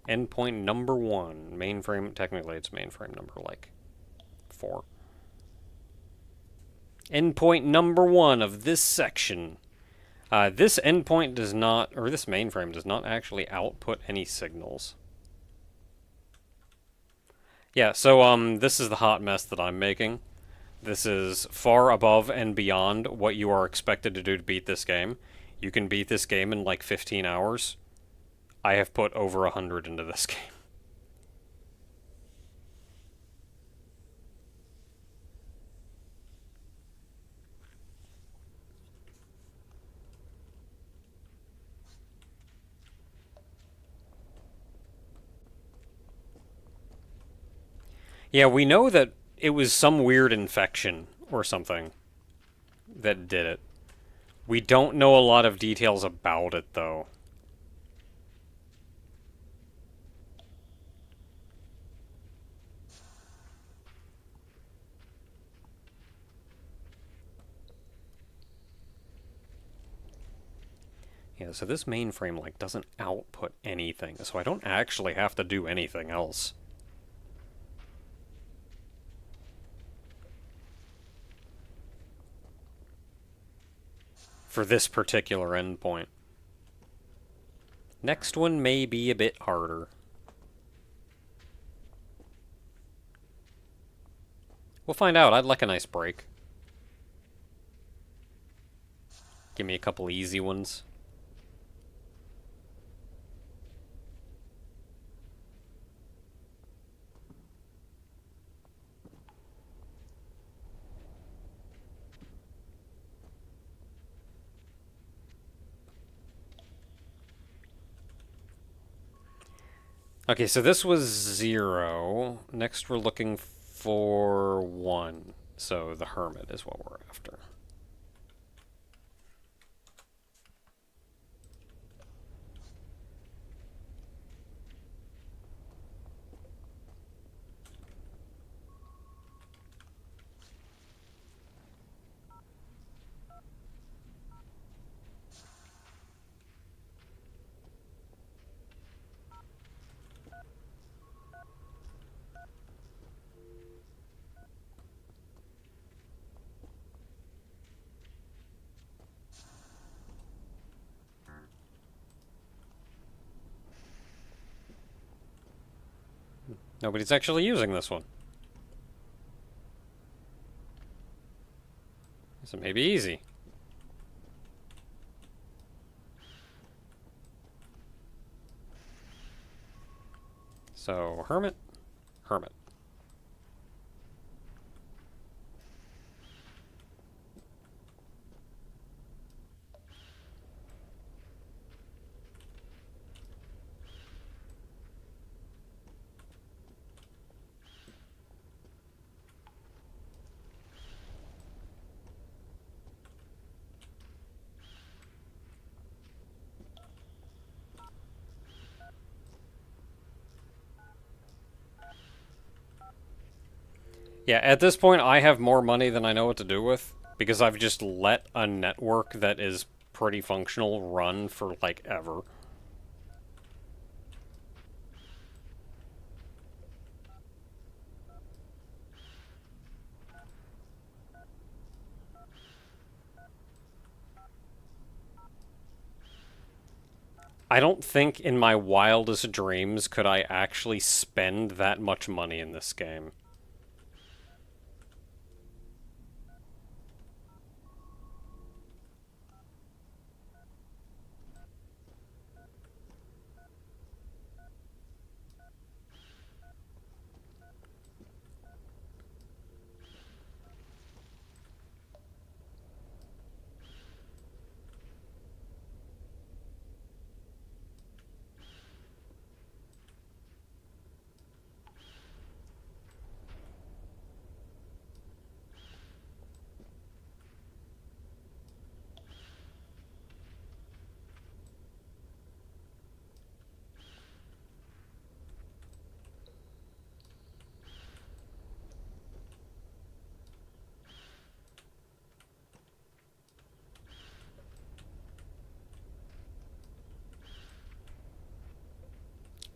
Endpoint number 1. Mainframe, technically it's mainframe number, like, 4. Endpoint number 1 of this section. This endpoint does not, or this mainframe does not actually output any signals. Yeah, so, this is the hot mess that I'm making. This is far above and beyond what you are expected to do to beat this game. You can beat this game in like 15 hours. I have put over 100 into this game. Yeah, we know that it was some weird infection or something that did it. We don't know a lot of details about it, though. Yeah, so this mainframe, like, doesn't output anything, so I don't actually have to do anything else. For this particular endpoint. Next one may be a bit harder. We'll find out. I'd like a nice break. Give me a couple easy ones. Okay, so this was 0. Next we're looking for 1. So the Hermit is what we're after. Nobody's actually using this one. So maybe easy. So, Hermit, Hermit. Yeah, at this point, I have more money than I know what to do with, because I've just let a network that is pretty functional run for, like, ever. I don't think in my wildest dreams could I actually spend that much money in this game.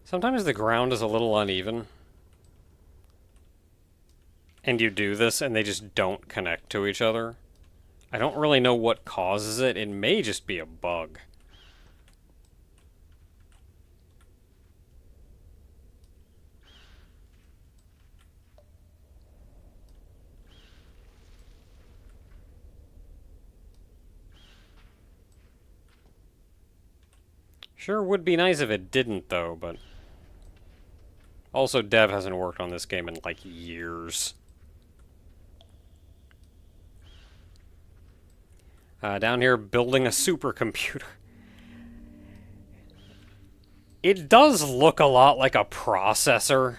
Sometimes the ground is a little uneven. And you do this and they just don't connect to each other. I don't really know what causes it. It may just be a bug. Sure would be nice if it didn't, though, but... Also, Dev hasn't worked on this game in, like, years. Down here, building a supercomputer. It does look a lot like a processor.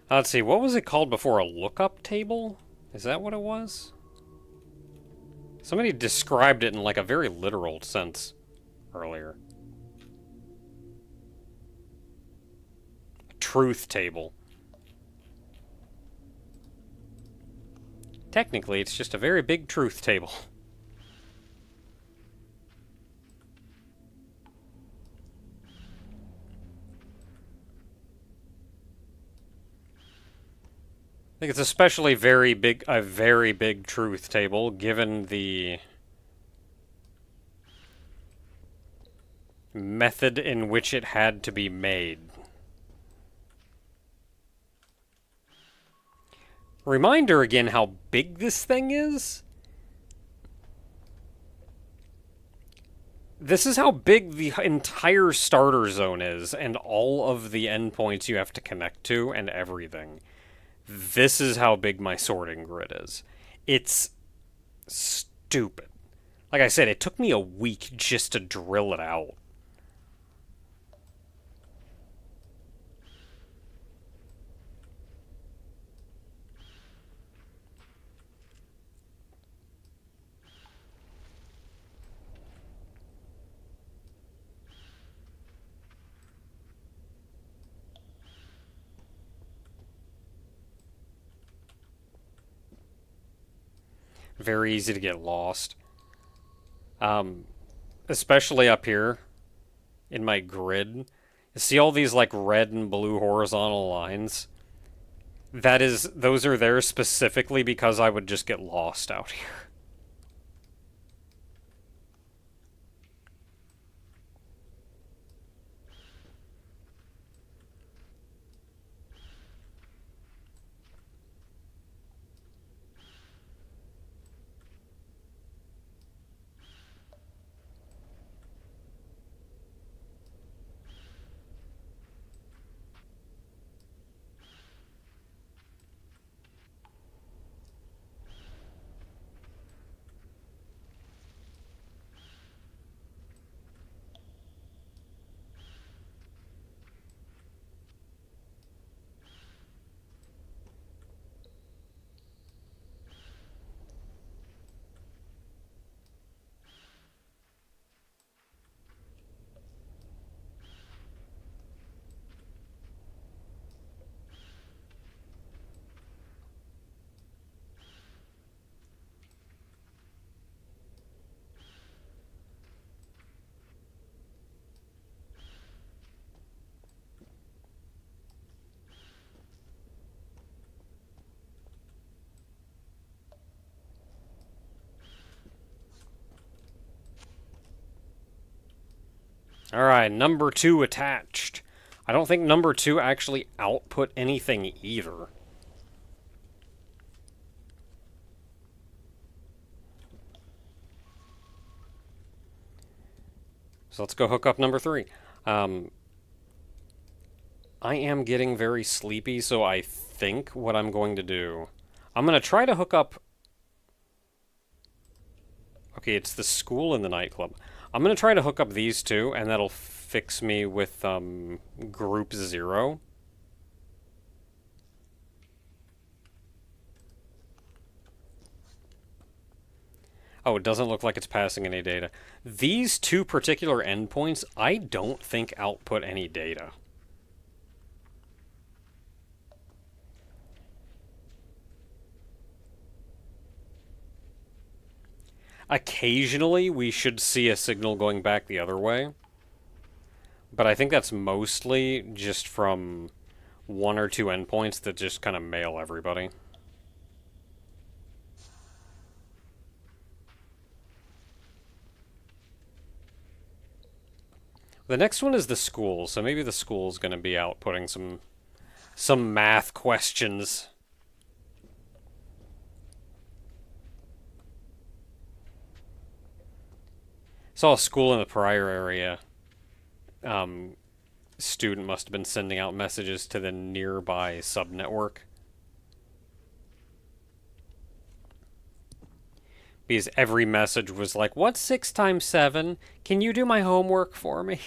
Let's see, what was it called before? A lookup table? Is that what it was? Somebody described it in like a very literal sense earlier. A truth table. Technically, it's just a very big truth table. I think it's especially a very big truth table, given the method in which it had to be made. Reminder again how big this thing is. This is how big the entire starter zone is, and all of the endpoints you have to connect to, and everything. This is how big my sorting grid is. It's stupid. Like I said, it took me a week just to drill it out. Very easy to get lost. Especially up here in my grid. You see all these like red and blue horizontal lines? Those are there specifically because I would just get lost out here. Alright, number 2 attached. I don't think number 2 actually output anything either. So let's go hook up number 3. I am getting very sleepy, so I think what I'm going to do... I'm going to try to hook up... Okay, it's the school and the nightclub. I'm going to try to hook up these two, and that'll fix me with group 0. Oh, it doesn't look like it's passing any data. These two particular endpoints, I don't think output any data. Occasionally, we should see a signal going back the other way, but I think that's mostly just from one or two endpoints that just kind of mail everybody. The next one is the school, so maybe the school's going to be outputting some math questions. Saw a school in the prior area. Student must have been sending out messages to the nearby subnetwork. Because every message was like, "What's 6 times 7? Can you do my homework for me?"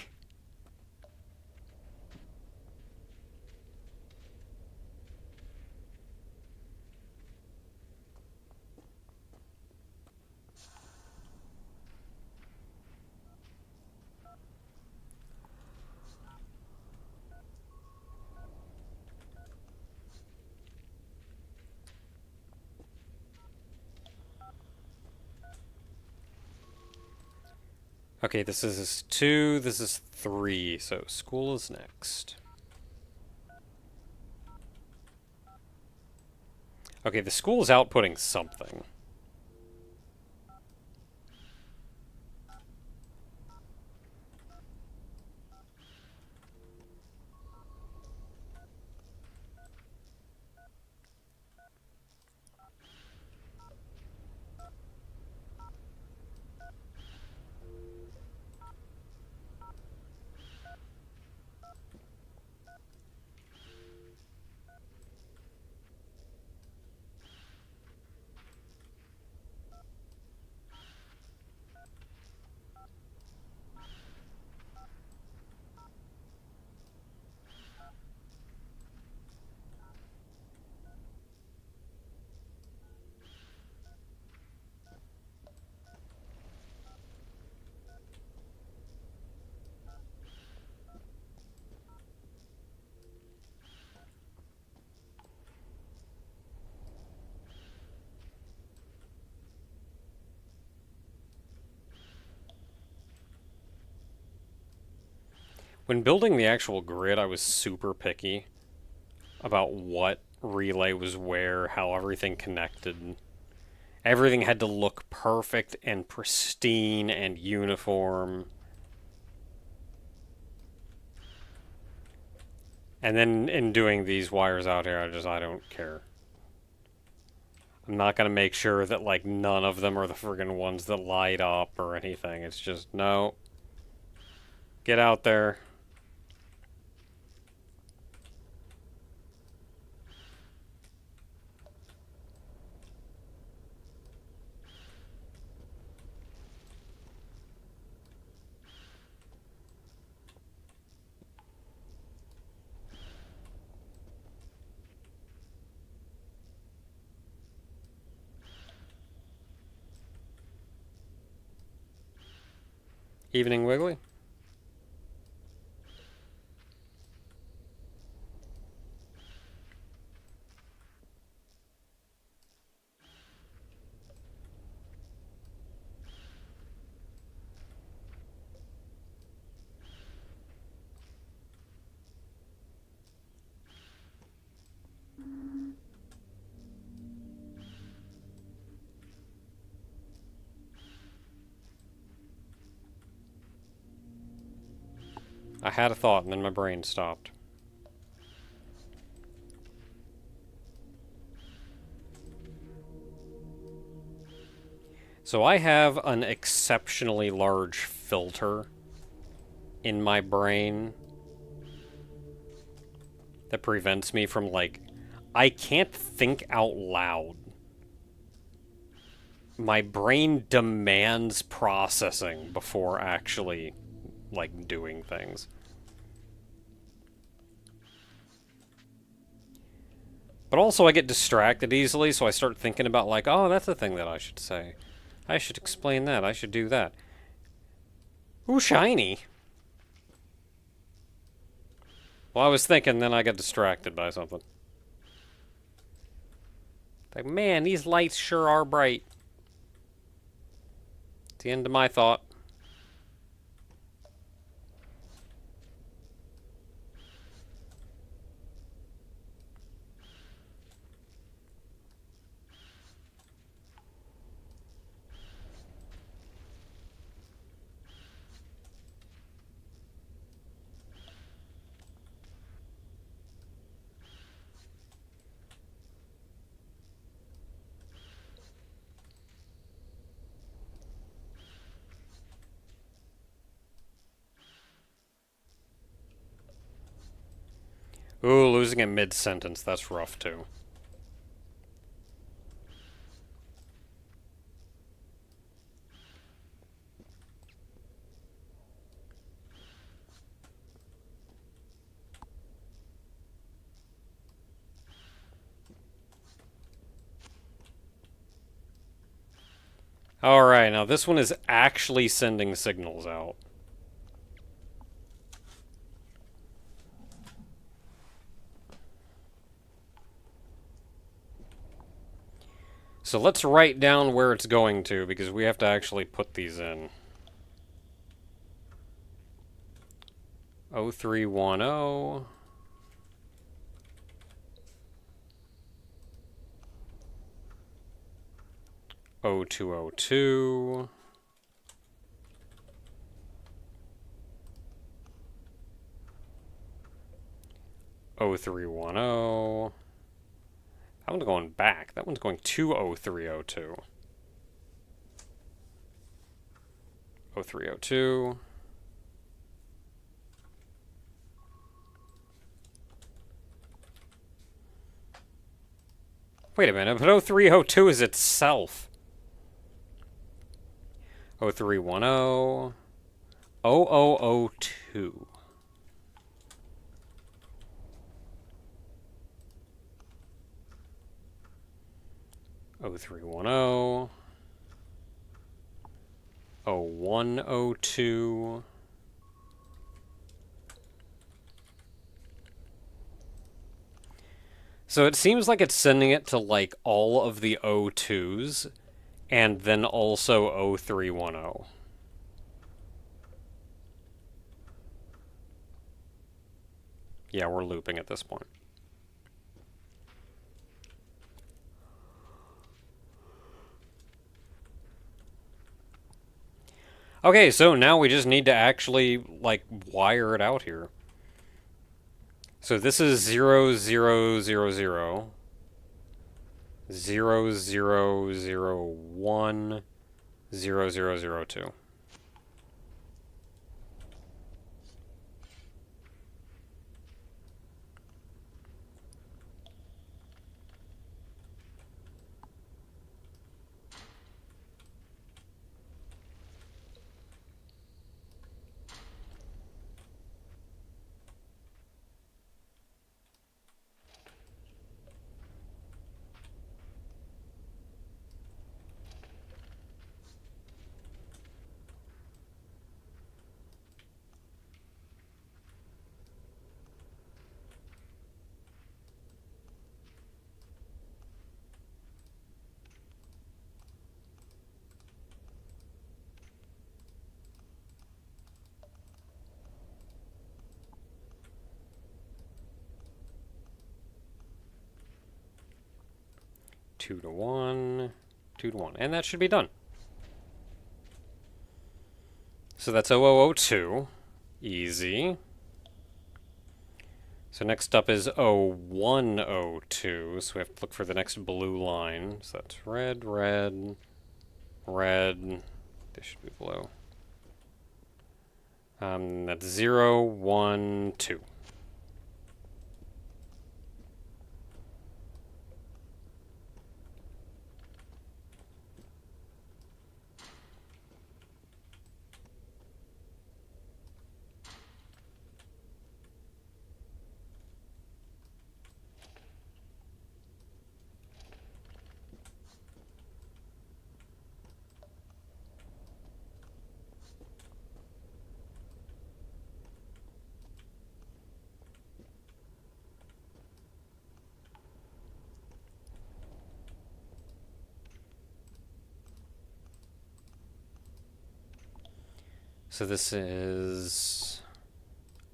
Okay, this is 2, this is 3, so school is next. Okay, the school is outputting something. When building the actual grid, I was super picky about what relay was where, how everything connected. Everything had to look perfect and pristine and uniform. And then in doing these wires out here, I don't care. I'm not gonna make sure that like none of them are the friggin' ones that light up or anything. It's just no. Get out there. Evening Wiggly. I had a thought and then my brain stopped. So I have an exceptionally large filter in my brain that prevents me from like I can't think out loud. My brain demands processing before actually like doing things. But also I get distracted easily, so I start thinking about like, oh, that's the thing that I should say. I should explain that. I should do that. Ooh, shiny. Well, I was thinking, then I got distracted by something. Like, man, these lights sure are bright. It's the end of my thought. Ooh, losing a mid-sentence, that's rough too. Alright, now this one is actually sending signals out. So let's write down where it's going to, because we have to actually put these in. 0310. O202. 0310. That one's going back. That one's going to 0302. 0302. Wait a minute, but 0302 is itself. 0310. 0002. 0310. 0102. So it seems like it's sending it to like all of the O2s and then also 0310. Yeah, we're looping at this point. Okay, so now we just need to actually, like, wire it out here. So this is 0000, 0001, 0002. Two to one, 2 to 1, and that should be done. So that's 0002. Easy. So next up is 0102, so we have to look for the next blue line. So that's red, red, red. They should be blue. That's 012. So this is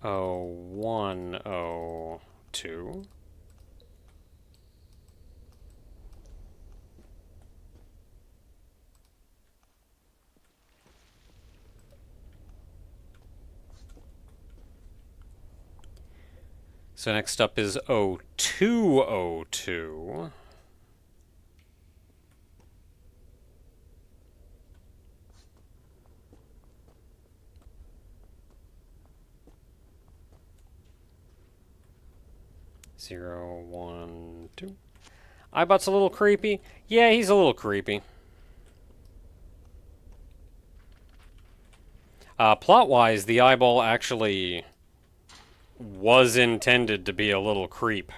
0102. So next up is 0202. Zero, one, two. Eyebot's a little creepy. Yeah, he's a little creepy. Plot-wise, the eyeball actually was intended to be a little creep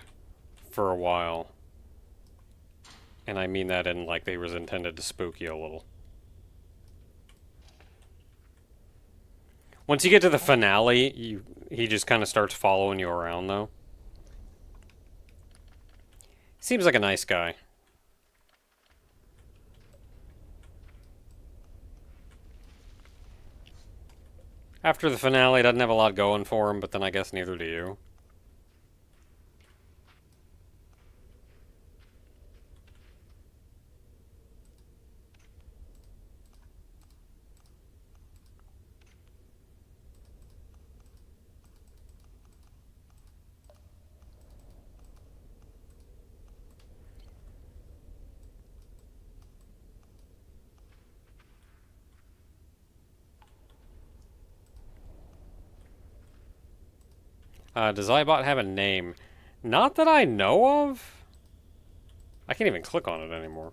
for a while. And I mean that in like they was intended to spook you a little. Once you get to the finale, he just kind of starts following you around, though. Seems like a nice guy. After the finale, doesn't have a lot going for him, but then I guess neither do you. Does Eyebot have a name? Not that I know of. I can't even click on it anymore.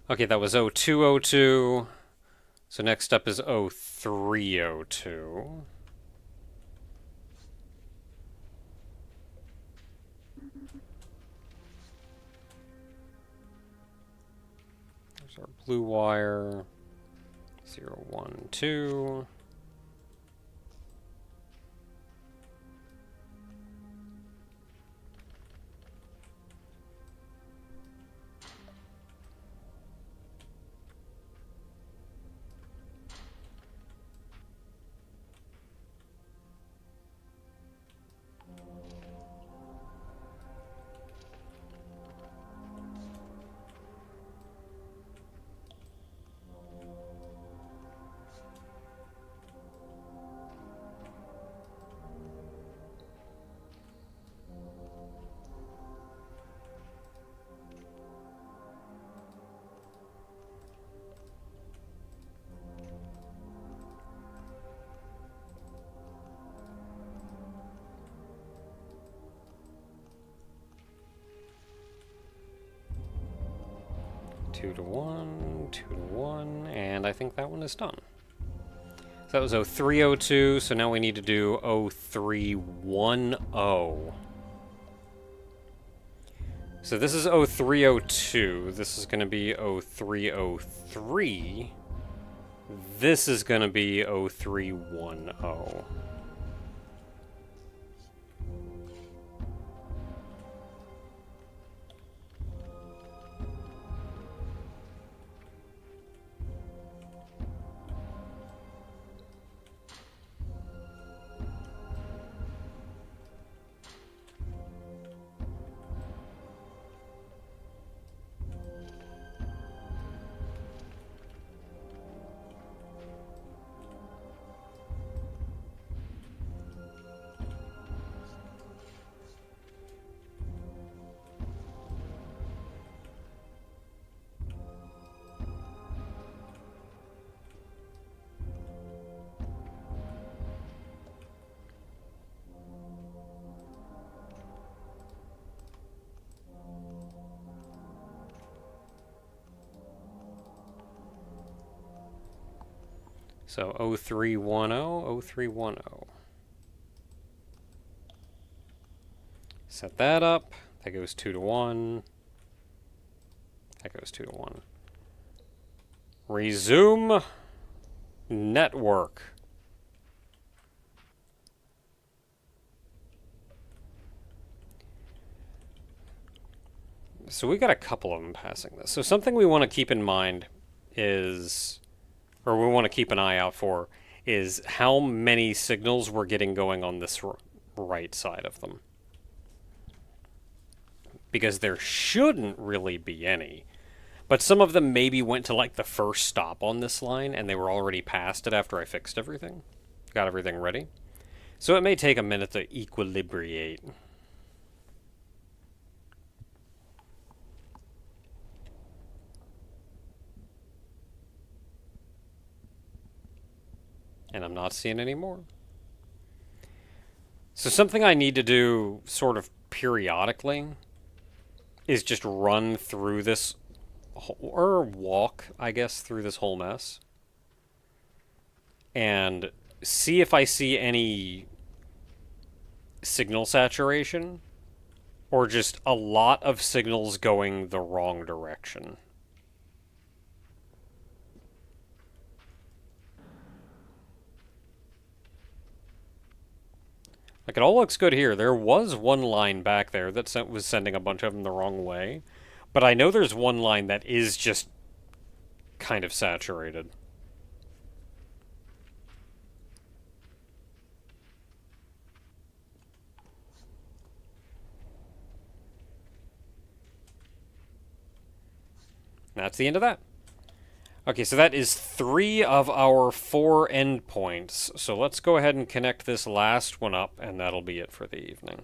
Okay, that was 0202. So next up is 0302. There's our blue wire. 012. Two to one, and I think that one is done. So that was 0302, so now we need to do 0310. So this is 0302, this is going to be 0303, this is going to be 0310. So 0310, 0310. Set that up. That goes 2 to 1. That goes 2 to 1. Resume network. So we got a couple of them passing this. So something we want to keep in mind is, or we want to keep an eye out for, is how many signals we're getting going on this right side of them. Because there shouldn't really be any. But some of them maybe went to like the first stop on this line and they were already past it after I fixed everything. Got everything ready. So it may take a minute to equilibrate. And I'm not seeing any more. So something I need to do sort of periodically is just run through this, or walk, I guess, through this whole mess. And see if I see any signal saturation, or just a lot of signals going the wrong direction. Like, it all looks good here. There was one line back there that was sending a bunch of them the wrong way. But I know there's one line that is just kind of saturated. That's the end of that. Okay, so that is 3 of our 4 endpoints. So let's go ahead and connect this last one up, and that'll be it for the evening.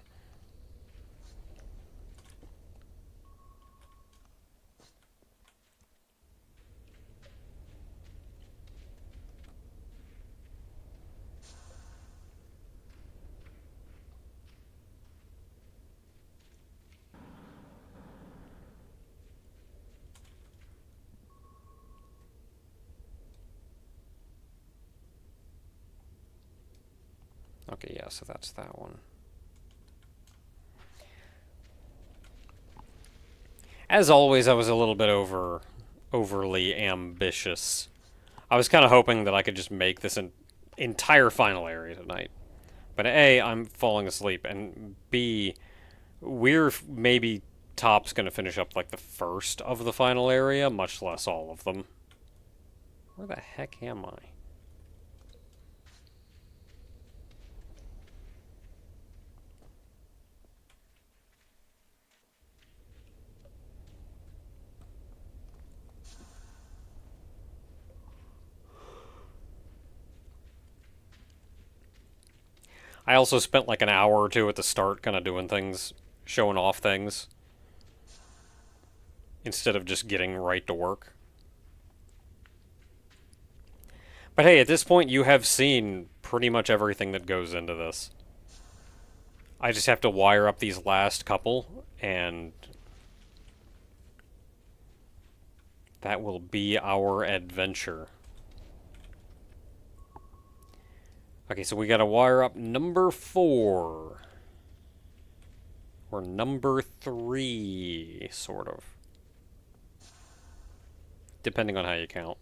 Okay, yeah, so that's that one. As always, I was a little bit overly ambitious. I was kind of hoping that I could just make this an entire final area tonight. But A, I'm falling asleep, and B, we're maybe tops going to finish up like the first of the final area, much less all of them. Where the heck am I? I also spent like an hour or two at the start kind of doing things, showing off things, instead of just getting right to work. But hey, at this point you have seen pretty much everything that goes into this. I just have to wire up these last couple, and that will be our adventure. Okay, so we gotta wire up number 4. Or number 3, sort of. Depending on how you count.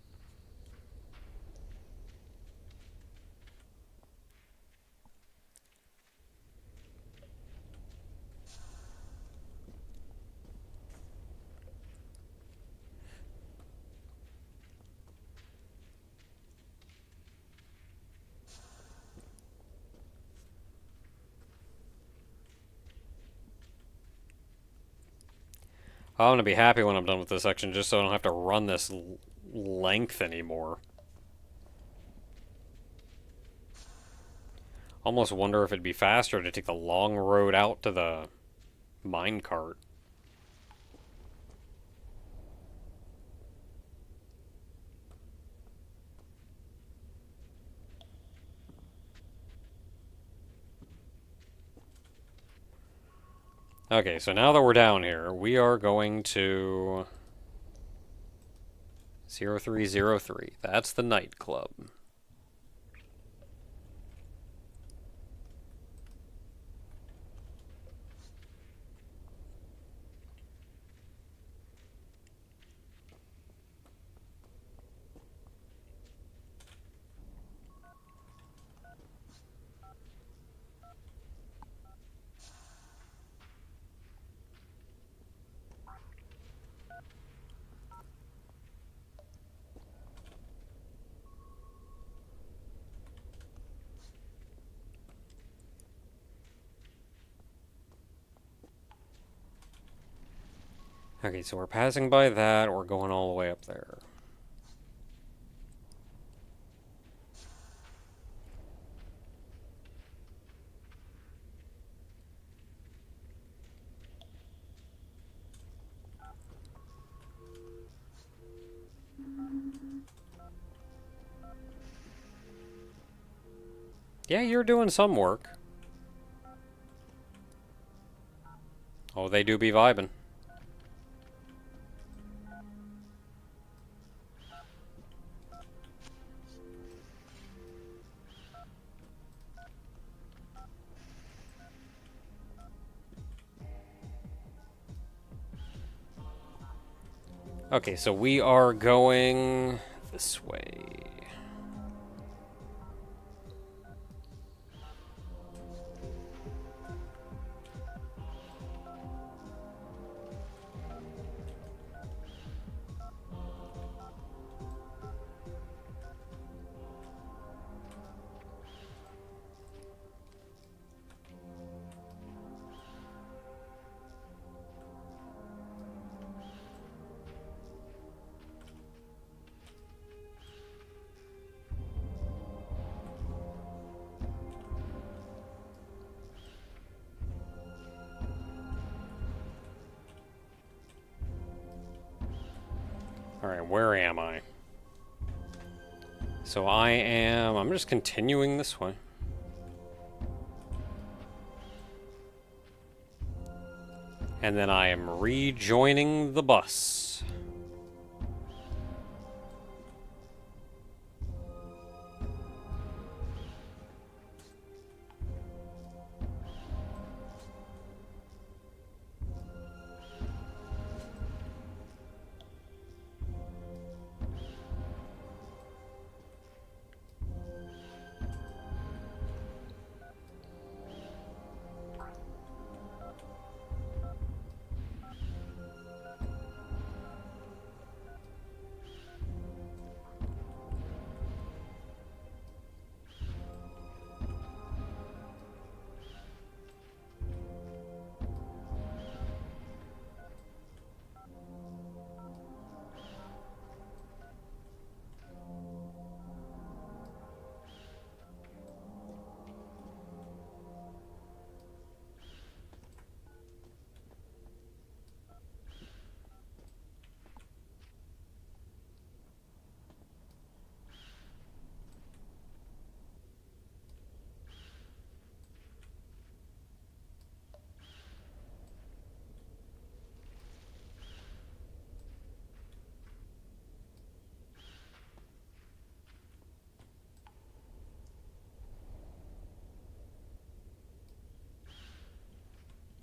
I'm gonna be happy when I'm done with this section, just so I don't have to run this length anymore. Almost wonder if it'd be faster to take the long road out to the minecart. Okay, so now that we're down here, we are going to 0303. That's the nightclub. Okay, so we're passing by that, we're going all the way up there. Yeah, you're doing some work. Oh, they do be vibing. Okay, so we are going this way. Alright, where am I? So I'm just continuing this way. And then I am rejoining the bus.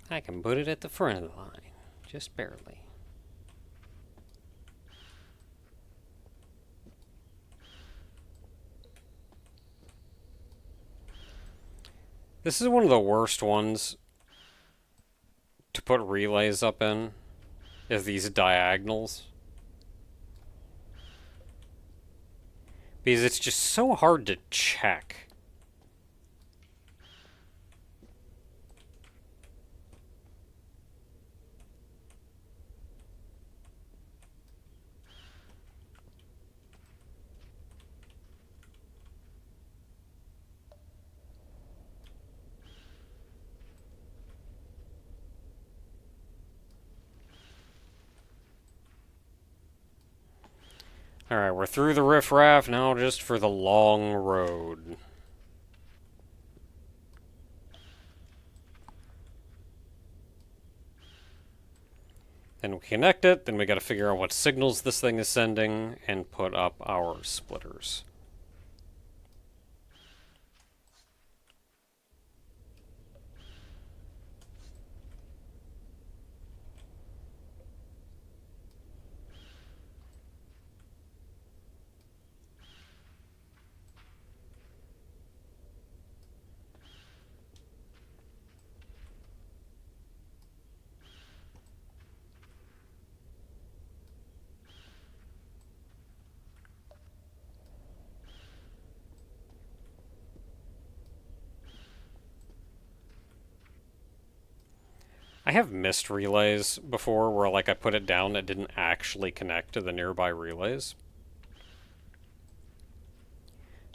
I can put it at the front of the line, just barely. This is one of the worst ones to put relays up in, is these diagonals. Because it's just so hard to check. Alright, we're through the riffraff, now just for the long road. Then we connect it, then we gotta figure out what signals this thing is sending, and put up our splitters. I have missed relays before where like I put it down that didn't actually connect to the nearby relays.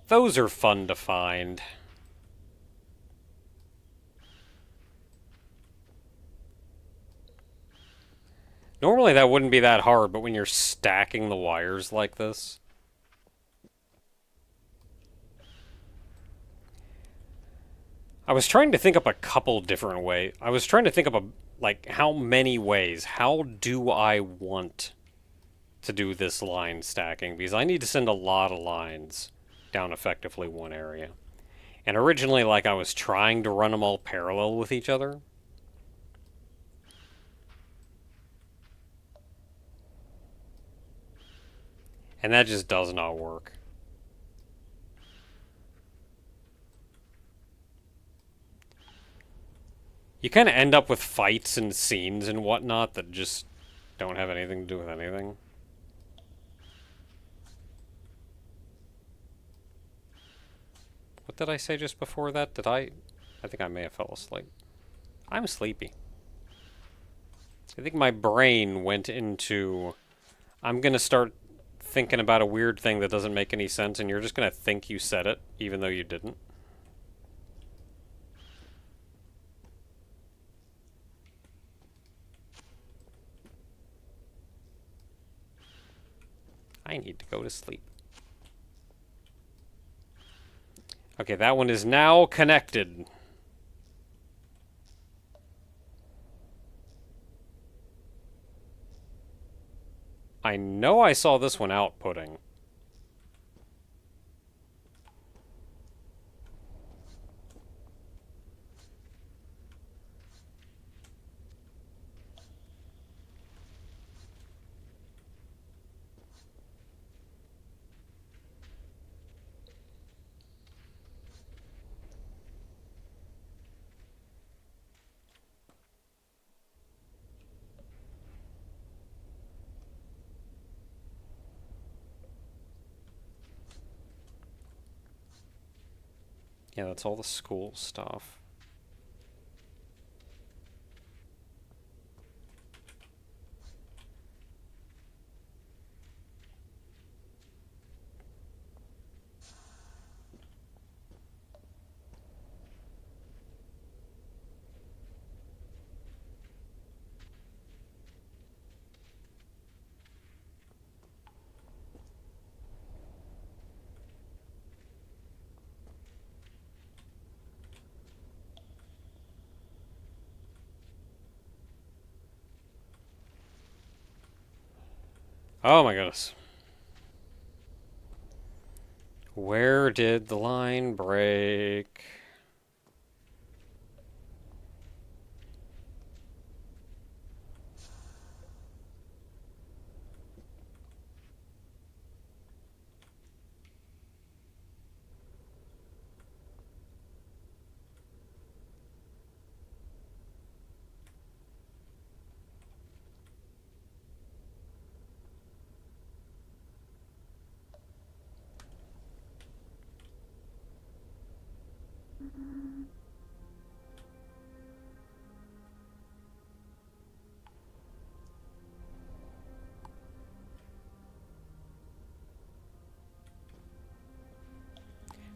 Those are fun to find. Normally that wouldn't be that hard, but when you're stacking the wires like this. I was trying to think up a couple different ways. I was trying to think up like how many ways. How do I want to do this line stacking? Because I need to send a lot of lines down effectively one area. And originally, like, I was trying to run them all parallel with each other. And that just does not work. You kind of end up with fights and scenes and whatnot that just don't have anything to do with anything. What did I say just before that? I think I may have fell asleep. I'm sleepy. I think my brain went into... I'm gonna start thinking about a weird thing that doesn't make any sense, and you're just gonna think you said it, even though you didn't. I need to go to sleep. Okay, that one is now connected. I know I saw this one outputting. Yeah, that's all the school stuff. Oh my goodness. Where did the line break?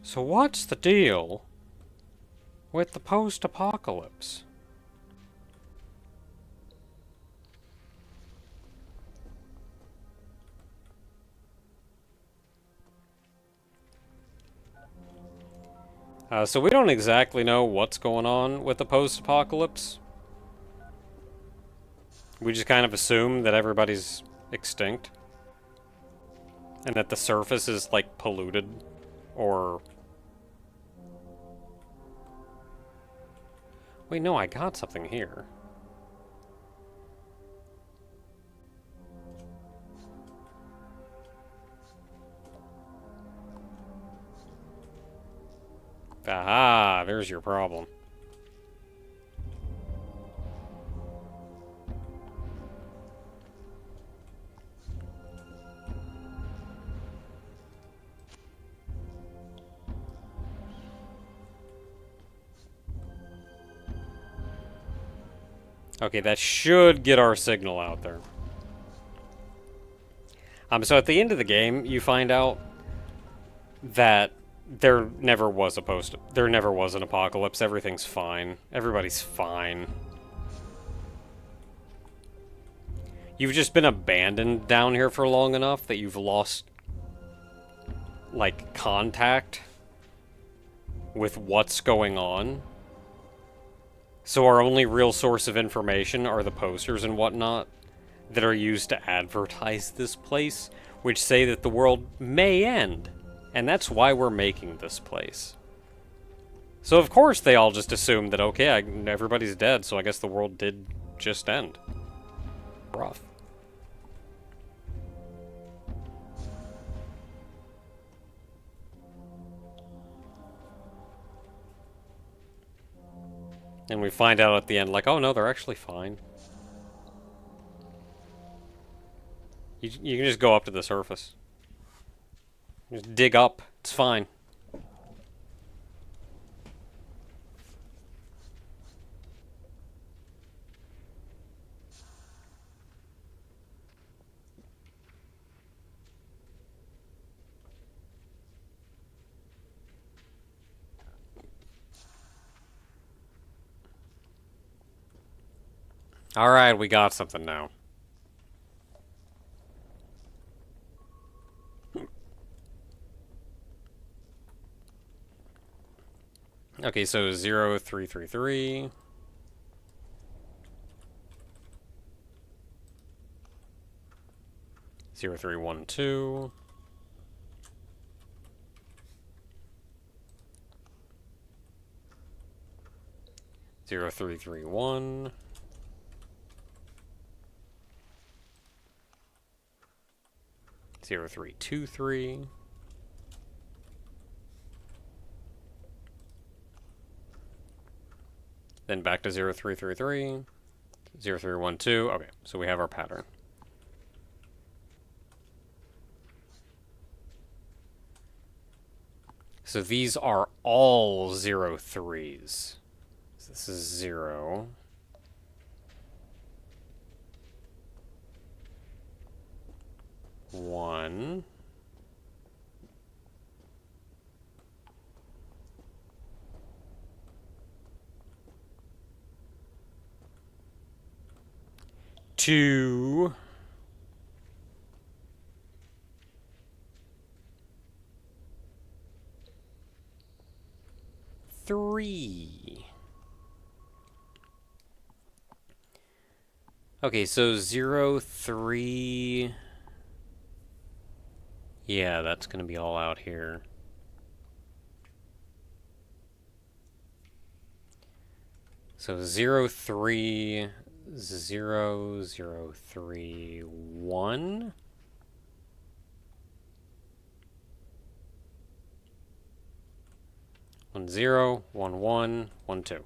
So what's the deal with the post-apocalypse? So we don't exactly know what's going on with the post-apocalypse. We just kind of assume that everybody's extinct. And that the surface is, like, polluted. Or... Wait, no, I got something here. Aha, there's your problem. Okay, that should get our signal out there. So at the end of the game, you find out that there never was an apocalypse. Everything's fine. Everybody's fine. You've just been abandoned down here for long enough that you've lost, like, contact with what's going on. So our only real source of information are the posters and whatnot that are used to advertise this place, which say that the world may end. And that's why we're making this place. So of course they all just assume that, okay, everybody's dead, so I guess the world did just end. Rough. And we find out at the end, like, oh no, they're actually fine. You can just go up to the surface. Just dig up. It's fine. Alright, we got something now. Okay, so 0333. 0312. 0331. 0323. Then back to 0333. 0312. Okay, so we have our pattern. So these are all 03s. So this is 0. One. Two. Three. Okay, so 03. Yeah, that's going to be all out here. So 03, 0, 0, 3, 1. 1, 0, 1, 1, 1, 2.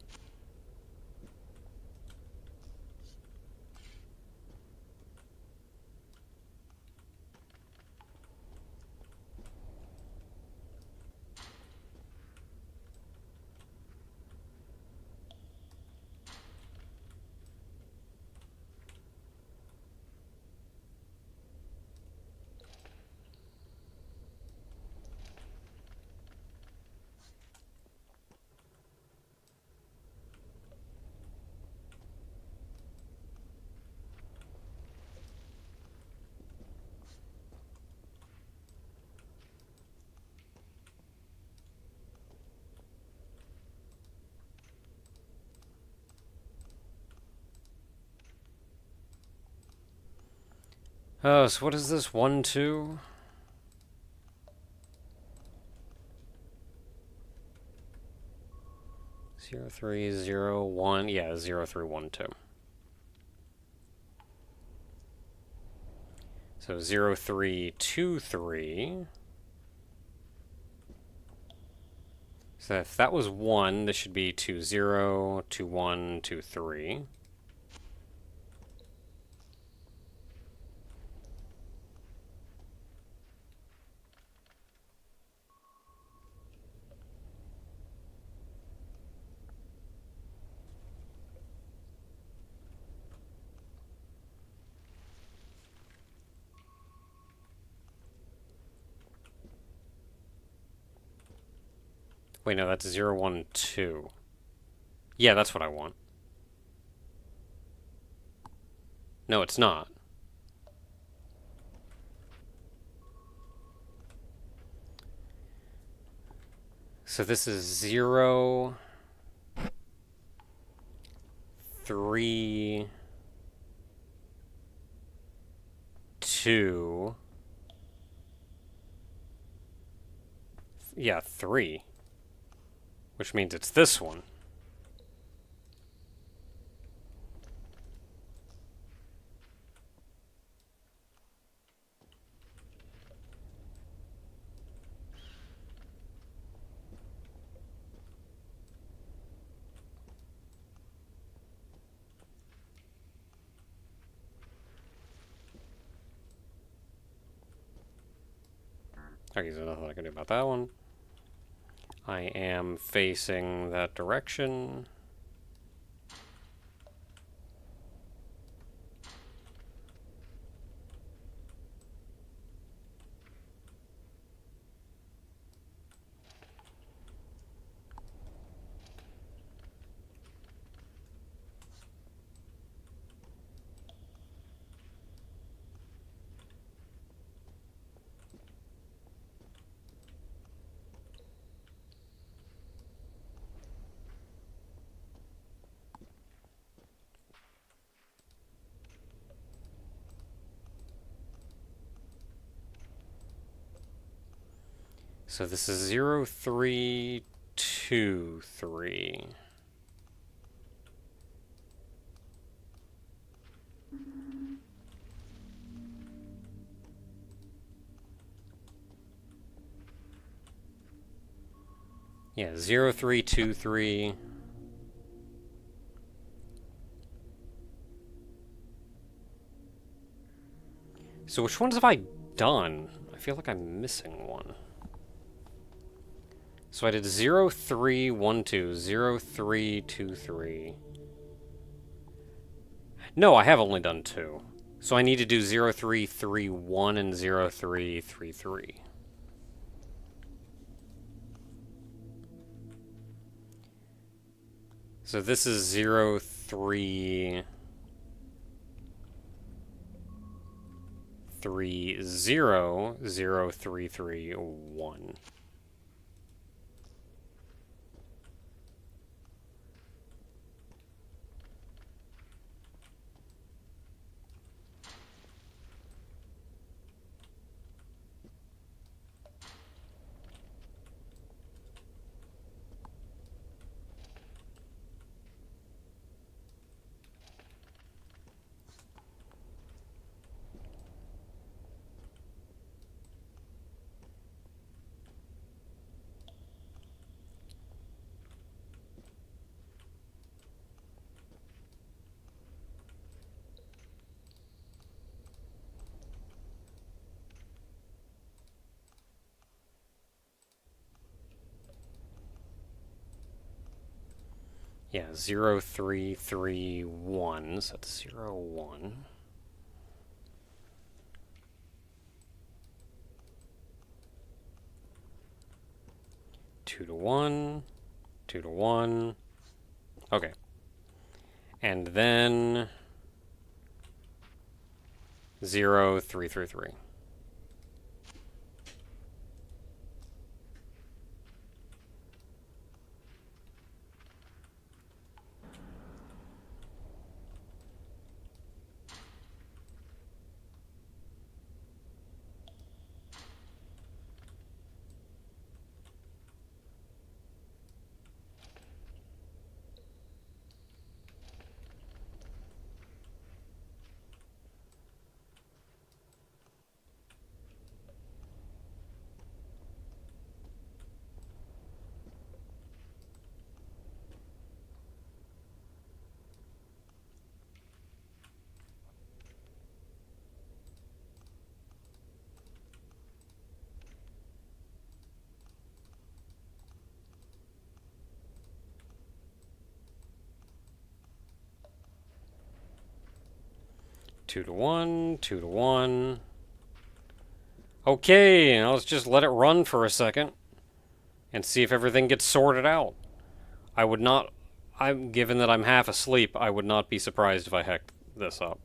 Oh, so what is this? 1, 2? Zero, 3, 0, 1. Yeah, 0, 3, 1, 2. So 0, 3, 2, 3. So if that was 1, this should be 2, 0, 2, 1, 2, 3. Wait, no, that's 0, 1, 2. Yeah, that's what I want. No, it's not. So this is 0, 3, 2. Yeah, 3. Which means it's this one. Okay, so nothing I can do about that one. I am facing that direction. So this is 0, 3, 2, 3. Yeah, 0, 3, 2, 3. So which ones have I done? I feel like I'm missing one. So I did 0, 3, 1, 2, 0, 3, 2, 3. No, I have only done 2. So I need to do 0, 3, 3, 1 and 0, 3, 3, 3. So this is 0, 3, 3, 0, 0, 3, 3, 1. Yeah, 0, 3, 3, 1. So that's 0, 1. Two to 1. 2 to 1. Okay. And then 0, 3, 3, 3. Two to 1, 2 to 1. Okay, now let's just let it run for a second. and see if everything gets sorted out. I would not, given that I'm half asleep, I would not be surprised if I hecked this up.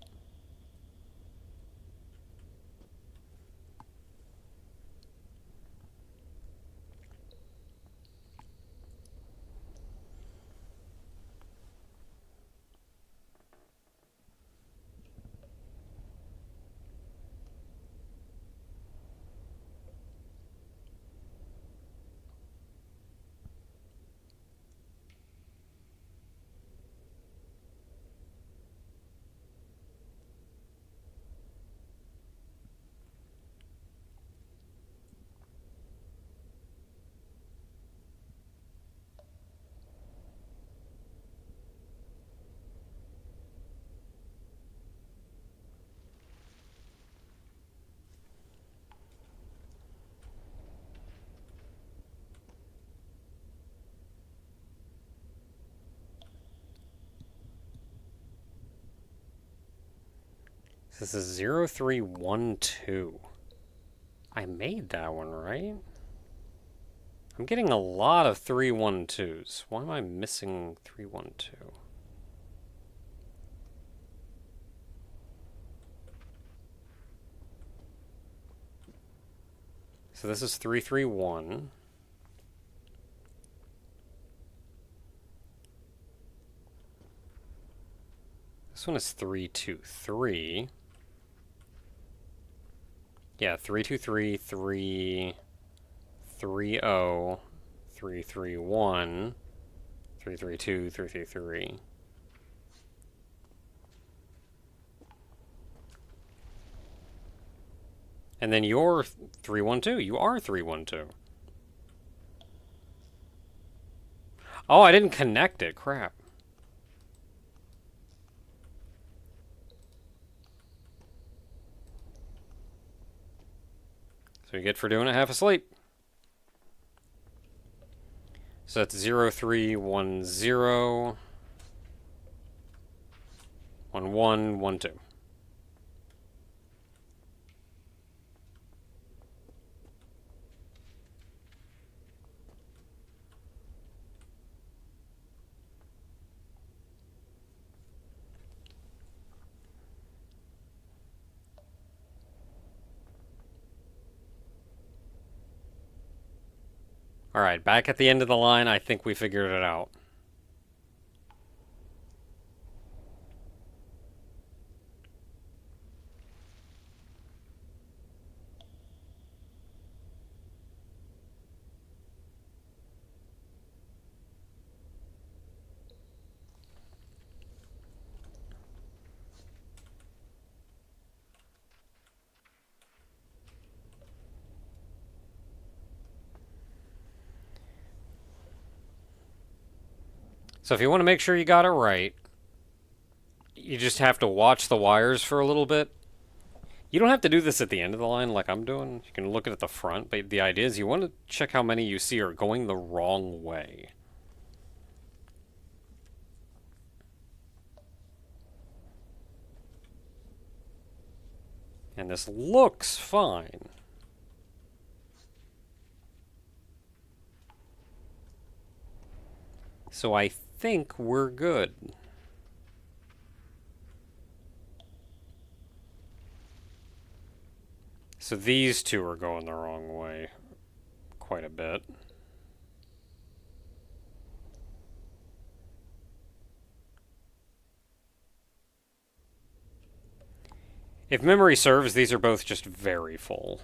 This is 0312. I made that one, right? I'm getting a lot of 312s. Why am I missing 312? So this is 331. This one is 323. Yeah, 323, 330, 331, 332, 333. And then you're 312. You are 312. Oh, I didn't connect it. Crap. So you get for doing it half asleep. So that's 0310 1112. Alright, back at the end of the line, I think we figured it out. So if you want to make sure you got it right, you just have to watch the wires for a little bit. You don't have to do this at the end of the line like I'm doing. You can look at the front, but the idea is you want to check how many you see are going the wrong way. And this looks fine. So I think we're good. So these two are going the wrong way quite a bit. If memory serves, these are both just very full.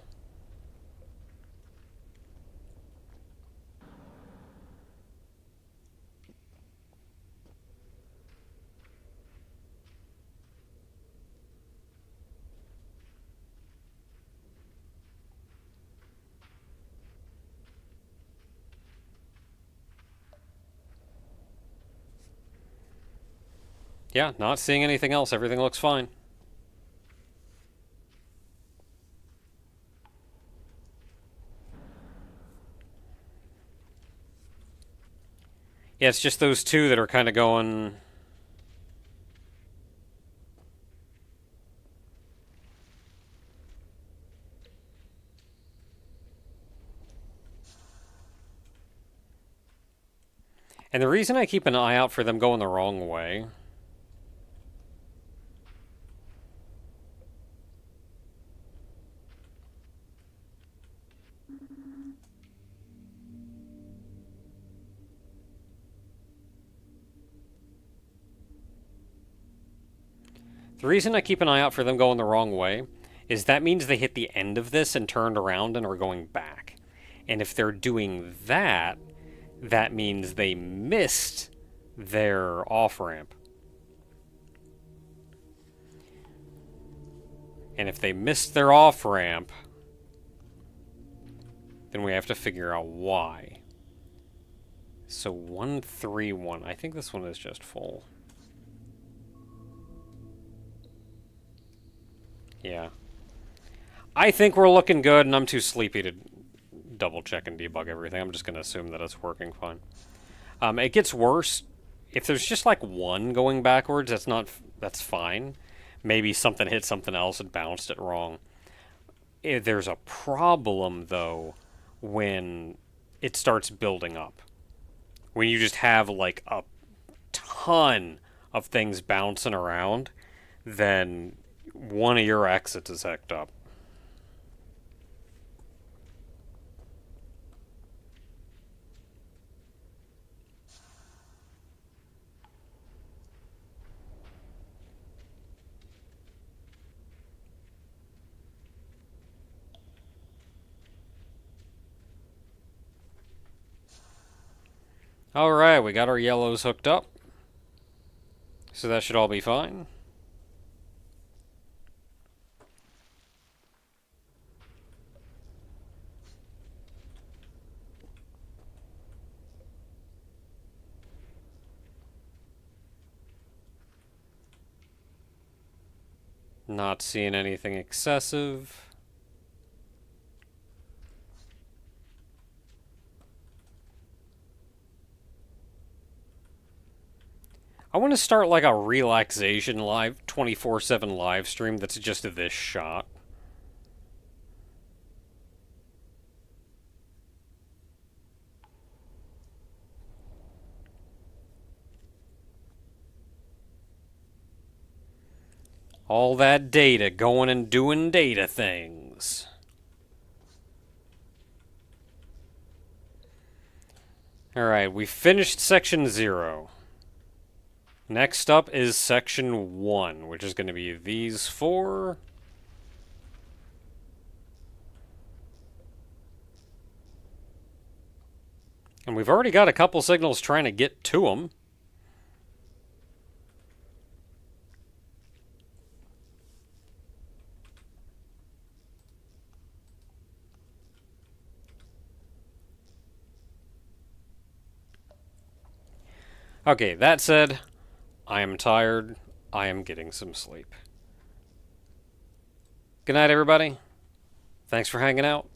Yeah, not seeing anything else. Everything looks fine. Yeah, it's just those two that are kind of going... And the reason I keep an eye out for them going the wrong way is that means they hit the end of this and turned around and are going back. And if they're doing that, that means they missed their off-ramp. And if they missed their off-ramp, then we have to figure out why. So 131. I think this one is just full. Yeah. I think we're looking good, and I'm too sleepy to double check and debug everything. I'm just going to assume that it's working fine. It gets worse. If there's just like one going backwards, that's fine. Maybe something hit something else and bounced it wrong. There's a problem, though, when it starts building up. When you just have like a ton of things bouncing around, then one of your exits is hecked up. Alright, we got our yellows hooked up. So that should all be fine. Not seeing anything excessive. I want to start like a relaxation live 24/7 live stream that's just this shot. All that data going and doing data things. Alright, we finished section 0. Next up is section 1, which is going to be these 4. And we've already got a couple signals trying to get to them. Okay, that said, I am tired. I am getting some sleep. Good night, everybody. Thanks for hanging out.